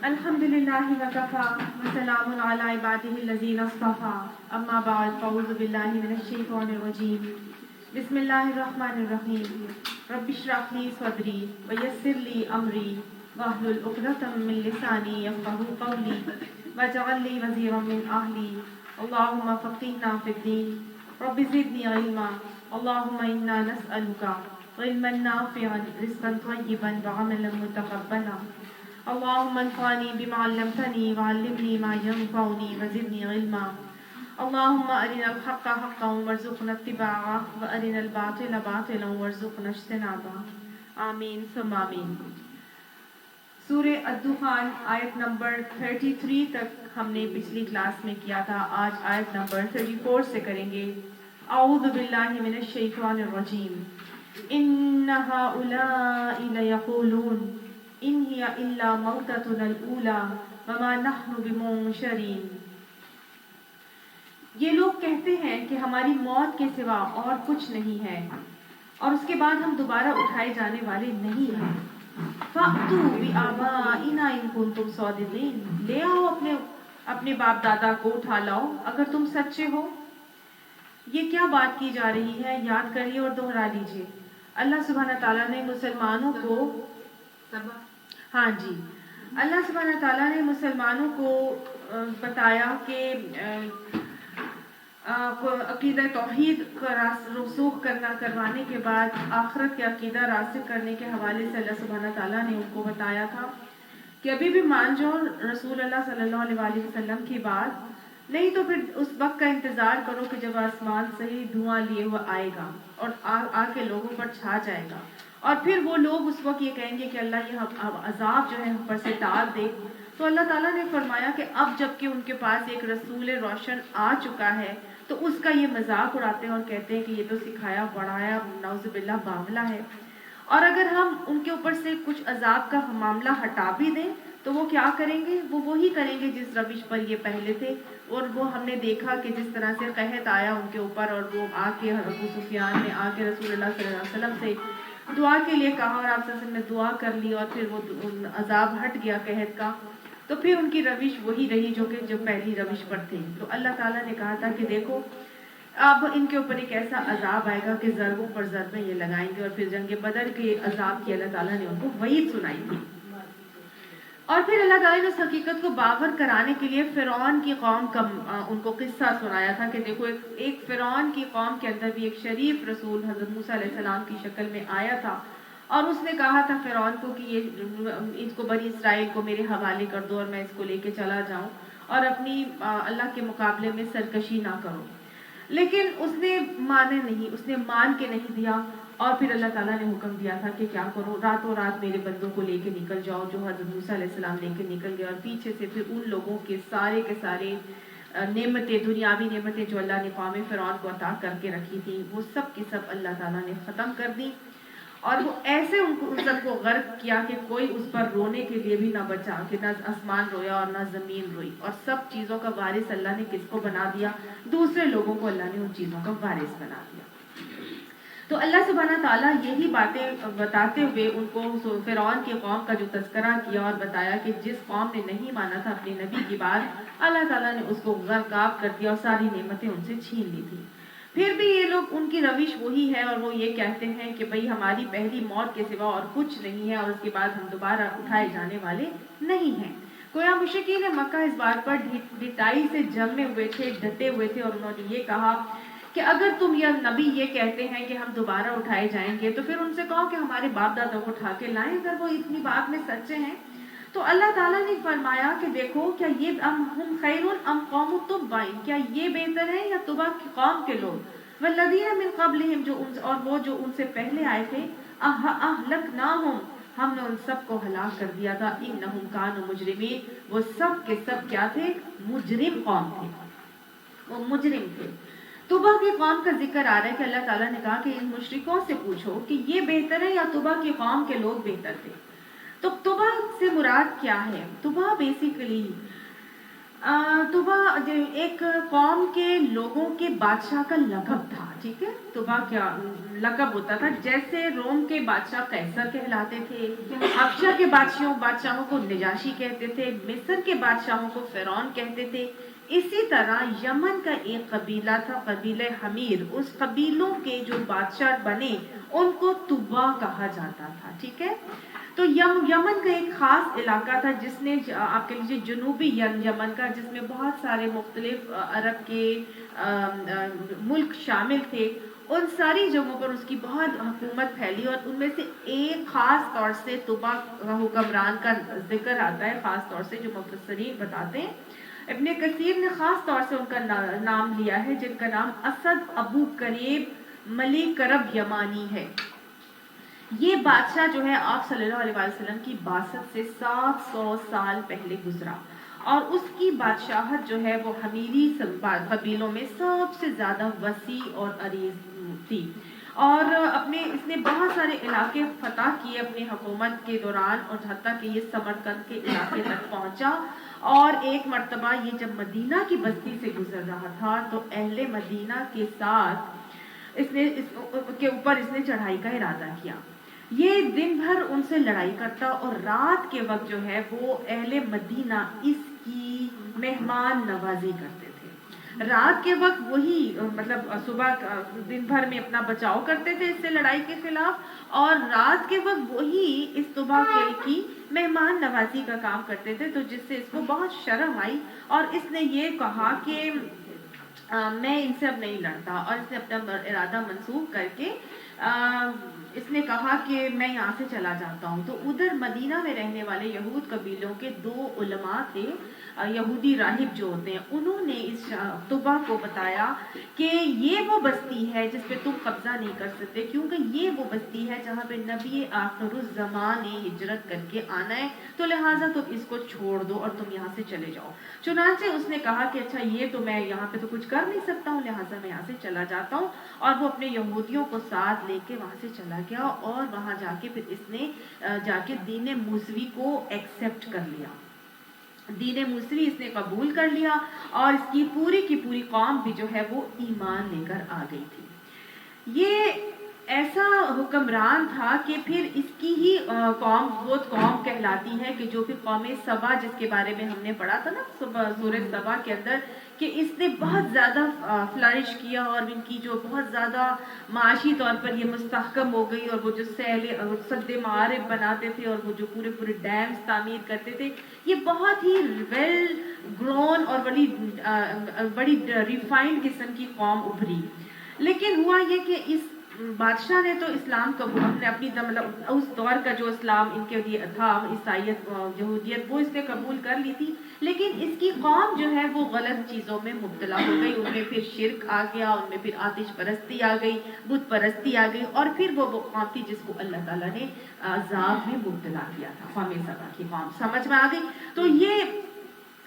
الحمدللہ وکفا وسلام علی عبادہ الذین اصطفا اما بعد فاعوذ باللہ من الشیطان الرجیم بسم اللہ الرحمن الرحیم رب اشرح لی صدری ویسر لی امری واحلل عقدۃ من لسانی یفقهوا قولی واجعل لی وزیرا من اہلی اللہم فقہنا فی الدین رب زدنی علما اللہم انا نسألک علما نافعا رزقا طیبا وعملا متقبلا اللهم انفعني بما علمتني وعلمني ما ينفعني وزدني علما اللهم أرنا الحق حقا وارزقنا اتباعه وأرنا الباطل باطلا وارزقنا اجتنابه آمین ثم آمین۔ سورہ الدخان آیت نمبر 33 تک ہم نے پچھلی کلاس میں کیا تھا، آج آیت نمبر 34 سے کریں گے۔ اعوذ باللہ من الشیطان الرجیم ان هؤلاء لیقولون ان ہی الا موتتنا الاولی وما نحن بمنشرین۔ یہ لوگ کہتے ہیں کہ ہماری موت کے سوا اور کچھ نہیں ہے اور اس کے بعد ہم دوبارہ اٹھائے جانے والے نہیں ہیں۔ فَأْتُوا بِآبَائِنَا إِن كُنتُمْ صَادِقِينَ، لے آؤ اپنے باپ دادا کو اٹھا لاؤ اگر تم سچے ہو۔ یہ کیا بات کی جا رہی ہے، یاد کریے اور دوہرا لیجیے۔ اللہ سبحانہ تعالیٰ نے مسلمانوں کو اللہ سبحانہ تعالیٰ نے مسلمانوں کو بتایا کہ عقیدہ توحید کا رسوخ کروانے کے بعد آخرت کے عقیدہ راسخ کرنے کے حوالے سے اللہ سبحانہ تعالیٰ نے ان کو بتایا تھا کہ ابھی بھی مان جاؤ رسول اللہ صلی اللہ علیہ وسلم کی بات، نہیں تو پھر اس وقت کا انتظار کرو کہ جب آسمان سے دھواں لیے ہوا آئے گا اور آ کے لوگوں پر چھا جائے گا، اور پھر وہ لوگ اس وقت یہ کہیں گے کہ اللہ یہ عذاب جو ہے ہم پر سے ٹال دے۔ تو اللہ تعالیٰ نے فرمایا کہ اب جب کہ ان کے پاس ایک رسول روشن آ چکا ہے تو اس کا یہ مذاق اڑاتے ہیں اور کہتے ہیں کہ یہ تو سکھایا بڑھایا نعوذ باللہ معاملہ ہے، اور اگر ہم ان کے اوپر سے کچھ عذاب کا معاملہ ہٹا بھی دیں تو وہ کیا کریں گے، وہ وہی کریں گے جس روش پر یہ پہلے تھے۔ اور وہ ہم نے دیکھا کہ جس طرح سے قحط آیا ان کے اوپر اور وہ آ کے ابو سفیان نے آ کے رسول اللہ صلی اللہ علیہ وسلم سے دعا کے لیے کہا اور آپ صلی اللہ علیہ وسلم نے دعا کر لی اور پھر وہ عذاب ہٹ گیا قحط کا، تو پھر ان کی روش وہی رہی جو پہلی روش پر تھی۔ تو اللہ تعالیٰ نے کہا تھا کہ دیکھو اب ان کے اوپر ایک ایسا عذاب آئے گا کہ ضربوں پر ضربیں یہ لگائیں گے، اور پھر جنگ بدر کے عذاب کی اللہ تعالیٰ نے ان کو وعید سنائی تھی۔ اور پھر اللہ تعالیٰ نے اس حقیقت کو باور کرانے کے لیے فرعون کی قوم کا ان کو قصہ سنایا تھا کہ دیکھو ایک فرعون کی قوم کے اندر بھی ایک شریف رسول حضرت موسیٰ علیہ السلام کی شکل میں آیا تھا، اور اس نے کہا تھا فرعون کو کہ یہ اس کو بنی اسرائیل کو میرے حوالے کر دو اور میں اس کو لے کے چلا جاؤں اور اپنی اللہ کے مقابلے میں سرکشی نہ کرو، لیکن اس نے مانے نہیں، اس نے مان کے نہیں دیا۔ اور پھر اللہ تعالیٰ نے حکم دیا تھا کہ کیا کرو، راتوں رات میرے بندوں کو لے کے نکل جاؤ، جو حضرت موسیٰ علیہ السلام لے کے نکل گئے، اور پیچھے سے پھر ان لوگوں کے سارے نعمتیں، دنیاوی نعمتیں جو اللہ نے قوم فرعون کو عطا کر کے رکھی تھی وہ سب کی سب اللہ تعالیٰ نے ختم کر دی، اور وہ ایسے ان سب کو غرق کیا کہ کوئی اس پر رونے کے لیے بھی نہ بچا، کہ نہ آسمان رویا اور نہ زمین روئی، اور سب چیزوں کا وارث اللہ نے کس کو بنا دیا، دوسرے لوگوں کو اللہ نے ان چیزوں کا وارث بنا دیا۔ تو اللہ سبحانہ تعالیٰ یہی باتیں بتاتے ہوئے ان کو فرعون کی قوم کا جو تذکرہ کیا اور بتایا کہ جس قوم نے نہیں مانا تھا اپنے نبی کی بات، اللہ تعالیٰ نے اس کو غرقاب کر دیا اور ساری نعمتیں ان سے چھین لی تھی۔ پھر بھی یہ لوگ، ان کی روش وہی ہے اور وہ یہ کہتے ہیں کہ بھئی ہماری پہلی موت کے سوا اور کچھ نہیں ہے اور اس کے بعد ہم دوبارہ اٹھائے جانے والے نہیں ہیں۔ گویا مشرکین مکہ اس بات پر ڈٹائی سے جمے ہوئے تھے، ڈٹے ہوئے تھے، اور انہوں نے یہ کہا کہ اگر تم یا نبی یہ کہتے ہیں کہ ہم دوبارہ اٹھائے جائیں گے تو پھر ان سے کہو کہ ہمارے باپ دادا کو اٹھا کے لائیں، اگر وہ اتنی بات میں سچے ہیں۔ تو اللہ تعالیٰ نے فرمایا کہ دیکھو کیا یہ ہم خیرون ام قوم تبع، کیا یہ بہتر ہے یا تبع کی قوم کے لوگ، والذین من قبلہم، اور وہ جو ان سے پہلے آئے تھے، اہلکناہم، ہم نے ان سب کو ہلاک کر دیا تھا، انہم کانوا مجرمین، وہ سب کے سب کیا تھے، مجرم قوم تھے، وہ مجرم تھے۔ طبع کی قوم کا ذکر آ رہا ہے کہ اللہ تعالیٰ نے کہا کہ ان مشرکوں سے پوچھو کہ یہ بہتر ہے یا طبع کی قوم کے لوگ بہتر تھے۔ تو طبع سے مراد کیا ہے؟ طبع بیسیکلی طبع ایک قوم کے لوگوں کے بادشاہ کا لقب تھا، ٹھیک ہے. طبا کیا لقب ہوتا تھا. جیسے روم کے بادشاہ قیصر کہلاتے تھے, حبشہ کے بادشاہوں کو نجاشی کہتے تھے, مصر کے بادشاہوں کو فرعون کہتے تھے, اسی طرح یمن کا ایک قبیلہ تھا, قبیلہ حمیر. اس قبیلوں کے جو بادشاہ بنے ان کو طبا کہا جاتا تھا. ٹھیک ہے. تو یمن کا ایک خاص علاقہ تھا جس نے آپ کہہ لیجیے جنوبی یمن کا, جس میں بہت سارے مختلف عرب کے ملک شامل تھے. ان ساری جگہوں پر اس کی بہت حکومت پھیلی, اور ان میں سے ایک خاص طور سے طبا حکمران کا ذکر آتا ہے, خاص طور سے جو مفسرین بتاتے ہیں. ابن کثیر نے خاص طور سے ان کا نام لیا ہے, جن کا نام اسد ابو کریب ملک کرب یمانی ہے. یہ بادشاہ جو ہے آپ صلی اللہ علیہ وسلم کی بعثت سے 700 سال پہلے گزرا, اور اس کی بادشاہت جو ہے وہ حمیری قبیلوں میں سب سے زیادہ وسیع اور عریض تھی, اور اس نے بہت سارے علاقے فتح کیے اپنی حکومت کے دوران, اور حتیٰ کہ یہ سمرقند کے علاقے تک پہنچا. اور ایک مرتبہ یہ جب مدینہ کی بستی سے گزر رہا تھا تو اہل مدینہ کے ساتھ اس کے اوپر چڑھائی کا ارادہ کیا. یہ دن بھر ان سے لڑائی کرتا, اور رات کے وقت جو ہے وہ اہل مدینہ اس کی مہمان نوازی کرتے تھے. رات کے وقت وہی مطلب صبح دن بھر میں اپنا بچاؤ کرتے تھے اس سے لڑائی کے خلاف, اور رات کے وقت وہی اس طبا کی مہمان نوازی کا کام کرتے تھے. تو جس سے اس کو بہت شرم آئی, اور اس نے یہ کہا کہ میں ان سے اب نہیں لڑتا, اور اس نے اپنا ارادہ منسوخ کر کے اس نے کہا کہ میں یہاں سے چلا جاتا ہوں. تو ادھر مدینہ میں رہنے والے یہود قبیلوں کے 2 علماء تھے, یہودی راہب جو ہوتے ہیں, انہوں نے اس طبا کو بتایا کہ یہ وہ بستی ہے جس پہ تم قبضہ نہیں کر سکتے, کیونکہ یہ وہ بستی ہے جہاں پہ نبی آخر الزمان نے ہجرت کر کے آنا ہے, تو لہٰذا تم اس کو چھوڑ دو اور تم یہاں سے چلے جاؤ. چنانچہ اس نے کہا کہ اچھا یہ تو میں یہاں پہ تو کچھ کر نہیں سکتا ہوں, لہٰذا میں یہاں سے چلا جاتا ہوں. اور وہ اپنے یہودیوں کو ساتھ لے کے وہاں سے چلا گیا, اور وہاں جا کے پھر اس نے جا کے دین موسوی کو ایکسیپٹ کر لیا. دین موسوی اس نے قبول کر لیا, اور اس کی پوری قوم بھی جو ہے وہ ایمان لے کر آ گئی تھی. یہ ایسا حکمران تھا کہ پھر اس کی ہی قوم وہ قوم کہلاتی ہے کہ جو پھر قوم سبا, جس کے بارے میں ہم نے پڑھا تھا نا سورہ سبا کے اندر, کہ اس نے بہت زیادہ فلرش کیا, اور ان کی جو بہت زیادہ معاشی طور پر یہ مستحکم ہو گئی, اور وہ جو سد معارف بناتے تھے, اور وہ جو پورے ڈیمز تعمیر کرتے تھے, یہ بہت ہی ویل گرون اور بڑی ریفائنڈ قسم کی قوم ابھری. لیکن ہوا یہ کہ اس بادشاہ نے تو اسلام قبول, اپنی مطلب اس دور کا جو اسلام ان کے لیے تھا, عیسائیت یہودیت, وہ اس نے قبول کر لی تھی. لیکن اس کی قوم جو ہے وہ غلط چیزوں میں مبتلا ہو گئی, ان میں پھر شرک آ گیا, ان میں پھر آتش پرستی آ گئی, بت پرستی آ گئی, اور پھر وہ قوم تھی جس کو اللہ تعالیٰ نے عذاب میں مبتلا کیا تھا. قوم سبا کی قوم سمجھ میں آ گئی. تو یہ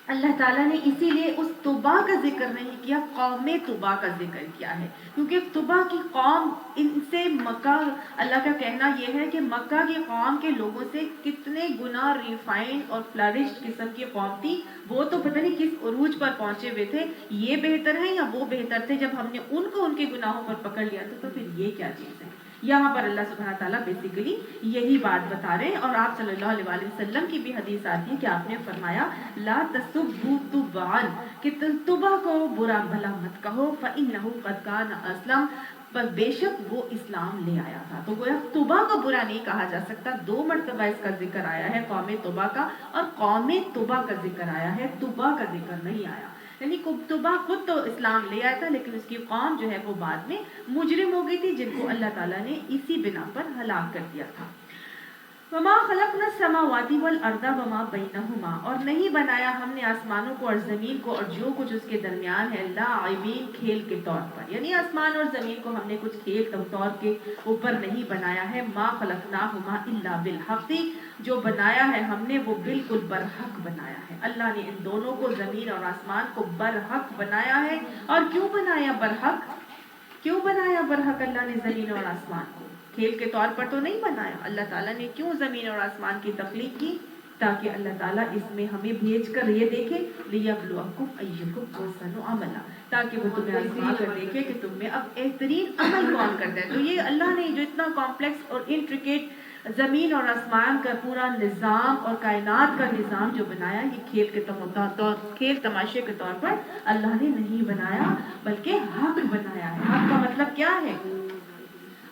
اللہ تعالیٰ نے اسی لیے اس طبا کا ذکر نہیں کیا, قوم طبا کا ذکر کیا ہے, کیونکہ طبا کی قوم ان سے مکہ, اللہ کا کہنا یہ ہے کہ مکہ کی قوم کے لوگوں سے کتنے گنا ریفائنڈ اور فلرشڈ قسم کی قوم تھی. وہ تو پتہ نہیں کس عروج پر پہنچے ہوئے تھے, یہ بہتر ہے یا وہ بہتر تھے. جب ہم نے ان کو ان کے گناہوں پر پکڑ لیا تو پھر یہ کیا چیز ہے. یہاں پر اللہ سبحانہ تعالیٰ بیسیکلی یہی بات بتا رہے ہیں, اور آپ صلی اللہ علیہ وسلم کی بھی حدیث آتی ہے کہ آپ نے فرمایا لا تسبوا طبعا, کہ طبع کو برا بھلا مت کہو, فإنه قد كان اسلم, پر بے شک وہ اسلام لے آیا تھا. تو گویا طبع کو برا نہیں کہا جا سکتا. 2 مرتبہ اس کا ذکر آیا ہے, قوم طبع کا, اور قوم طبع کا ذکر آیا ہے, طبع کا ذکر نہیں آیا. یعنی طبع خود تو اسلام لے آیا تھا, لیکن اس کی قوم جو ہے وہ بعد میں مجرم ہو گئی تھی, جن کو اللہ تعالیٰ نے اسی بنا پر ہلاک کر دیا تھا. وما خلقنا السماوات والارض وما بینہما, اور نہیں بنایا ہم نے آسمانوں کو اور زمین کو اور جو کچھ اس کے درمیان ہے, لاعبین, کھیل کے طور پر. یعنی آسمان اور زمین کو ہم نے کچھ کھیل کے طور کے اوپر نہیں بنایا ہے. ما خلقناہما الا بالحق, جو بنایا ہے ہم نے وہ بالکل برحق بنایا ہے. اللہ نے ان دونوں کو, زمین اور آسمان کو, برحق بنایا ہے. اور کیوں بنایا برحق؟ کیوں بنایا برحق اللہ نے زمین اور آسمان کو؟ کھیل کے طور پر تو نہیں بنایا. اللہ تعالیٰ نے کیوں زمین اور آسمان کی تخلیق کی؟ ताकि अल्लाह ताला इसमें हमें भेज कर ये देखे लियब्लुवकुम अय्युकुम अहसनु अमला, ताकि वो तुम्हें आजमा कर देखे कि तुम में अब बेहतरीन अमल कौन करता है। तो ये अल्लाह ने जो इतना कॉम्प्लेक्स और इंट्रिकेट ज़मीन और आसमान का पूरा निज़ाम और कायनात का निज़ाम जो बनाया, ये खेल तमाशे के तौर पर अल्लाह ने नहीं बनाया, बल्कि हक बनाया है। हक का मतलब क्या है?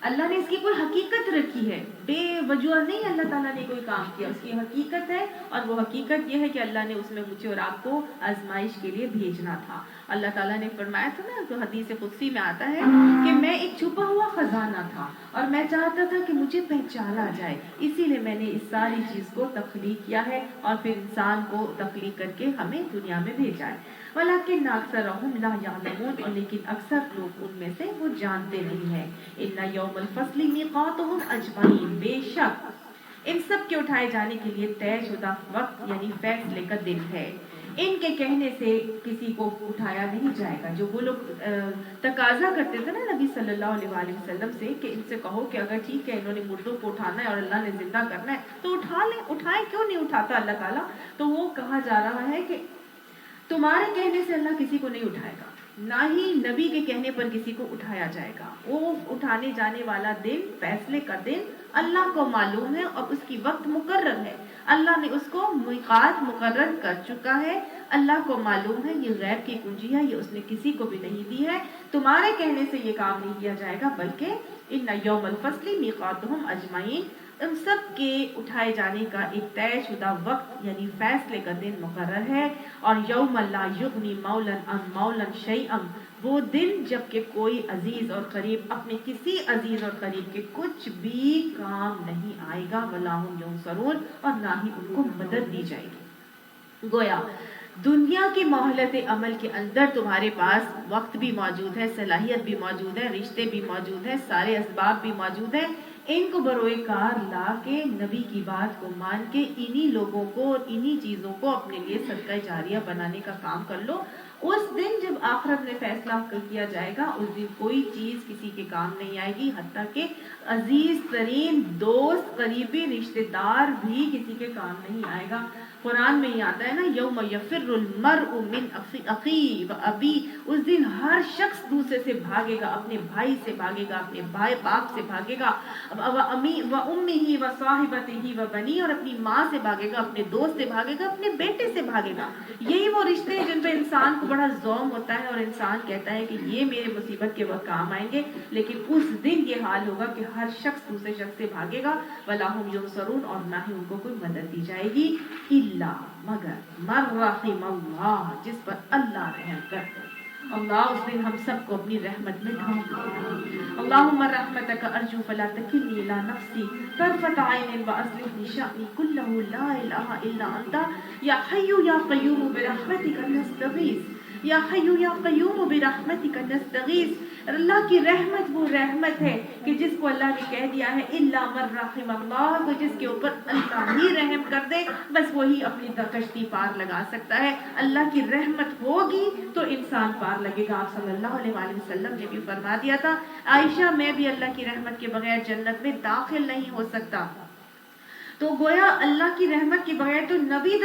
अल्लाह ने इसकी कोई हकीकत रखी है, बेवजह नहीं अल्लाह ताला ने कोई काम किया, उसकी हकीकत है। और वो हकीकत ये है कि अल्लाह ने उसमें मुझे और आपको आजमाइश के लिए भेजना था। अल्लाह ताला ने फरमाया था ना, तो हदीस कुदसी में आता है कि मैं एक छुपा हुआ खजाना था और मैं चाहता था कि मुझे पहचाना जाए, इसीलिए मैंने इस सारी चीज को तख्लीक किया है और फिर इंसान को तख्लीक करके हमें दुनिया में भेजा है। वलाकिन अक्सरहुम ला यअलमून, और लेकिन अक्सर लोग उनमें से वो जानते नहीं है। इन्ना यौमुल फस्ली मीक़ातुहुम अजमईन, बेशक इन सब के उठाए जाने के लिए तय शुदा वक्त यानी फैसले का दिन है। इनके कहने से किसी को उठाया नहीं जाएगा। जो वो लोग तकाजा करते थे ना नबी सल्लल्लाहु अलैहि वसल्लम से कि इनसे कहो कि अगर ठीक है इन्होंने मुर्दों को उठाना है और अल्लाह ने जिंदा करना है तो उठा लें, उठाए क्यों नहीं उठाता अल्लाह ताला? तो वो कहा जा रहा है कि तुम्हारे कहने से अल्लाह किसी को नहीं उठाएगा, ना ही नबी के कहने पर किसी को उठाया जाएगा। वो उठाने जाने वाला दिन, फैसले का दिन अल्लाह को मालूम है और उसकी वक्त मुकर्रर है। अल्लाह ने उसको मिकात मुकर्रर कर चुका है, अल्लाह को मालूम है, ये गैब की कुंजी है, ये उसने किसी को भी नहीं दी है। तुम्हारे कहने से ये काम नहीं किया जाएगा, बल्कि इन्ना यौमुल फस्ली मीक़ातुहुम अजमईन, उन सब के उठाए जाने का एक तय शुदा वक्त यानी फैसले का दिन मुकर्रर है। और यौम ला युगनी मौलन अन मौलन शैअन, वो दिन जबकि कोई अजीज और करीब अपने किसी अजीज और करीब के कुछ भी काम नहीं आएगा, वला हुम युनसरून, और ना ही उनको मदद दी जाएगी। गोया दुनिया की मोहलत अमल के अंदर तुम्हारे पास वक्त भी मौजूद है, सलाहियत भी मौजूद है, रिश्ते भी मौजूद है, सारे असबाब भी मौजूद है। इनको बरोए कार ला के नबी की बात को मान के इन्हीं लोगों को और इन्हीं चीज़ों को अपने लिए सदका जारिया बनाने का काम कर लो। उस दिन जब आखिरत में फैसला किया जाएगा, उस दिन कोई चीज़ किसी के काम नहीं आएगी, हत्ता के अजीज तरीन दोस्त करीबी रिश्तेदार भी किसी के काम नहीं आएगा। कुरान में ही आता है ना, यौम यफिरुल मरउ मिन अखी व अबी, उस दिन हर शख्स दूसरे से भागेगा, अपने भाई से भागेगा, अपने भाई बाप से भागेगा, व अमी व उम्मिही व साहिबतिही व बनी, और अपनी माँ से भागेगा, अपने दोस्त से भागेगा, अपने बेटे से भागेगा। यही वो रिश्ते हैं जिन पे इंसान को बड़ा ज़ौम होता है और इंसान कहता है कि ये मेरे मुसीबत के वक्त काम आएंगे, लेकिन उस दिन ये हाल होगा कि हर शख्स दूसरे शख्स से भागेगा, वला हुम युनसरून, और ना ही उनको कोई मदद दी जाएगी, इल्ला मगर मर रहिमल्लाह, जिस पर अल्लाह रहम करता है। अल्लाह उस दिन हम सबको अपनी रहमत में ढांप लेगा। अल्लाहुम्मा रहमतक अर्जू फला तकिलनी इला नफ्सी तरफत ऐन व अस्लिह ली शअनी कुल्लहु ला इलाहा इल्ला अंता या हय्यु या क़य्यूम बिरहमतिक नस्तगीस, या हय्यु या क़य्यूम बिरहमतिक नस्तगीस। अल्लाह की रहमत वो रहमत है कि जिसको अल्लाह ने कह दिया है इल्ला मर रहिमल्लाह, तो जिसके ऊपर अल्लाह ही रहम कर दे, बस वही अपनी कश्ती पार लगा सकता है। अल्लाह की रहमत होगी तो इंसान पार लगेगा। आप सल्लल्लाहु अलैहि वसल्लम ने भी फरमा दिया था, आयशा मैं भी अल्लाह की रहमत के बगैर जन्नत में दाखिल नहीं हो सकता। तो गोया अल्लाह की रहमत के बगैर तो नबी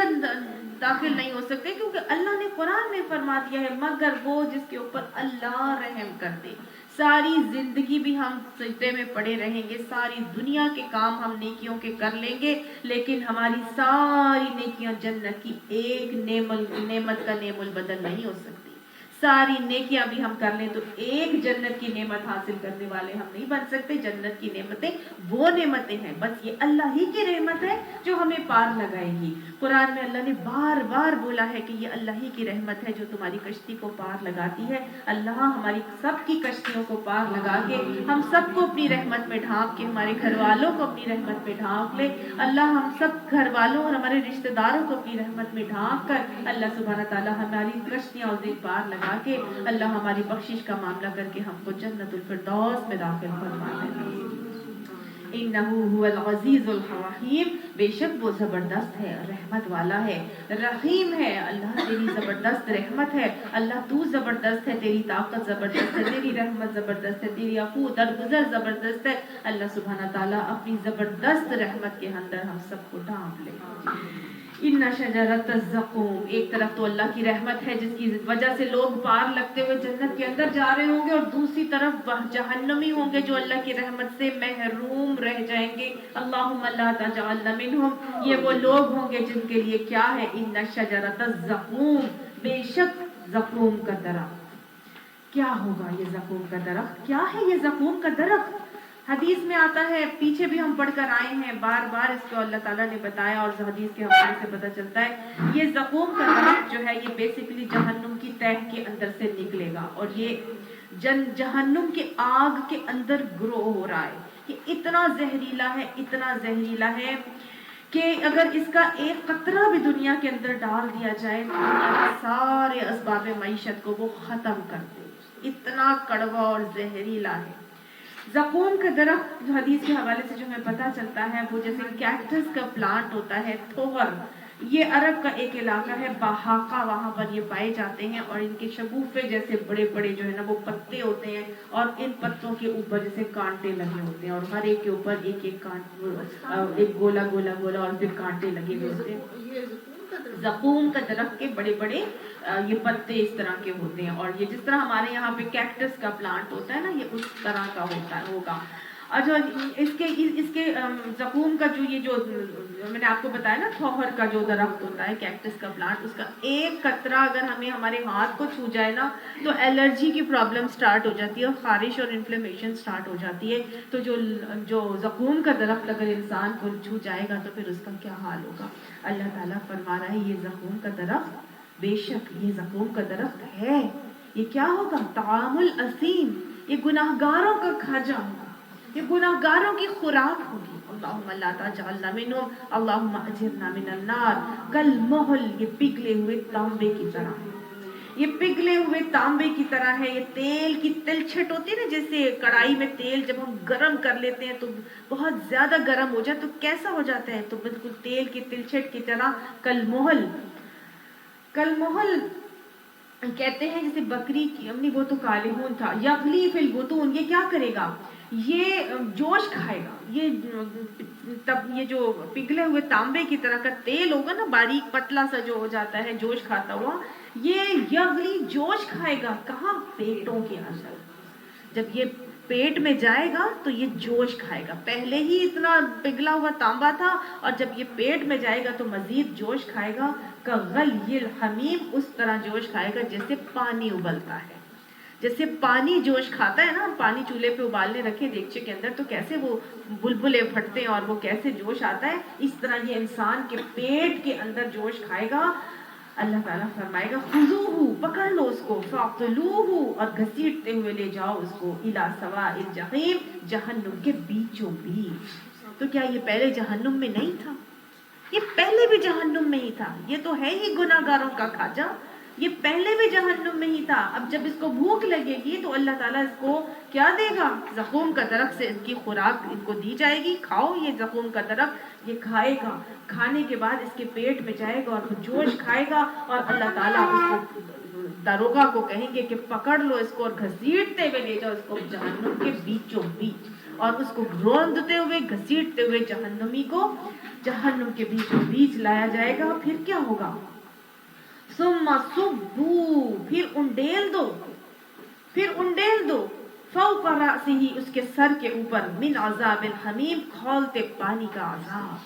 दाखिल नहीं हो सकते, क्योंकि अल्लाह ने कुरान में फरमा दिया है मगर वो जिसके ऊपर अल्लाह रहम कर दे। सारी जिंदगी भी हम सजदे में पड़े रहेंगे, सारी दुनिया के काम हम नेकियों के कर लेंगे, लेकिन हमारी सारी नेकियां जन्नत की एक नेमत का नेमुल बदल नहीं हो सकती। सारी नेकियां भी हम कर लें तो एक जन्नत की नेमत हासिल करने वाले हम नहीं बन सकते। जन्नत की नेमतें वो नेमतें हैं, बस ये अल्लाह ही की रहमत है जो हमें पार लगाएगी। कुरान में अल्लाह ने बार बार बोला है कि ये अल्लाह ही की रहमत है जो तुम्हारी कश्ती को पार लगाती है। अल्लाह हमारी सबकी कश्तियों को पार लगा के हम सबको अपनी रहमत में ढांप के, हमारे घर वालों को अपनी रहमत में ढांप ले। अल्लाह हम सब घर वालों और हमारे रिश्तेदारों को अपनी रहमत में ढांप कर अल्लाह सुब्हानहू तआला हमारी कश्तियां उस दिन पार लगा के अल्लाह हमारी बख्शिश का मामला करके हमको जन्नतुल फिरदौस में दाखिल फरमा दे। इन्नहु हुवल अज़ीज़ुल हकीम, बेशक वो जबरदस्त है, रहमत वाला है, रहीम है। अल्लाह तेरी जबरदस्त रहमत है, अल्लाह तू जबरदस्त है, तेरी ताकत जबरदस्त है, तेरी रहमत जबरदस्त है, तेरी अफू दरगुजर जबरदस्त है। अल्लाह सुब्हानहू तआला अपनी जबरदस्त रहमत के अंदर हम सबको ढांप ले। इन्ना शजरत ज़क़ूम, एक तरफ तो अल्लाह की रहमत है जिसकी वजह से लोग पार लगते हुए जन्नत के अंदर जा रहे होंगे, और दूसरी तरफ वह जहन्नमी होंगे जो अल्लाह की रहमत से महरूम रह जाएंगे। अल्लाहुम्मा ला तजअलना मिनहुम, ये वो लोग होंगे जिनके लिए क्या है, इन्ना शजरत ज़क़ूम, बेशक ज़क़ूम का दरख्त। क्या होगा ये ज़क़ूम का दरख्त, क्या है ये ज़क़ूम का दरख्त? हदीस में आता है, पीछे भी हम पढ़कर आए हैं, बार बार इसको अल्लाह ताला ने बताया और हदीस के हवाले से पता चलता है ये ज़क़ूम का दरख्त जो है ये बेसिकली जहन्नुम की तह के अंदर से निकलेगा, और ये जहन्नुम के आग के अंदर ग्रो हो रहा है। ये इतना जहरीला है, इतना जहरीला है कि अगर इसका एक कतरा भी दुनिया के अंदर डाल दिया जाए तो दुनिया के सारे असबाब मईशत को वो ख़त्म कर दे, इतना कड़वा और जहरीला है। ज़क़ूम का दरख्त जो हदीस के हवाले से जो हमें पता चलता है, वो जैसे कैक्टस का प्लांट होता है, थोहर, ये अरब का एक इलाका है, बहाका, वहाँ पर ये पाए जाते हैं, और इनके शगुफे जैसे बड़े बड़े जो है ना वो पत्ते होते हैं, और इन पत्तों के ऊपर जैसे कांटे लगे होते हैं, और हर एक के ऊपर एक एक एक गोला गोला गोला और फिर कांटे लगे हुए होते हैं। ज़क़ूम का दरख्त के बड़े बड़े ये पत्ते इस तरह के होते हैं, और ये जिस तरह हमारे यहाँ पे कैक्टस का प्लांट होता है ना, ये उस तरह का होगा। अच्छा, इसके ज़क़ूम का जो ये जो मैंने आपको बताया ना, थोहर का जो दरख्त होता है, कैक्टस का प्लांट, उसका एक कतरा अगर हमें हमारे हाथ को छू जाए ना तो एलर्जी की प्रॉब्लम स्टार्ट हो जाती है, और खारिश और इन्फ्लेमेशन स्टार्ट हो जाती है। तो जो ज़क़ूम का दरख्त अगर इंसान को छू जाएगा तो फिर उसका क्या हाल होगा। अल्लाह ताला फरमा रहा है ये ज़क़ूम का दरख्त, बेशक ये ज़क़ूम का दरख्त है, ये क्या होगा, तामुल असीम, ये गुनाहगारों का खाजा होगा, ये गुनाहगारों की खुराक होगी। अल्लाहुम्मा ला तजअलना मिनहुम, अल्लाहुम्मा अजिरना मिनन नार, कल मोहल, ये पिघले हुए तांबे की तरह है, ये पिघले हुए तांबे की तरह है। ये तेल की तिलछट होती है ना, जैसे कढ़ाई में तेल जब हम गरम कर लेते हैं तो बहुत ज्यादा गरम हो जाए तो कैसा हो जाता है, तो बिल्कुल तेल की तिलछट की तरह। कल मोहल, कल मोहल कहते हैं जैसे बकरी की अपनी, वो तो कालिहून था, यगली फिल बुतून, ये क्या करेगा, ये जोश खाएगा, ये तब ये जो पिघले हुए तांबे की तरह का तेल होगा ना, बारीक पतला सा जो हो जाता है जोश खाता हुआ, ये यगली जोश खाएगा, कहाँ, पेटों के अंदर। जब ये पेट में जाएगा तो ये जोश खाएगा, पहले ही इतना पिघला हुआ तांबा था, और जब ये पेट में जाएगा तो मजीद जोश खाएगा। कगलियल हमीम, उस तरह जोश खाएगा जैसे पानी उबलता है, जैसे पानी जोश खाता है ना, पानी चूल्हे पे उबालने रखे देगचे के अंदर तो कैसे वो बुलबुले फटते हैं और वो कैसे जोश आता है, इस तरह ये इंसान के पेट के अंदर जोश खाएगा। अल्लाह ताला फरमाएगा, खुज़ूहु, पकड़ लो उसको, फ़अक़्तुलूहु, और घसीटते हुए ले जाओ उसको, इला सवाइल जहीम, जहन्नुम के बीचों बीच। तो क्या ये पहले जहन्नुम में नहीं था? ये पहले भी जहन्नुम में ही था, ये तो है ही गुनाहगारों का खाजा, ये पहले भी जहन्नुम में ही था। अब जब इसको भूख लगेगी तो अल्लाह ताला इसको क्या देगा, ज़क़ूम का दरख्त से इसकी खुराक इनको दी जाएगी, खाओ ये ज़क़ूम का दरख्त, ये खाएगा, खाने के बाद इसके पेट में जाएगा और वो जोश खाएगा, और अल्लाह ताला उसको दरोगा को कहेंगे कि पकड़ लो इसको और घसीटते हुए ले जाओ इसको जहन्नुम के बीचों बीच, और उसको रोंदते हुए घसीटते हुए जहन्नुमी को जहन्नुम के बीचों बीच लाया जाएगा। फिर क्या होगा, सुम्मा सुब्बू, फिर उंडेल दो, फिर उंडेल दो, फौक़ रासिही, उसके सर के ऊपर, मिन अज़ाबिल हमीम, खौलते पानी का अज़ाब।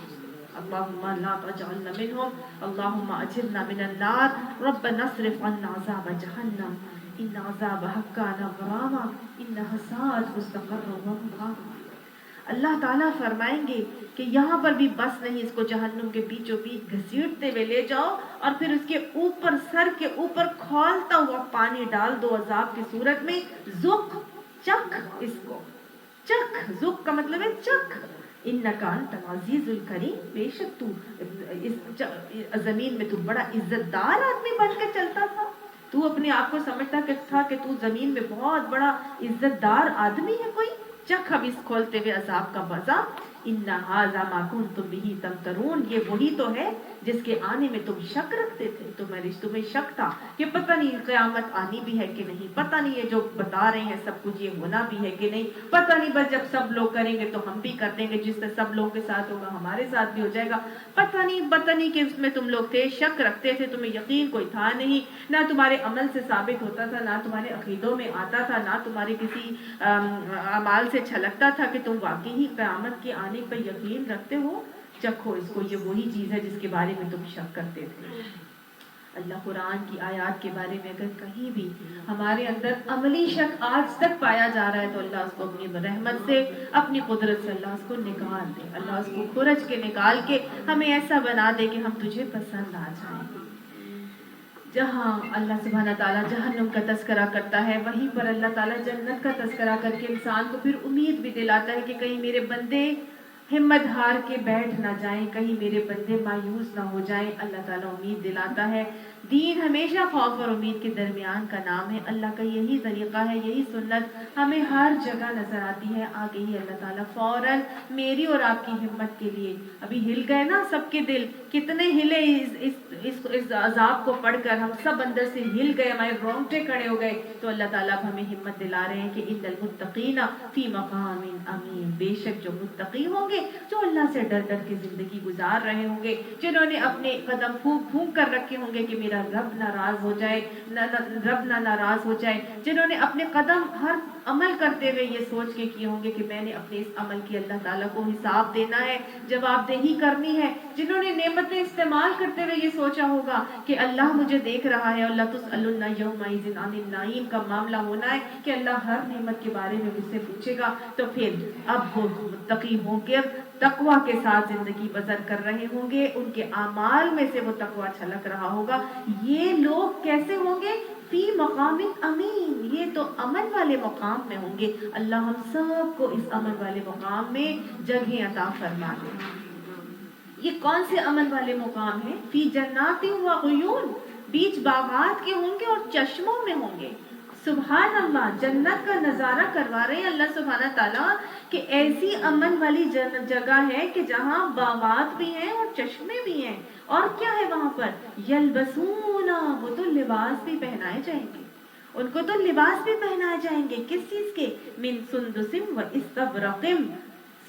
अल्लाहुम्मा ला तजअलना मिनहुम, अल्लाहुम्मा अजिरना मिनन नार, रब्बना अस्रिफ अन्ना अज़ाब जहन्नम, इन्ना अज़ाबहा काना गरामा, इन्नहा साअत मुस्तक़र्रन व मुक़ामा। अल्लाह ताला फरमाएंगे कि यहाँ पर भी बस नहीं, इसको जहन्नुम के बीचों बीच घसीटते हुए ले जाओ, और फिर उसके ऊपर, सर के ऊपर खौलता हुआ पानी डाल दो अजाब की सूरत में। ज़ुक़, चख इसको, चख, ज़ुक़ का मतलब है चख। इन्नका अंतल अज़ीज़ुल करीम, बेशक तू इस जमीन में तू बड़ा इज्जतदार आदमी बनकर चलता था, तू अपने आप को समझता था कि तू जमीन में बहुत बड़ा इज्जतदार आदमी है कोई। चख अब इस खोलते हुए अजाब का मजा। इन्ना हाज़ा मा कुंतुम बिही तमतरून, ये वही तो है जिसके आने में तुम शक रखते थे। तुम्हें शक था कि पता नहीं क़यामत आनी भी है कि नहीं, पता नहीं ये जो बता रहे हैं सब कुछ ये होना भी है कि नहीं, पता नहीं बस जब सब लोग करेंगे तो हम भी कर देंगे, जिससे सब लोगों के साथ होगा हमारे साथ भी हो जाएगा, पता नहीं कि उसमें तुम लोग थे, शक रखते थे, तुम्हें यकीन कोई था नहीं, ना तुम्हारे अमल से साबित होता था, ना तुम्हारे अकीदों में आता था, ना तुम्हारे किसी अमाल से छलकता था कि तुम वाकई ही क़यामत के आने पर यकीन रखते हो। चखो इसको, ये वही चीज़ है जिसके बारे में तुम शक करते थे। अल्लाह कुरान की आयत के बारे में अगर कहीं भी हमारे अंदर अमली शक आज तक पाया जा रहा है तो अल्लाह उसको अपनी रहमत से, अपनी कुदरत से अल्लाह उसको निकाल दे, अल्लाह उसको खुरच के निकाल के हमें ऐसा बना दे कि हम तुझे पसंद आ जाए। जहाँ अल्लाह सुब्हाना ताला जहन्नुम का तस्करा करता है, वहीं पर अल्लाह ताला जन्नत का तस्करा करके इंसान को फिर उम्मीद भी दिलाता है कि कहीं मेरे बंदे हिम्मत हार के बैठ ना जाएं, कहीं मेरे बंदे मायूस ना हो जाएं। अल्लाह ताला उम्मीद दिलाता है। दीन हमेशा खौफ और उम्मीद के दरमियान का नाम है। अल्लाह का यही तरीका है, यही सुन्नत हमें हर जगह नजर आती है। आगे ही अल्लाह ताला फौरन मेरी और आपकी हिम्मत के लिए, अभी हिल गए ना सबके दिल, कितने हिले इस अजाब को पढ़कर, हम सब अंदर से हिल गए, हमारे रोंगटे खड़े हो गए। तो अल्लाह ताला हमें हिम्मत दिला रहे हैं कि इन्नल मुत्तकीना फी मकामिन अमीन, बेशक जो मुत्तकी होंगे, जो अल्लाह से डर डर के जिंदगी गुजार रहे होंगे, जिन्होंने अपने कदम फूंक फूंक कर रखे होंगे कि मेरा रब नाराज हो जाए, रब ना नाराज हो जाए, जिन्होंने अपने कदम हर अमल करते हुए ये सोच के किए होंगे कि मैंने अपने इस अमल की अल्लाह ताला को हिसाब देना है, जवाबदेही करनी है, जिन्होंने नेमतें इस्तेमाल करते हुए ये सोचा होगा कि अल्लाह मुझे देख रहा है, अल्लाह तुसअलुन्ना यौमइज़िन अनिन नईम का मामला होना है कि अल्लाह हर नेमत के बारे में मुझसे पूछेगा। तो फिर अब वो मुत्तकी होकर तकवा के साथ जिंदगी बसर कर रहे होंगे, उनके आमाल में से वो तकवा छलक रहा होगा। ये लोग कैसे होंगे? फी मकामिन अमीन, ये तो अमन वाले मकाम में होंगे। अल्लाह हम सब को इस अमन वाले मकाम में जगह अता फरमा दे। ये कौन से अमन वाले मुकाम है? फी जन्नाति व उयून, बीच बागात के होंगे और चश्मों में होंगे। सुभान अल्लाह, जन्नत का नजारा करवा रहे हैं अल्लाह सुभाना ताला कि ऐसी अमन वाली जगह है कि जहाँ बागात भी हैं और चश्मे भी हैं। और क्या है वहां पर? यलबसूना, वो तो लिबास भी पहनाए जाएंगे, उनको तो लिबास भी पहनाए जाएंगे। किस चीज के? मिन सुंदुसिम व इस्तबरकिम,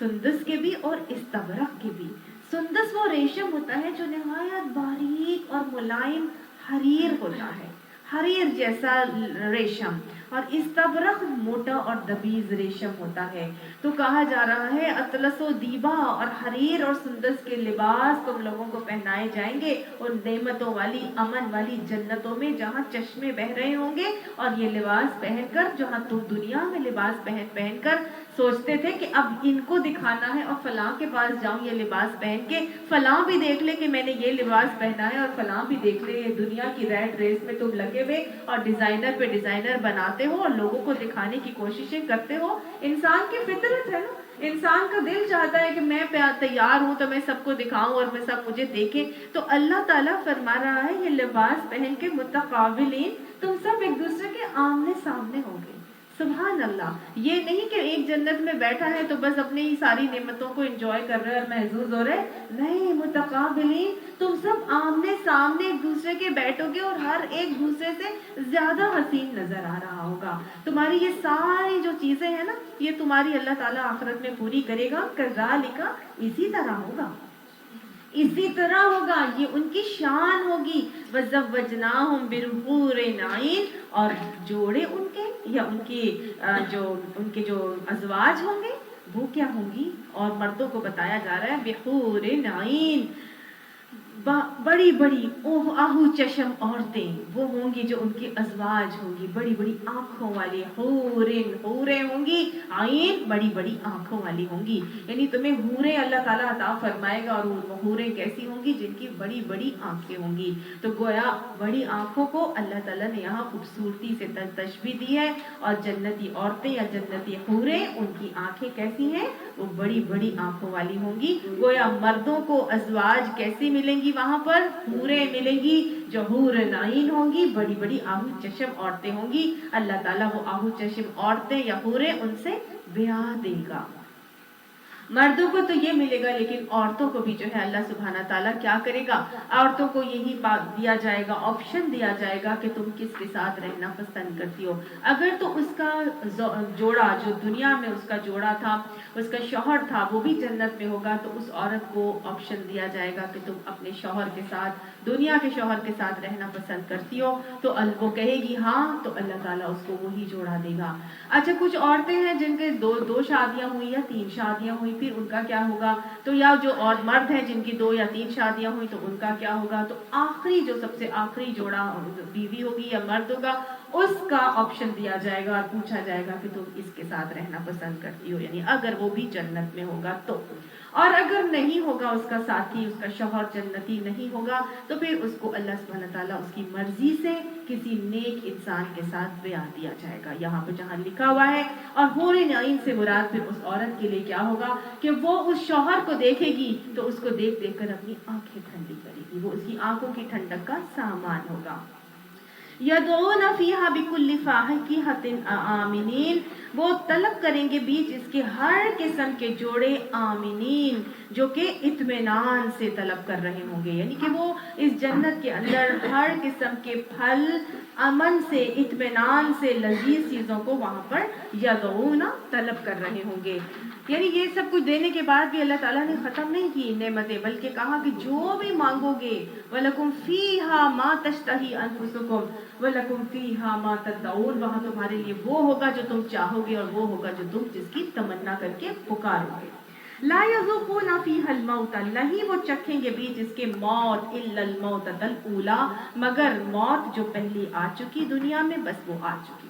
सुंदस के भी और इस्तबरक के भी। सुंदस वो रेशम होता है जो निहायत बारीक और मुलायम हरीर होता है, हरीर जैसा रेशम, और इस्तबरक मोटा और दबीज रेशम होता है। तो कहा जा रहा है अतलसो दीबा और हरीर और सुंदस के लिबास तुम लोगों को पहनाए जाएंगे उन नेमतों वाली अमन वाली जन्नतों में जहाँ चश्मे बह रहे होंगे। और ये लिबास पहनकर, जहाँ तुम दुनिया में लिबास पहनकर सोचते थे कि अब इनको दिखाना है और फलां के पास जाऊं ये लिबास पहन के, फलां भी देख ले कि मैंने ये लिबास पहना है, और फलां भी देख ले, ये दुनिया की रैट रेस में तुम लगे हुए और डिजाइनर पे डिजाइनर बनाते हो और लोगों को दिखाने की कोशिशें करते हो। इंसान की फितरत है ना, इंसान का दिल चाहता है कि मैं तैयार हूं तो मैं सबको दिखाऊं और मैं सब मुझे देखें। तो अल्लाह ताला फरमा रहा है ये लिबास पहन के मुतकाबिलीन तुम सब एक दूसरे के आमने सामने होंगे। सुभान अल्लाह, ये नहीं कि एक जन्नत में बैठा है तो बस अपनी ही सारी नेमतों को एंजॉय कर रहे हैं और महजूज हो रहे, नहीं, मुतकाबिलीन तुम सब आमने सामने एक दूसरे के बैठोगे और हर एक दूसरे से ज्यादा हसीन नजर आ रहा होगा। तुम्हारी ये सारी जो चीजें हैं ना, ये तुम्हारी अल्लाह ताला आखिरत में पूरी करेगा। कज़ालिका, इसी तरह होगा, इसी तरह होगा, ये उनकी शान होगी। वज़व्वजनाहुम बिहुरिन आइन, और जोड़े उनके या उनके जो अज़वाज होंगे वो क्या होंगी? और मर्दों को बताया जा रहा है बिहुरिन आइन, बड़ी बड़ी आहू चशम औरतें वो होंगी जो उनकी अज़वाज होंगी, बड़ी बड़ी आंखों वाली। हूरें होंगी, आइन बड़ी बड़ी आंखों वाली होंगी। यानी तुम्हें हूरें अल्लाह ताला अता फरमाएगा, और वो हूरें कैसी होंगी? जिनकी बड़ी बड़ी आंखें होंगी। तो गोया बड़ी आंखों को अल्लाह ताला ने यहाँ खूबसूरती से तशबीह दी है। और जन्नती औरतें या जन्नती हूरें, उनकी आंखें कैसी हैं? वो बड़ी बड़ी आंखों वाली होंगी। गोया मर्दों को अज़वाज कैसी मिलेंगी? वहां पर हूरें मिलेंगी जो हूर नाइन होंगी, बड़ी बड़ी आहू चशम औरतें होंगी। अल्लाह ताला वो आहू चशम औरतें या हूरें उनसे ब्याह देगा। मर्दों को तो ये मिलेगा, लेकिन औरतों को भी जो है अल्लाह सुब्हाना ताला क्या करेगा, औरतों को यही बात दिया जाएगा, ऑप्शन दिया जाएगा कि तुम किसके साथ रहना पसंद करती हो। अगर तो उसका जोड़ा, जो दुनिया में उसका जोड़ा था, उसका शौहर था, वो भी जन्नत में होगा, तो उस औरत को ऑप्शन दिया जाएगा कि तुम अपने शौहर के साथ, दुनिया के शौहर के साथ रहना पसंद करती हो, तो वो कहेगी हाँ, तो अल्लाह ताला उसको वही जोड़ा देगा। अच्छा, कुछ औरतें हैं जिनके दो शादियां हुई या 3 शादियां हुई, फिर उनका क्या होगा? तो या जो और मर्द हैं जिनकी 2 या 3 शादियां हुई, तो उनका क्या होगा? तो आखिरी, जो सबसे आखिरी जोड़ा बीवी होगी या मर्द होगा, उसका ऑप्शन दिया जाएगा और पूछा जाएगा कि तुम इसके साथ रहना पसंद करती हो, यानी अगर वो भी जन्नत में होगा तो। और अगर नहीं होगा, उसका साथी, उसका शौहर जन्नती नहीं होगा, तो फिर उसको अल्लाह सुब्हानहू तआला उसकी मर्जी से किसी नेक इंसान के साथ ब्याह दिया जाएगा। यहाँ पे जहाँ लिखा हुआ है, और हूर नईन से मुराद फिर उस औरत के लिए क्या होगा कि वो उस शौहर को देखेगी तो उसको देख देख कर अपनी आंखें ठंडी करेगी, वो उसकी आंखों की ठंडक का सामान होगा। यदऊन फीहा बिकुल्लि फाकिहतिन आमिनीन, वो तलब करेंगे बीच इसके हर किस्म के जोड़े, आमिनीन, जो कि इत्मीनान से तलब कर रहे होंगे, यानी कि वो इस जन्नत के अंदर हर किस्म के फल अमन से, इत्मीनान से, लजीज चीजों को वहां पर यदऊना तलब कर रहे होंगे। यानी ये सब कुछ देने के बाद भी अल्लाह ताला ने खत्म नहीं की नेमतें, बल्कि कहा कि जो भी मांगोगे, वलकुम फीहा मा तश्तही अनफुसुकुम वलकुम फीहा मा तदऊन, वहां तुम्हारे लिए वो होगा जो तुम चाहोगे और वो होगा जो तुम जिसकी तमन्ना करके पुकारोगे। ला यज़ूक़ूना फीहल मौत, नहीं वो चखेंगे बीच इसके मौत, इल्लल मौततल ऊला, मगर मौत जो पहली आ चुकी दुनिया में, बस वो आ चुकी।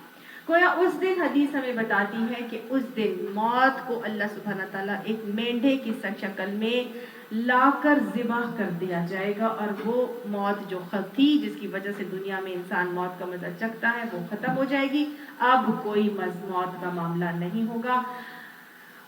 गोया उस दिन, हदीस हमें बताती है कि उस दिन मौत को अल्लाह सुब्हाना ताला एक मेंढे की शक्ल में लाकर ज़िबा कर दिया जाएगा, और वो मौत जो थी, जिसकी वजह से दुनिया में इंसान मौत का मजा चखता है, वो खत्म हो जाएगी। अब कोई मौत का मामला नहीं होगा।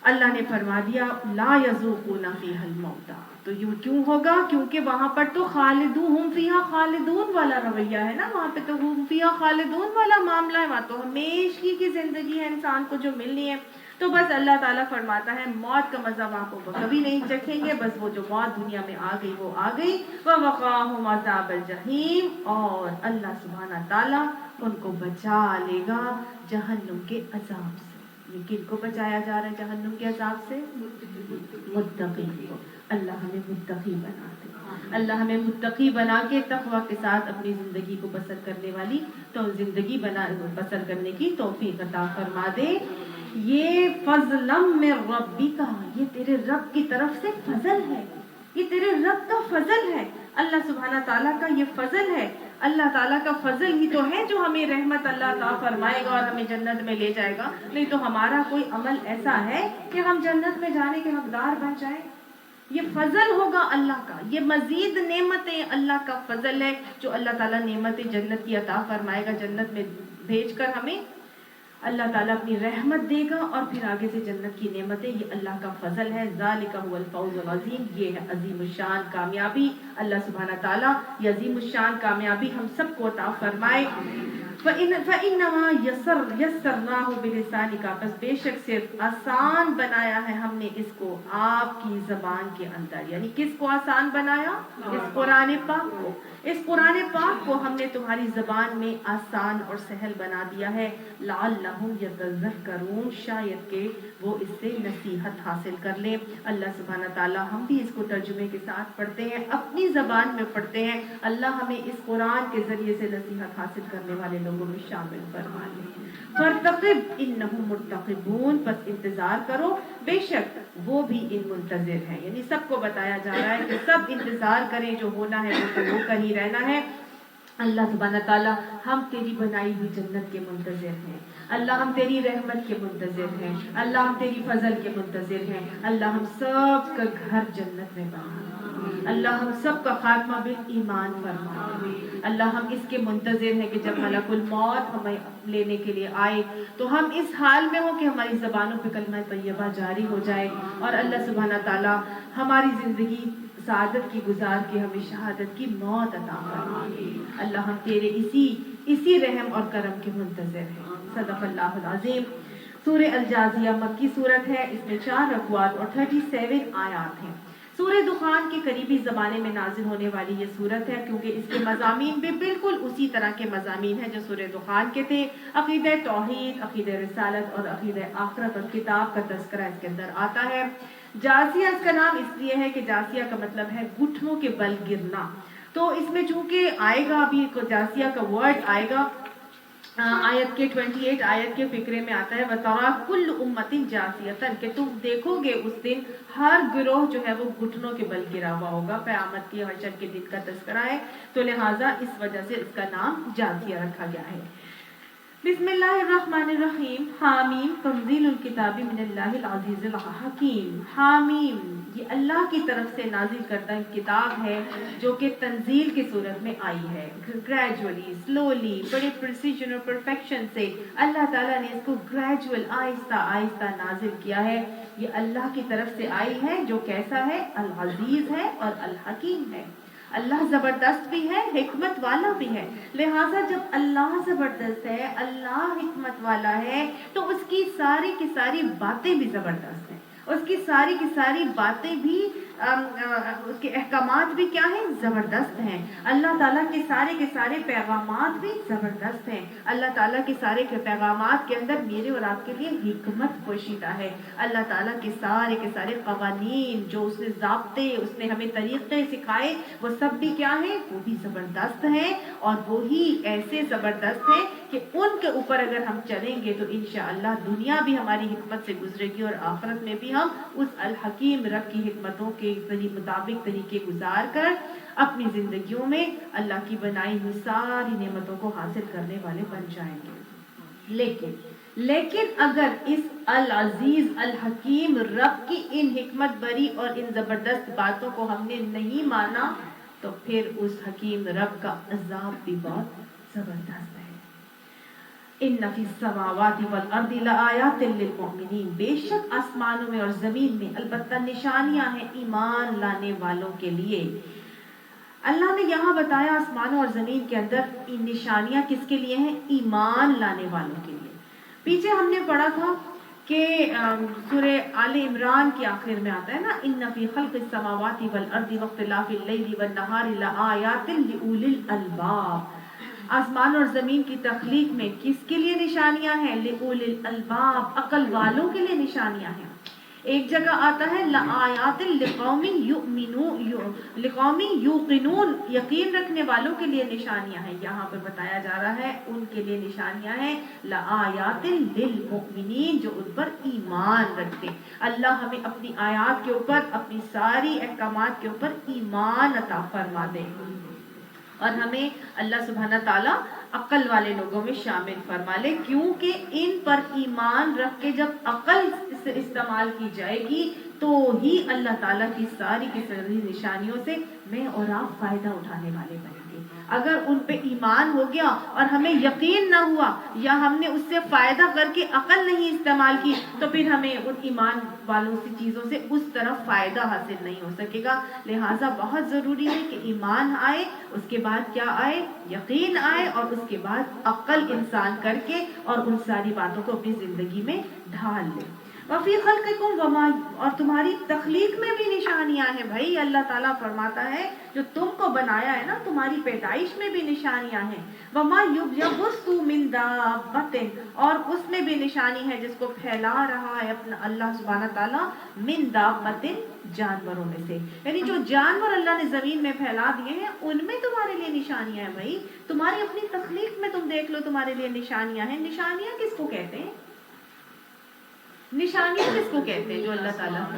अल्लाह ने फरमा दिया ला यज़ूक़ूना फ़ीहल मौता, तो यूं क्यों होगा? क्योंकि वहां पर तो खालिदून फ़ीहा खालिदून वाला रवैया है ना, वहां पे तो हुम फ़ीहा खालिदून वाला मामला है, वहां तो हमेशा की जिंदगी है इंसान को जो मिलनी है। तो बस अल्लाह ताला फरमाता है मौत का मजा वहां को कभी नहीं चखेंगे, बस वो जो मौत दुनिया में आ गई वो आ गई। वक़ाहुम अज़ाबल जहीम, और अल्लाह सुब्हाना ताला उनको बचा लेगा जहन्नुम के अजाब से। ये किनको बचाया जा रहा है जहन्नुम के अजाब से? मुत्तक़ीन को। अल्लाह हमें मुत्तक़ी बना दे, अल्लाह हमें मुत्तक़ी बना के तक़वा के साथ अपनी ज़िंदगी को बसर करने वाली तो ज़िंदगी बसर करने की तौफ़ीक़ अता फरमा दे। ये फ़ज़लम मिन रब्बिका, ये तेरे रब की तरफ से फजल है, ये तेरे रब का फजल है, अल्लाह सुब्हाना ताला का ये फजल है। अल्लाह ताला का फजल ही तो है जो हमें रहमत अल्लाह अता फरमाएगा और हमें जन्नत में ले जाएगा, नहीं तो हमारा कोई अमल ऐसा है कि हम जन्नत में जाने के हकदार बन जाएं। ये फजल होगा अल्लाह का, ये मजीद नेमतें अल्लाह का फजल है जो अल्लाह ताला नेमतें जन्नत की अता फरमाएगा, जन्नत में भेजकर हमें अल्लाह ताला अपनी रहमत देगा, और फिर आगे से जन्नत की नेमतें, ये अल्लाह का फजल है। ज़ालिका हुवल फौज़ुल अज़ीम, ये है अज़ीमुश्शान कामयाबी। अल्लाह सुब्हाना ताला ये अज़ीमुश्शान कामयाबी हम सबको अता फरमाए। फ़इन्नमा यस्सरनाहु बिलिसानिका, बस बेशक सिर्फ आसान बनाया है हमने इसको आपकी ज़बान के अंदर। यानी किसको आसान बनाया? इस कुरान पाक को, इस कुरान पाक को हमने तुम्हारी ज़बान में आसान और सहल बना दिया है। लअल्लहुम यतज़क्करून, शायद के वो इससे नसीहत हासिल कर लें। अल्लाह सुब्हाना ताला हम भी इसको तर्जुमे के साथ पढ़ते हैं, अपनी ज़बान में पढ़ते हैं। अल्लाह हमें इस कुरान के ज़रिए से नसीहत हासिल करने वाले लोगों में शामिल फरमा ले। फर्तक़िब इन्नहुम मुर्तक़िबून, बस इंतज़ार करो, बेशक वो भी इन मुंतज़िर हैं। यानी सबको बताया जा रहा है कि सब इंतज़ार करें, जो होना है वो तो वो कर ही रहना है। अल्लाह सुब्हाना ताला हम तेरी बनाई हुई जन्नत के मुंतज़िर हैं, अल्लाह हम तेरी रहमत के मुंतज़िर हैं, अल्लाह हम तेरी फजल के मुंतज़िर हैं। अल्लाह हम सब का घर जन्नत में बना, अल्लाह हम सब का खात्मा बिल ईमान फरमा। अल्लाह हम इसके मुंतज़िर हैं कि जब मलकुल मौत हमें लेने के लिए आए तो हम इस हाल में हो कि हमारी ज़बानों पे कलमा तैयबा जारी हो जाए, और अल्लाह सुब्हाना ताला हमारी ज़िंदगी सादत की गुजार के हमें शहादत की मौत अता फरमाए। अल्लाह हम तेरे इसी रहम और करम के मुंतज़िर हैं। सदक़ल्लाहुल अज़ीम। सूरह अल-जाज़िया मक्की सूरत है, इसमें 4 रकूआत और 37 आयात हैं। सूरह दुखान के करीबी ज़माने में नाजिल होने वाली ये सूरत है, क्योंकि इसके मज़ामीन भी बिल्कुल उसी तरह के मज़ामीन हैं जो सूरह दुखान के थे। अक़ीदा तौहीद, अक़ीदा रिसालत और अक़ीदा आखिरत और किताब का तज़किरा इसके अंदर आता है। जासिया इसका नाम इसलिए है कि जासिया का मतलब है घुटनों के बल गिरना। तो इसमें चूंकि आएगा अभी जासिया का वर्ड आएगा आयत के 28 आयत के फिक्रे में आता है, वतरा कुल्लु उम्मतिन जासियतन, कि तुम देखोगे उस दिन हर गिरोह जो है वो घुटनों के बल गिरा हुआ होगा। क़यामत की हशर के दिन का तज़किरा है, तो लिहाजा इस वजह से इसका नाम जासिया रखा गया है। बिस्मिल्लाहिर्रहमानिर्रहीम। हामीम तंजीलुल किताबी मिनल्लाहिल अज़ीज़िल हकीम। हामीम ये अल्लाह की तरफ से नाजिल करदा किताब है जो कि तंजील की सूरत में आई है। ग्रेजुअली, स्लोली, बड़े प्रिसीजन और परफेक्शन से अल्लाह ताला ने इसको ग्रेजुअल आहिस्ता आहिस्ता नाजिल किया है। ये अल्लाह की तरफ से आई है जो कैसा है, अल अज़ीज़ है और अल हकीम है। अल्लाह जबरदस्त भी है, हिकमत वाला भी है। लिहाजा जब अल्लाह जबरदस्त है, अल्लाह हिकमत वाला है, तो उसकी सारी की सारी बातें भी जबरदस्त हैं। उसकी सारी की सारी बातें भी उसके अहकामात भी क्या हैं, जबरदस्त हैं। अल्लाह ताला के सारे पैगामात भी जबरदस्त हैं। अल्लाह ताला के सारे के पैगामात के अंदर मेरे और आपके लिए हिकमत पोशीदा है। अल्लाह ताला के सारे कवानीन जो उसने ज़ाब्ते, उसने हमें तरीक़े सिखाए, वो सब भी क्या है, वो भी जबरदस्त हैं। और वो ही ऐसे जबरदस्त हैं कि उनके ऊपर अगर हम चलेंगे तो इंशाअल्लाह दुनिया भी हमारी हिकमत से गुजरेगी और आखिरत में भी हम उस अल हकीम रब की हिकमतों के मुताबिक तरीके गुजार कर अपनी जिंदगियों में अल्लाह की बनाई हुई सारी नेमतों को हासिल करने वाले बन जाएंगे। लेकिन अगर इस अल अजीज अल हकीम रब की इन हिकमत बरी और इन जबरदस्त बातों को हमने नहीं माना तो फिर उस हकीम रब का अजाब भी बहुत जबरदस्त है। इन्ना फिस समावाति वल अर्दि लआयातिन लिल मुमिनीन, बेशक आसमानों में और जमीन में अलबत्ता निशानियां हैं ईमान लाने वालों के लिए। अल्लाह ने यहाँ बताया आसमानों और जमीन के अंदर इन निशानियां किसके लिए हैं, ईमान लाने वालों के लिए। पीछे हमने पढ़ा था कि सूरह आले इमरान के आखिर में आता है ना, इन्ना फी खल्क़िस समावाति वल अर्दि वख्तिलाफिल लैली वन नहारि लआयातिन लिउलिल अलबाब। आसमान और जमीन की तख्लीक में किसके लिए निशानियां हैं, लिउलिल अलबाब, अकल वालों के लिए निशानियां हैं। एक जगह आता है लआयातिन लिकौमिन युक़िनून, यकीन रखने वालों के लिए निशानियां हैं। यहाँ पर बताया जा रहा है उनके लिए निशानियां हैं लआयातिन लिल मुमिनीन, जो उन पर ईमान रखते। अल्लाह हमें अपनी आयात के ऊपर, अपनी सारी अहकामात के ऊपर ईमान अता फरमा दे और हमें अल्लाह सुब्हाना ताला अक्ल वाले लोगों में शामिल फरमा ले, क्योंकि इन पर ईमान रख के जब अक्ल से इस्तेमाल की जाएगी तो ही अल्लाह ताला की सारी निशानियों से मैं और आप फायदा उठाने वाले बनेंगे। अगर उन पे ईमान हो गया और हमें यकीन ना हुआ या हमने उससे फायदा करके अकल नहीं इस्तेमाल की तो फिर हमें उन ईमान वालों से चीजों से उस तरफ फायदा हासिल नहीं हो सकेगा। लिहाजा बहुत जरूरी है कि ईमान आए, उसके बाद क्या आए, यकीन आए और उसके बाद अक्ल इंसान करके और उन सारी बातों को अपनी जिंदगी में ढाल ले। वफ़ी खल्क़िकुम वमा, और तुम्हारी तख्लीक में भी निशानियां हैं भाई। अल्लाह ताला फरमाता है जो तुमको बनाया है ना, तुम्हारी पैदाइश में भी निशानियां हैं। वमा युबसु मिन दाब्बतिन, और उसमें भी निशानी है जिसको फैला रहा है अपना अल्लाह सुब्हाना ताला, मिन दाब्बतिन, जानवरों में से, यानी जो जानवर अल्लाह ने जमीन में फैला दिए हैं उनमें तुम्हारे लिए निशानियां हैं भाई। तुम्हारी अपनी तख्लीक में तुम देख लो, तुम्हारे लिए निशानियां हैं। निशानियां किसको कहते हैं, निशानियां किसको कहते हैं, जो अल्लाह ताला,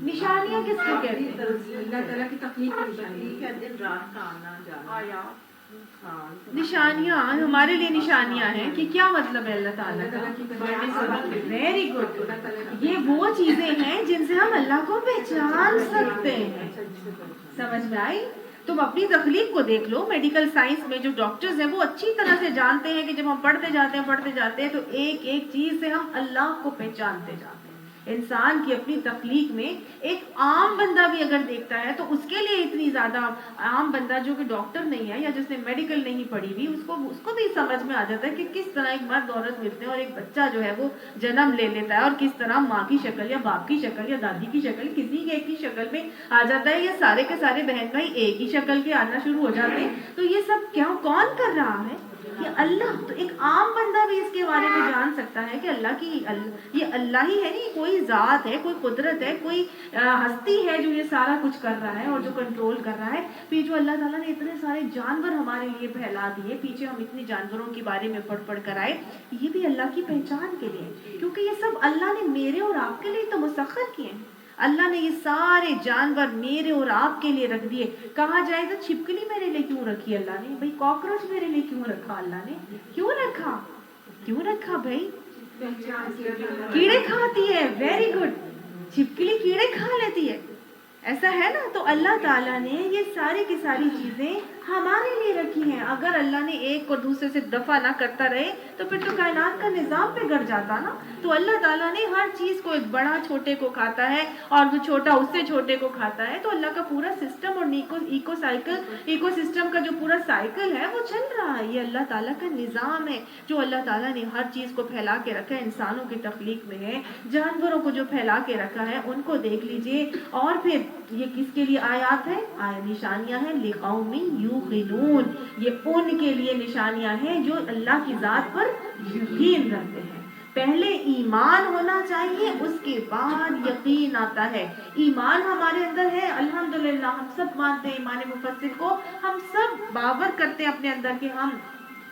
निशानियां किसको कहते हैं, अल्लाह ताला की तख्लीक की निशानी है, दिन रात का आना जाना। निशानियां हमारे लिए निशानियां हैं कि क्या मतलब है अल्लाह ताला का। वेरी गुड, ये वो चीजें हैं जिनसे हम अल्लाह को पहचान सकते हैं। समझ में आई? तुम अपनी तख्लीक को देख लो। मेडिकल साइंस में जो डॉक्टर्स हैं वो अच्छी तरह से जानते हैं कि जब हम पढ़ते जाते हैं तो एक एक चीज से हम अल्लाह को पहचानते जाते हैं। انسان کی اپنی تخلیق میں ایک عام بندہ بھی اگر دیکھتا ہے تو اس کے لیے اتنی زیادہ، عام بندہ جو کہ ڈاکٹر نہیں ہے یا جس نے میڈیکل نہیں پڑھی ہوئی، اس کو بھی سمجھ میں آ جاتا ہے کہ کس طرح ایک مرد عورت ملتے ہیں اور ایک بچہ جو ہے وہ جنم لے لیتا ہے، اور کس طرح ماں کی شکل یا باپ کی شکل یا دادی کی شکل کسی ایک کی شکل میں آ جاتا ہے، یا سارے کے سارے بہن بھائی ایک ہی شکل کے آنا شروع ہو جاتے ہیں. تو یہ سب کیا کون کر رہا ہے؟ یہ اللہ. تو ایک عام بندہ بھی اس کے بارے میں جان سکتا ہے کہ اللہ کی یہ اللہ ہی ہے، نہیں کوئی ذات ہے، کوئی قدرت ہے، کوئی ہستی ہے جو یہ سارا کچھ کر رہا ہے اور جو کنٹرول کر رہا ہے. پھر جو اللہ تعالیٰ نے اتنے سارے جانور ہمارے لیے پھیلا دیے، پیچھے ہم اتنے جانوروں کے بارے میں پڑھ کر آئے، یہ بھی اللہ کی پہچان کے لیے، کیونکہ یہ سب اللہ نے میرے اور آپ کے لیے تو مسخر کیے ہیں. اللہ نے یہ سارے جانور میرے اور آپ کے لیے رکھ دیے. کہا جائے تو چھپکلی میرے لیے کیوں رکھی اللہ نے؟ بھائی کاکروچ میرے لیے کیوں رکھا اللہ نے؟ کیوں رکھا بھائی؟ کیڑے کھاتی ہے، ویری گڈ، چھپکلی کیڑے کھا لیتی ہے، ایسا ہے نا. تو اللہ تعالیٰ نے یہ ساری کی ساری چیزیں ہمارے لیے رکھی ہیں. اگر اللہ نے ایک کو دوسرے سے دفع نہ کرتا رہے تو پھر تو کائنات کا نظام پہ گڑ جاتا نا. تو اللہ تعالیٰ نے ہر چیز کو، ایک بڑا چھوٹے کو کھاتا ہے اور جو چھوٹا اس سے چھوٹے کو کھاتا ہے. تو اللہ کا پورا سسٹم اور ایکو سسٹم کا جو پورا سائیکل ہے وہ چل رہا ہے. یہ اللہ تعالیٰ کا نظام ہے جو اللہ تعالیٰ نے ہر چیز کو پھیلا کے رکھا ہے. انسانوں کی تخلیق میں ہے، جانوروں کو جو پھیلا کے رکھا ہے ان کو دیکھ لیجئے. اور پھر یہ کس کے لیے آیات ہے؟ نشانیاں ہیں. لِقَوْمٍ یوقنون، یہ ان کے لیے نشانیاں ہیں جو اللہ کی ذات پر یقین رکھتے ہیں. پہلے ایمان ہونا چاہیے، اس کے بعد یقین آتا ہے. ایمان ہمارے اندر ہے الحمدللہ، ہم سب مانتے ہیں ایمان مفصل کو، ہم سب باور کرتے ہیں اپنے اندر کہ ہم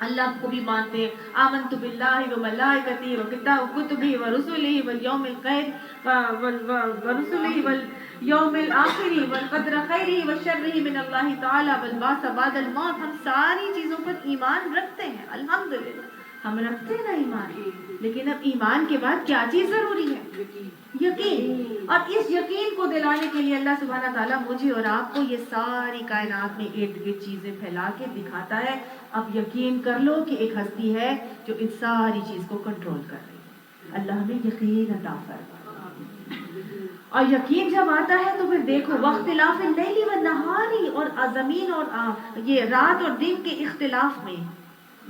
اللہ کو بھی مانتے ہیں. آمنت باللہ و ملائکتہ و کتبہ و رسلہ والیوم الآخر والیوم الآخر والقدر خیرہ و شرہ من اللہ تعالی والبعث بعد الموت. ہم ساری چیزوں پر ایمان رکھتے ہیں الحمدللہ، ہم رکھتے ہیں نا ایمان. لیکن اب ایمان کے بعد کیا چیز ضروری ہے؟ یقین. اور اس یقین کو دلانے کے لیے اللہ سبحانہ تعالیٰ مجھے اور آپ کو یہ ساری کائنات میں ارد گرد چیزیں پھیلا کے دکھاتا ہے. اب یقین کر لو کہ ایک ہستی ہے جو اس ساری چیز کو کنٹرول کر رہی ہے. اللہ ہمیں یقین عطا فرمائے. اور یقین جب آتا ہے تو پھر دیکھو واختلاف اللیل والنہار، اور زمین اور یہ رات اور دن کے اختلاف میں،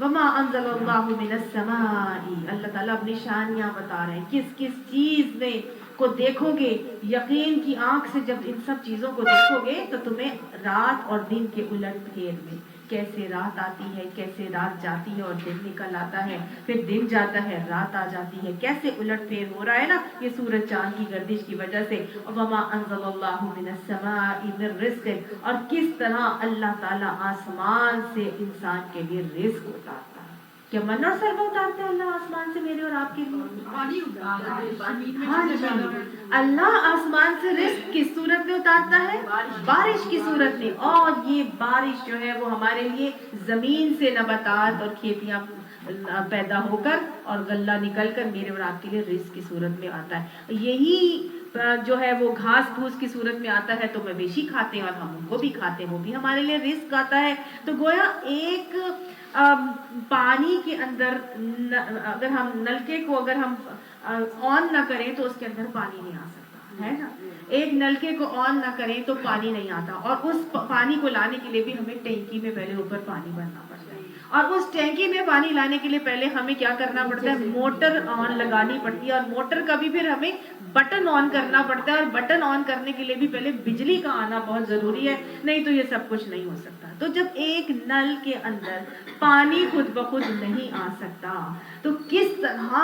وما انزل اللہ من السماء، اللہ تعالیٰ اپنی نشانیاں بتا رہے ہیں. کس چیز میں کو دیکھو گے یقین کی آنکھ سے، جب ان سب چیزوں کو دیکھو گے تو تمہیں رات اور دن کے الٹ پھیر میں، کیسے رات آتی ہے، کیسے رات جاتی ہے اور دن نکل آتا ہے، پھر دن جاتا ہے رات آ جاتی ہے، کیسے الٹ پھیر ہو رہا ہے نا یہ سورج چاند کی گردش کی وجہ سے. وما انزل اللہ من السماء من رزق، اور کس طرح اللہ تعالیٰ آسمان سے انسان کے لیے رزق اتارتا ہے. کیا من اور سلوہ اتارتے ہیں اللہ آسمان سے میرے اور آپ کے لیے؟ ہاں جی، اللہ آسمان سے رزق کس صورت میں اتارتا ہے؟ بارش کی صورت میں. اور یہ بارش جو ہے وہ ہمارے لیے زمین سے نباتات اور کھیتیاں پیدا ہو کر اور غلہ نکل کر میرے اور آپ کے لیے رزق کی صورت میں آتا ہے. یہی جو ہے وہ گھاس پھوس کی صورت میں آتا ہے تو مویشی کھاتے ہیں اور ہم ان کو بھی کھاتے ہیں، وہ بھی ہمارے لیے رزق آتا ہے. تو گویا ایک پانی کے اندر اگر ہم نلکے کو اگر ہم آن نہ کریں تو اس کے اندر پانی نہیں آ سکتا ہے نا. ایک نلکے کو آن نہ کریں تو پانی نہیں آتا، اور اس پانی کو لانے کے لیے بھی ہمیں ٹینکی میں پہلے اوپر پانی بھرنا پڑتا ہے، اور اس ٹینکی میں پانی لانے کے لیے پہلے ہمیں کیا کرنا پڑتا ہے؟ موٹر آن لگانی پڑتی ہے، اور موٹر کا بھی پھر ہمیں بٹن آن کرنا پڑتا ہے، اور بٹن آن کرنے کے لیے بھی پہلے بجلی کا آنا بہت ضروری ہے، نہیں تو یہ سب کچھ نہیں ہو سکتا. تو جب ایک نل کے اندر پانی خود بخود نہیں آ سکتا تو کس طرح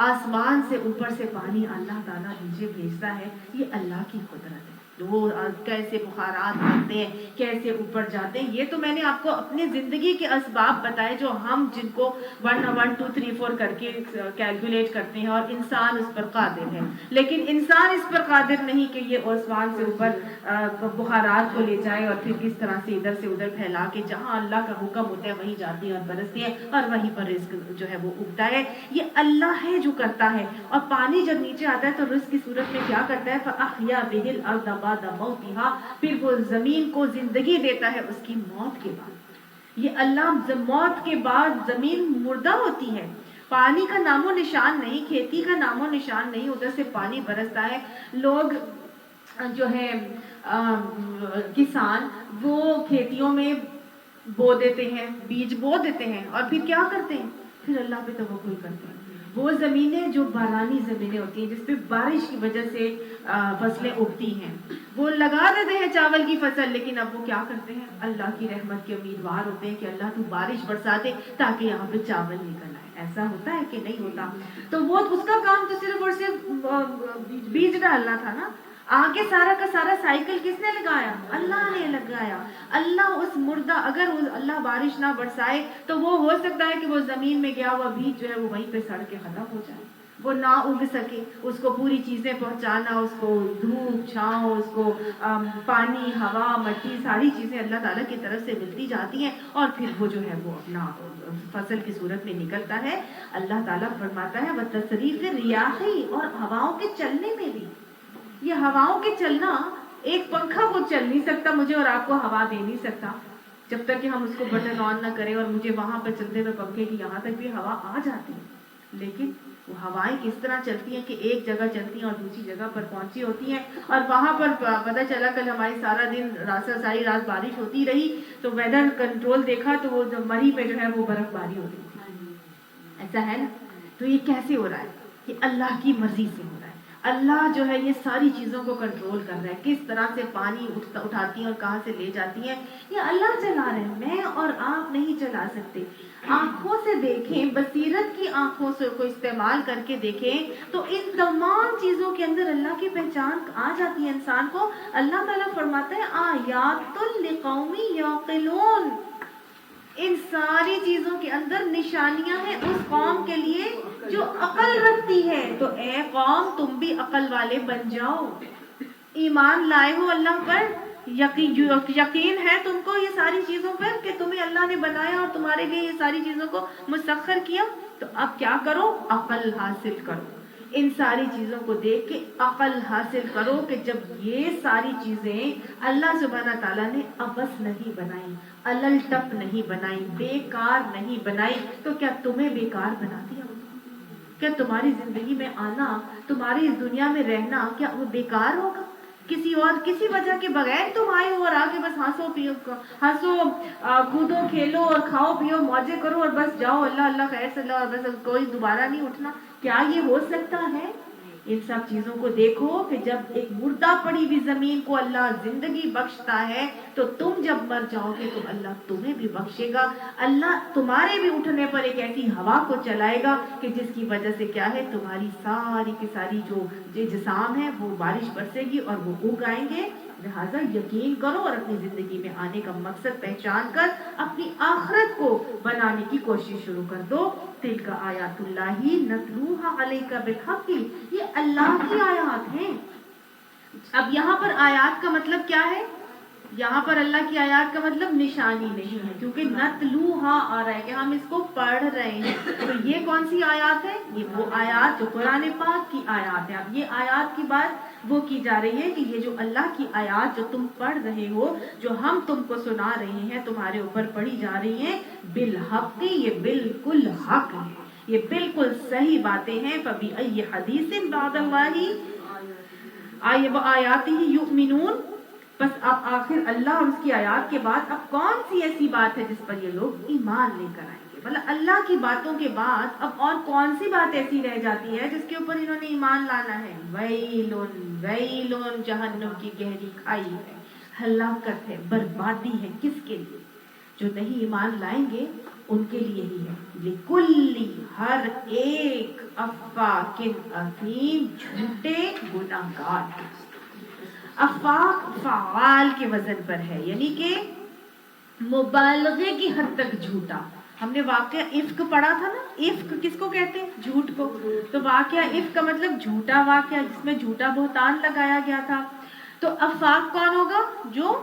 آسمان سے اوپر سے پانی اللہ تعالیٰ نیچے بھیجتا ہے؟ یہ اللہ کی قدرت ہے. وہ کیسے بخارات بنتے ہیں، کیسے اوپر جاتے ہیں، یہ تو میں نے آپ کو اپنی زندگی کے اسباب بتائے جو ہم جن کو 1 2 3 4 کر کے کیلکولیٹ کرتے ہیں، اور انسان اس پر قادر ہے. لیکن انسان اس پر قادر نہیں کہ یہ آسمان سے اوپر بخارات کو لے جائے اور پھر کس طرح سے ادھر سے ادھر پھیلا کے جہاں اللہ کا حکم ہوتا ہے وہیں جاتی ہے اور برستی ہے اور وہیں پر رزق جو ہے وہ اگتا ہے. یہ اللہ ہے جو کرتا ہے. اور پانی جب نیچے آتا ہے تو رزق کی صورت میں کیا کرتا ہے؟ فَأَحْيَا بِهِ الْأَرْضَ بَعْدَ مَوْتِهَا، پھر وہ زمین کو زندگی دیتا ہے اس کی موت کے بعد. یہ اللہ موت کے بعد زمین مردہ ہوتی ہے पानी का नामो निशान नहीं, खेती का नामो निशान नहीं, उधर से पानी बरसता है। लोग जो है किसान वो खेतियों में बो देते हैं, बीज बो देते हैं और फिर क्या करते हैं, फिर अल्लाह पे तवक्कुल करते हैं। वो ज़मीनें जो बारानी ज़मीनें होती हैं, जिस पे बारिश की वजह से फसलें उगती हैं, वो लगा देते हैं चावल की फसल, लेकिन अब वो क्या करते हैं, अल्लाह की रहमत के उम्मीदवार होते हैं कि अल्लाह तू बारिश बरसा दे ताकि यहाँ पे चावल निकल आए। ऐसा होता है कि नहीं होता? तो वो उसका काम तो सिर्फ और सिर्फ बीज डालना था ना। आगे सारा का सारा साइकिल किसने लगाया? अल्लाह ने लगाया। अल्लाह उस मुर्दा, अगर अल्लाह बारिश ना बरसाए तो वो हो सकता है कि वो जमीन में गया हुआ बीज जो है वो वहीं पे सड़ के खत्म हो जाए, वो ना उग सके। उसको पूरी चीजें पहुंचाना, उसको धूप छांव, उसको पानी हवा मट्टी सारी चीजें अल्लाह ताला की तरफ से मिलती जाती हैं और फिर वो जो है वो अपना फसल की सूरत में निकलता है। अल्लाह ताला फरमाता है व तसरीफ रियाही, और हवाओं के चलने में भी, ये हवाओं के चलना, एक पंखा वो चल नहीं सकता, मुझे और आपको हवा दे नहीं सकता जब तक कि हम उसको बटन ऑन ना करें और मुझे वहां पर चलते हुए पंखे की यहाँ तक भी हवा आ जाती है। लेकिन वो हवाएं किस तरह चलती हैं कि एक जगह चलती हैं और दूसरी जगह पर पहुंची होती हैं, और वहां पर पता चला कल हमारी सारा दिन सारी रात बारिश होती रही, तो वेदर कंट्रोल देखा तो वो जो मरी पे जो है वो बर्फबारी हो रही थी। ऐसा है ना? तो ये कैसे हो रहा है? कि अल्लाह की मर्जी से हो रहा है। अल्लाह जो है ये सारी चीजों को कंट्रोल कर रहा है। किस तरह से पानी उठाती है और कहाँ से ले जाती है, ये अल्लाह चला रहे हैं, मैं और आप नहीं चला सकते। आंखों से देखें, बसीरत की आंखों से को इस्तेमाल करके देखें तो इन तमाम चीजों के अंदर अल्लाह की पहचान आ जाती है इंसान को। अल्लाह ताला फरमाता है आयातुल लिकौमी याक़िलून, इन सारी चीजों के अंदर निशानियां हैं उस कौम के लिए जो अकल रखती है। तो ए कौम, तुम भी अकल वाले बन जाओ, ईमान लाए हो अल्लाह पर, यकीन है तुमको ये सारी चीजों पर कि तुम्हें अल्लाह ने बनाया और तुम्हारे लिए ये सारी चीजों को मुसख्खर किया। तो अब क्या करो? अकल हासिल करो, इन सारी चीजों को देख के अकल हासिल करो कि जब ये सारी चीजें अल्लाह सुब्हाना ताला ने अबस नहीं बनाई, अलल टप नहीं बनाई, बेकार नहीं बनाई, तो क्या तुम्हें बेकार बना दिया? क्या तुम्हारी जिंदगी में आना, तुम्हारी इस दुनिया में रहना, क्या वो बेकार होगा? किसी और किसी वजह के बगैर तुम आए हो और आके बस हंसो पियो, हंसो कूदो खेलो और खाओ पियो मौजे करो और बस जाओ अल्लाह अल्लाह खैर सल्ला और बस कोई दोबारा नहीं उठना। क्या ये हो सकता है? इन सब चीजों को देखो कि जब एक मुर्दा पड़ी हुई जमीन को अल्लाह जिंदगी बख्शता है, तो तुम जब मर जाओगे तो अल्लाह तुम्हें भी बख्शेगा। अल्लाह तुम्हारे भी उठने पर एक ऐसी हवा को चलाएगा कि जिसकी वजह से क्या है, तुम्हारी सारी की सारी जो जिसाम है वो बारिश बरसेगी और वो उग आएंगे। लिहाजा यकीन करो और अपनी जिंदगी में आने का मकसद पहचान कर अपनी आखिरत को बनाने की कोशिश शुरू कर दो। तिलका आयातुल्लाही नतलूहा अलैका बिलहक़्क़ि, ये अल्लाह की आयात हैं। अब यहाँ पर आयात का मतलब क्या है? यहाँ पर अल्लाह की आयात का मतलब निशानी नहीं है, क्योंकि नतलूहा आ रहा है कि हम इसको पढ़ रहे हैं। तो ये कौन सी आयात है? ये वो आयात जो कुरान पाक की आयात है। अब ये आयात की बात वो की जा रही है कि ये जो अल्लाह की आयात जो तुम पढ़ रहे हो, जो हम तुमको सुना रहे हैं, तुम्हारे ऊपर पढ़ी जा रही है बिलहक़्क़ि, ये बिल्कुल हक है, ये बिल्कुल सही बातें हैं। फबी अय्यि हदीसिन बअदल्लाहि आयातिही युमिनून, बस अब आखिर अल्लाह और उसकी आयात के बाद अब कौन सी ऐसी बात है जिस पर ये लोग ईमान लेकर आएंगे? मतलब अल्लाह की बातों के बाद अब और कौन सी बात ऐसी रह जाती है जिसके ऊपर इन्होंने ईमान लाना है? वैलुन वैलुन, जहन्नम की गहरी खाई है, हलाकत है, बर्बादी है। किसके लिए? जो नहीं ईमान लाएंगे उनके लिए ही है। लिकुल्ली, हर एक, अफ़ाकिन असीम, झूठे गुनाहगार। अफाक फ़आल के वजन पर है, यानी कि मुबालगे की हद तक झूठा। हमने वाक़या इफ्क पढ़ा था ना, इफ्क किसको कहते हैं? झूठ को। तो वाक़या इफ्क का मतलब झूठा वाक़या, जिसमें झूठा बहतान लगाया गया था। तो अफाक कौन होगा? जो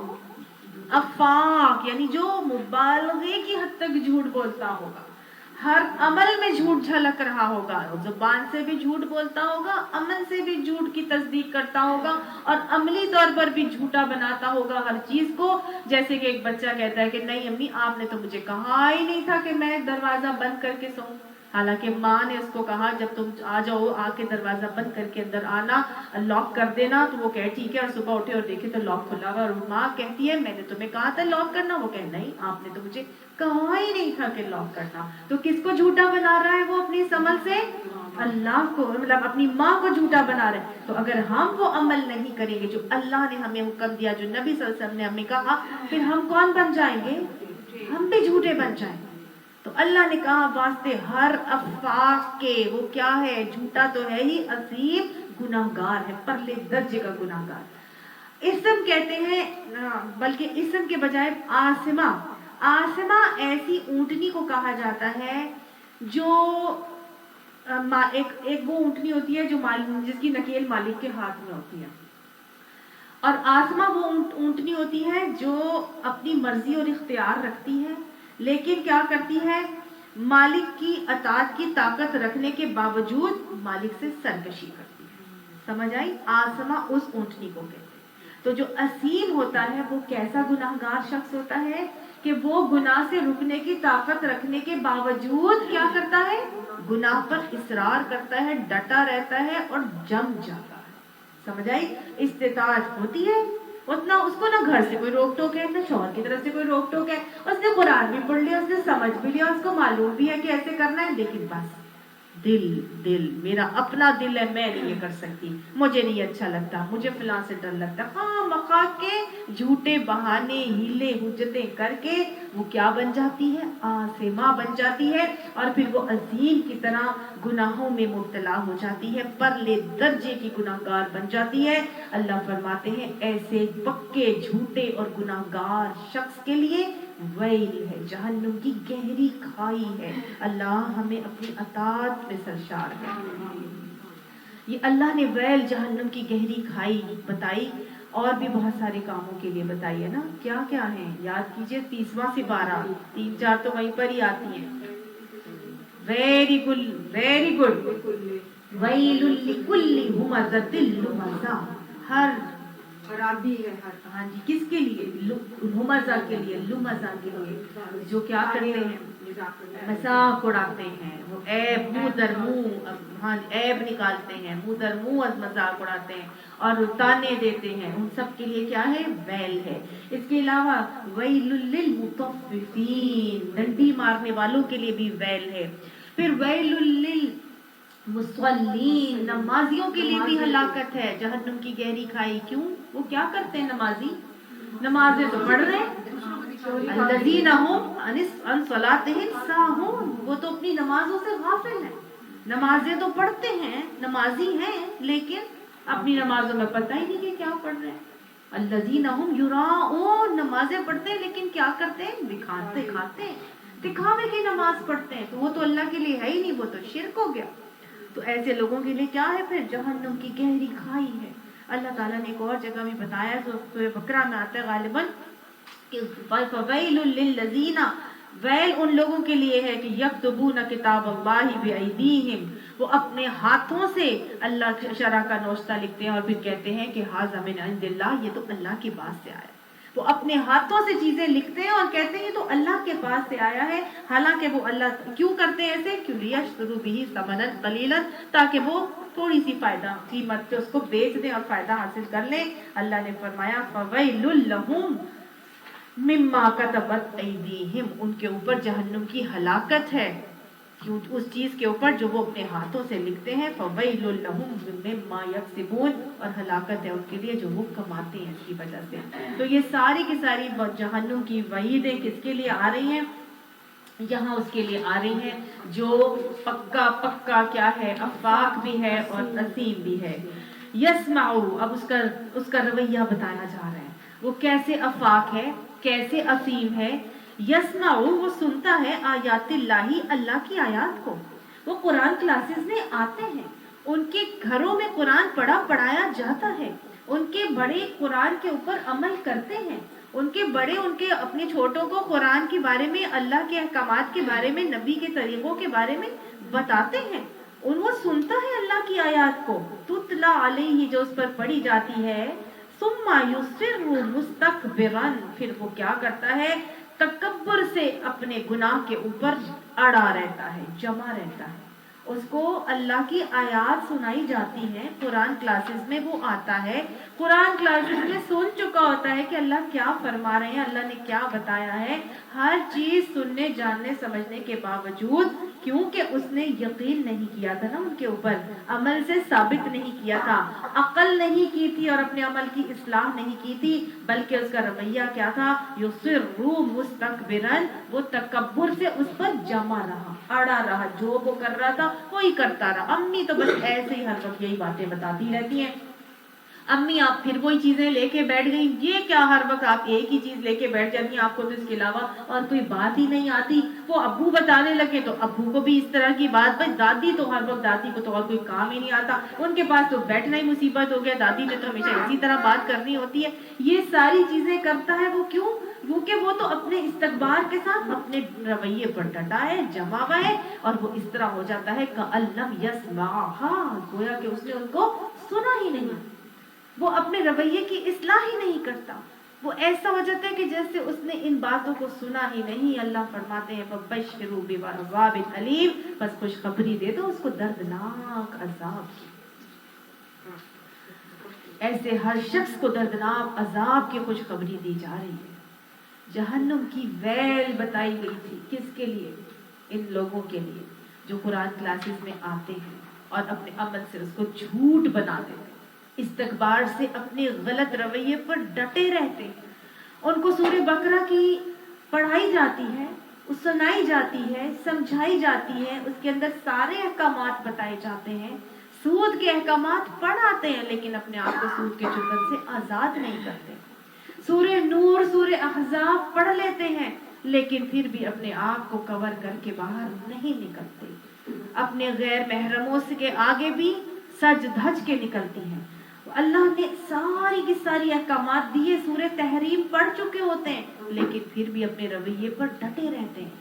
अफाक यानी जो मुबालगे की हद तक झूठ बोलता होगा, हर अमल में झूठ झलक रहा होगा, जुबान से भी झूठ बोलता होगा, अमल से भी झूठ की तस्दीक करता होगा और अमली तौर पर भी झूठा बनाता होगा हर चीज को। जैसे कि एक बच्चा कहता है कि नहीं अम्मी, आपने तो मुझे कहा ही नहीं था कि मैं दरवाजा बंद करके सोऊं। हालांकि माँ ने उसको कहा जब तुम आ जाओ आके दरवाजा बंद करके अंदर आना, लॉक कर देना। तो वो कहे ठीक है, और सुबह उठे और देखे तो लॉक खुला हुआ, और माँ कहती है मैंने तुम्हें कहा था लॉक करना। वो कहे नहीं, आपने तो मुझे कहा ही नहीं था कि लॉक करना। तो किसको झूठा बना रहा है वो अपनी समझ से? अल्लाह को, मतलब अपनी माँ को झूठा बना रहे हैं। तो अगर हम वो अमल नहीं करेंगे जो अल्लाह ने हमें हुक्म दिया, जो नबी सल्लल्लाहु अलैहि वसल्लम ने हमें कहा, फिर हम कौन बन जाएंगे? हम भी झूठे बन जाएंगे। तो अल्लाह ने कहा वास्ते हर अफाक के, वो क्या है? झूठा तो है ही, अजीम गुनाहगार है, परले दर्जे का गुनाहगार। इसम कहते हैं, बल्कि इसम के बजाय आसिमा। आसिमा ऐसी ऊंटनी को कहा जाता है जो एक वो ऊंटनी होती है जो जिसकी नकेल मालिक के हाथ में होती है, और आसमा वो ऊंटनी होती है जो अपनी मर्जी और इख्तियार रखती है, लेकिन क्या करती है? मालिक की अताअत की ताकत रखने के बावजूद मालिक से सरकशी करती है। समझ आई? आसमा उस ऊंटनी को कहते हैं। तो जो असीम होता है वो कैसा गुनाहगार शख्स होता है कि वो गुनाह से रुकने की ताकत रखने के बावजूद क्या करता है? गुनाह पर इसरार करता है, डटा रहता है और जम जाता है। समझ आई? इस्तिताअत होती है, उतना उसको ना घर से कोई रोक टोक है, ना शौहर की तरफ से कोई रोक टोक है। उसने कुरान भी पढ़ लिया, उसने समझ भी लिया, उसको मालूम भी है कि ऐसे करना है, लेकिन बस दिल मेरा अपना दिल है, मैं नहीं ये कर सकती, मुझे नहीं अच्छा लगता, मुझे फलां से डर लगता। हाँ, मखा के झूठे बहाने, हीले हुज्जतें करके वो क्या बन जाती है? आसिमा बन जाती है, और फिर वो अजीम की तरह गुनाहों में मुब्तला हो जाती है, परले दर्जे की गुनाहगार बन जाती है। अल्लाह फरमाते हैं ऐसे पक्के झूठे और गुनाहगार शख्स के लिए वैल है, जहन्नुम की गहरी खाई है। अल्लाह हमें अपनी अताअत में सरशार है। ये अल्लाह ने वैल, जहन्नुम की गहरी खाई बताई, और भी बहुत सारे कामों के लिए बताई है ना। क्या क्या है याद कीजिए, 30वां सिपारा, 3-4 तो वहीं पर ही आती हैं। Very good. वैलुल लिकुल्ली हुमज़तिल लुमज़ा, हर खराबी है हर। हाँ जी, किसके लिए? हुमज़ा के लिए, लुमज़ा के लिए, जो क्या करते हैं? मजाक उड़ाते हैं, वो ऐब मुंह दर मुंह, हाँ ऐब निकालते हैं, मुंह दर मुंह मजाक उड़ाते हैं और ताने देते हैं। उन सब के लिए क्या है? वैल है। इसके अलावा वैलुल लिल मुतफ्फिफीन, डंडी मारने वालों के लिए भी वैल है। फिर वैलुल लिल मुसल्लीन, नमाजियों के लिए भी हलाकत है, जहन्नुम की गहरी खाई। क्यों? वो क्या करते हैं नमाजी? नमाजें तो पढ़ रहे हैं, अल्लज़ीना हुम अन सलातिहिम साहून, वो तो अपनी नमाजों से गाफिल हैं। नमाजें तो पढ़ते हैं, नमाजी हैं, लेकिन अपनी नमाजों में पता ही नहीं कि क्या पढ़ रहे हैं। अल्लज़ीना हुम युराऊन, नमाजें पढ़ते हैं लेकिन क्या करते हैं? दिखाते खाते हैं, दिखावे की नमाज पढ़ते हैं, तो वो तो अल्लाह के लिए है ही नहीं, वो तो शिर्क हो गया। तो ऐसे लोगों के लिए क्या है? फिर जहन्नुम की गहरी खाई है। अल्लाह ताला ने एक और जगह भी बताया, तो सूरह बकरा में आता है गालिबन कि फवैलुल लिल्लज़ीना, वैल उन लोगों के लिए है कि यक्तुबूना किताबल्लाहि बिअयदीहिम, वो अपने हाथों से अल्लाह के शरअ का नोश्ता लिखते हैं और फिर कहते हैं कि हाज़ा मिन इंदिल्लाह, ये तो अल्लाह के पास से आया। वो अपने हाथों से चीजें लिखते हैं और कहते हैं ये तो अल्लाह के पास से आया है, हालांकि वो अल्लाह क्यों करते हैं ऐसे? क्यों बिही समनन कलीलन, ताकि वो थोड़ी सी फायदा कीमत पे उसको बेच दें और फायदा हासिल कर लें। अल्लाह ने फरमाया फवैलुल लहुम मिम्मा कतबत ऐदीहिम, उनके ऊपर जहन्नुम की हलाकत है, क्यों? उस चीज के ऊपर जो वो अपने हाथों से लिखते हैं। फवैलुल लहुम मिम्मा यक्सिबून, और हलाकत है उनके लिए जो वो कमाते हैं इसकी वजह से। तो ये सारी की सारी जहन्नुम की वईदें किसके लिए आ रही हैं? यहाँ उसके लिए आ रही हैं जो पक्का क्या है? अफाक भी है और असीम भी है। यस्माउ, अब उसका रवैया बताया जा रहा है, वो कैसे अफाक है, कैसे असीम है। यस्माउ, वो सुनता है, आयातिल्लाही, अल्लाह की आयात को। वो कुरान क्लासेस में आते हैं, उनके घरों में कुरान पढ़ाया जाता है, उनके बड़े कुरान के ऊपर अमल करते हैं, उनके बड़े उनके अपने छोटों को कुरान के बारे में, अल्लाह के अहकामात के बारे में, नबी के तरीकों के बारे में बताते हैं। वो सुनता है अल्लाह की आयात को, तुतला अलैहि, जो उस पर पढ़ी जाती है। सुम्मा युसिर्रु मुस्तकबिरन, फिर वो क्या करता है? तकब्बुर से अपने गुनाह के ऊपर अड़ा रहता है, जमा रहता है। उसको अल्लाह की आयत सुनाई जाती है, कुरान क्लासेस में वो आता है, कुरान क्लासेस में सुन चुका होता है कि अल्लाह क्या फरमा रहे हैं, अल्लाह ने क्या बताया है। हर चीज सुनने, जानने, समझने के बावजूद, क्योंकि उसने यकीन नहीं किया था ना उनके ऊपर, अमल से साबित नहीं किया था, अकल नहीं की थी और अपने अमल की इस्लाह नहीं की थी, बल्कि उसका रवैया क्या था, युसिर्रु मुस्तकबिरन, वो तकब्बुर से उस पर जमा रहा, अड़ा रहा, जो वो कर रहा था वही करता रहा। अम्मी तो बस ऐसे ही हर वक्त यही बातें बताती रहती हैं। अम्मी आप फिर वही चीजें लेके बैठ गई, ये क्या हर वक्त आप एक ही चीज लेके बैठ जाती हैं, आपको तो इसके अलावा और कोई बात ही नहीं आती। वो अब्बू बताने लगे तो अब्बू को भी इस तरह की बात, भाई दादी तो हर वक्त, दादी को तो और कोई काम ही नहीं आता, उनके पास तो बैठना ही मुसीबत हो गया, दादी ने तो हमेशा इसी तरह बात करनी होती है। ये सारी चीजें करता है वो, क्यों? क्योंकि वो तो अपने इस्तकबार के साथ अपने रवैये पर डटा है, जमा हुआ है, और वो इस तरह हो जाता है कअल्लम यस्माहा, गोया कि उसने उनको सुना ही नहीं, वो अपने रवैये की इस्लाह ही नहीं करता, वो ऐसा हो जाता है कि जैसे उसने इन बातों को सुना ही नहीं। अल्लाह फरमाते हैं फबश्शिरू बिअज़ाबिन अलीम, बस खुशखबरी दे दो उसको दर्दनाक अजाब की। ऐसे हर शख्स को दर्दनाक अजाब की खुशखबरी दी जा रही है। जहन्नुम की वैल बताई गई थी, किसके लिए? इन लोगों के लिए जो कुरान क्लासेस में आते हैं और अपने अमल से उसको झूठ बनाते हैं, इस्तकबार से अपने गलत रवैये पर डटे रहते हैं। उनको सूरह बकरा की पढ़ाई जाती है, सुनाई जाती है, समझाई जाती है, उसके अंदर सारे अहकामात बताए जाते हैं, सूद के अहकामात पढ़ाते हैं, लेकिन अपने आप को सूद के चुंगल से आजाद नहीं करते। सूरह नूर, सूरह अहज़ाब पढ़ लेते हैं, लेकिन फिर भी अपने आप को कवर करके बाहर नहीं निकलते। अपने गैर महरमों के आगे भी सज धज के निकलती हैं। अल्लाह ने सारी की सारी अहकामात दिए, सूरह तहरीम पढ़ चुके होते हैं, लेकिन फिर भी अपने रवैये पर डटे रहते हैं।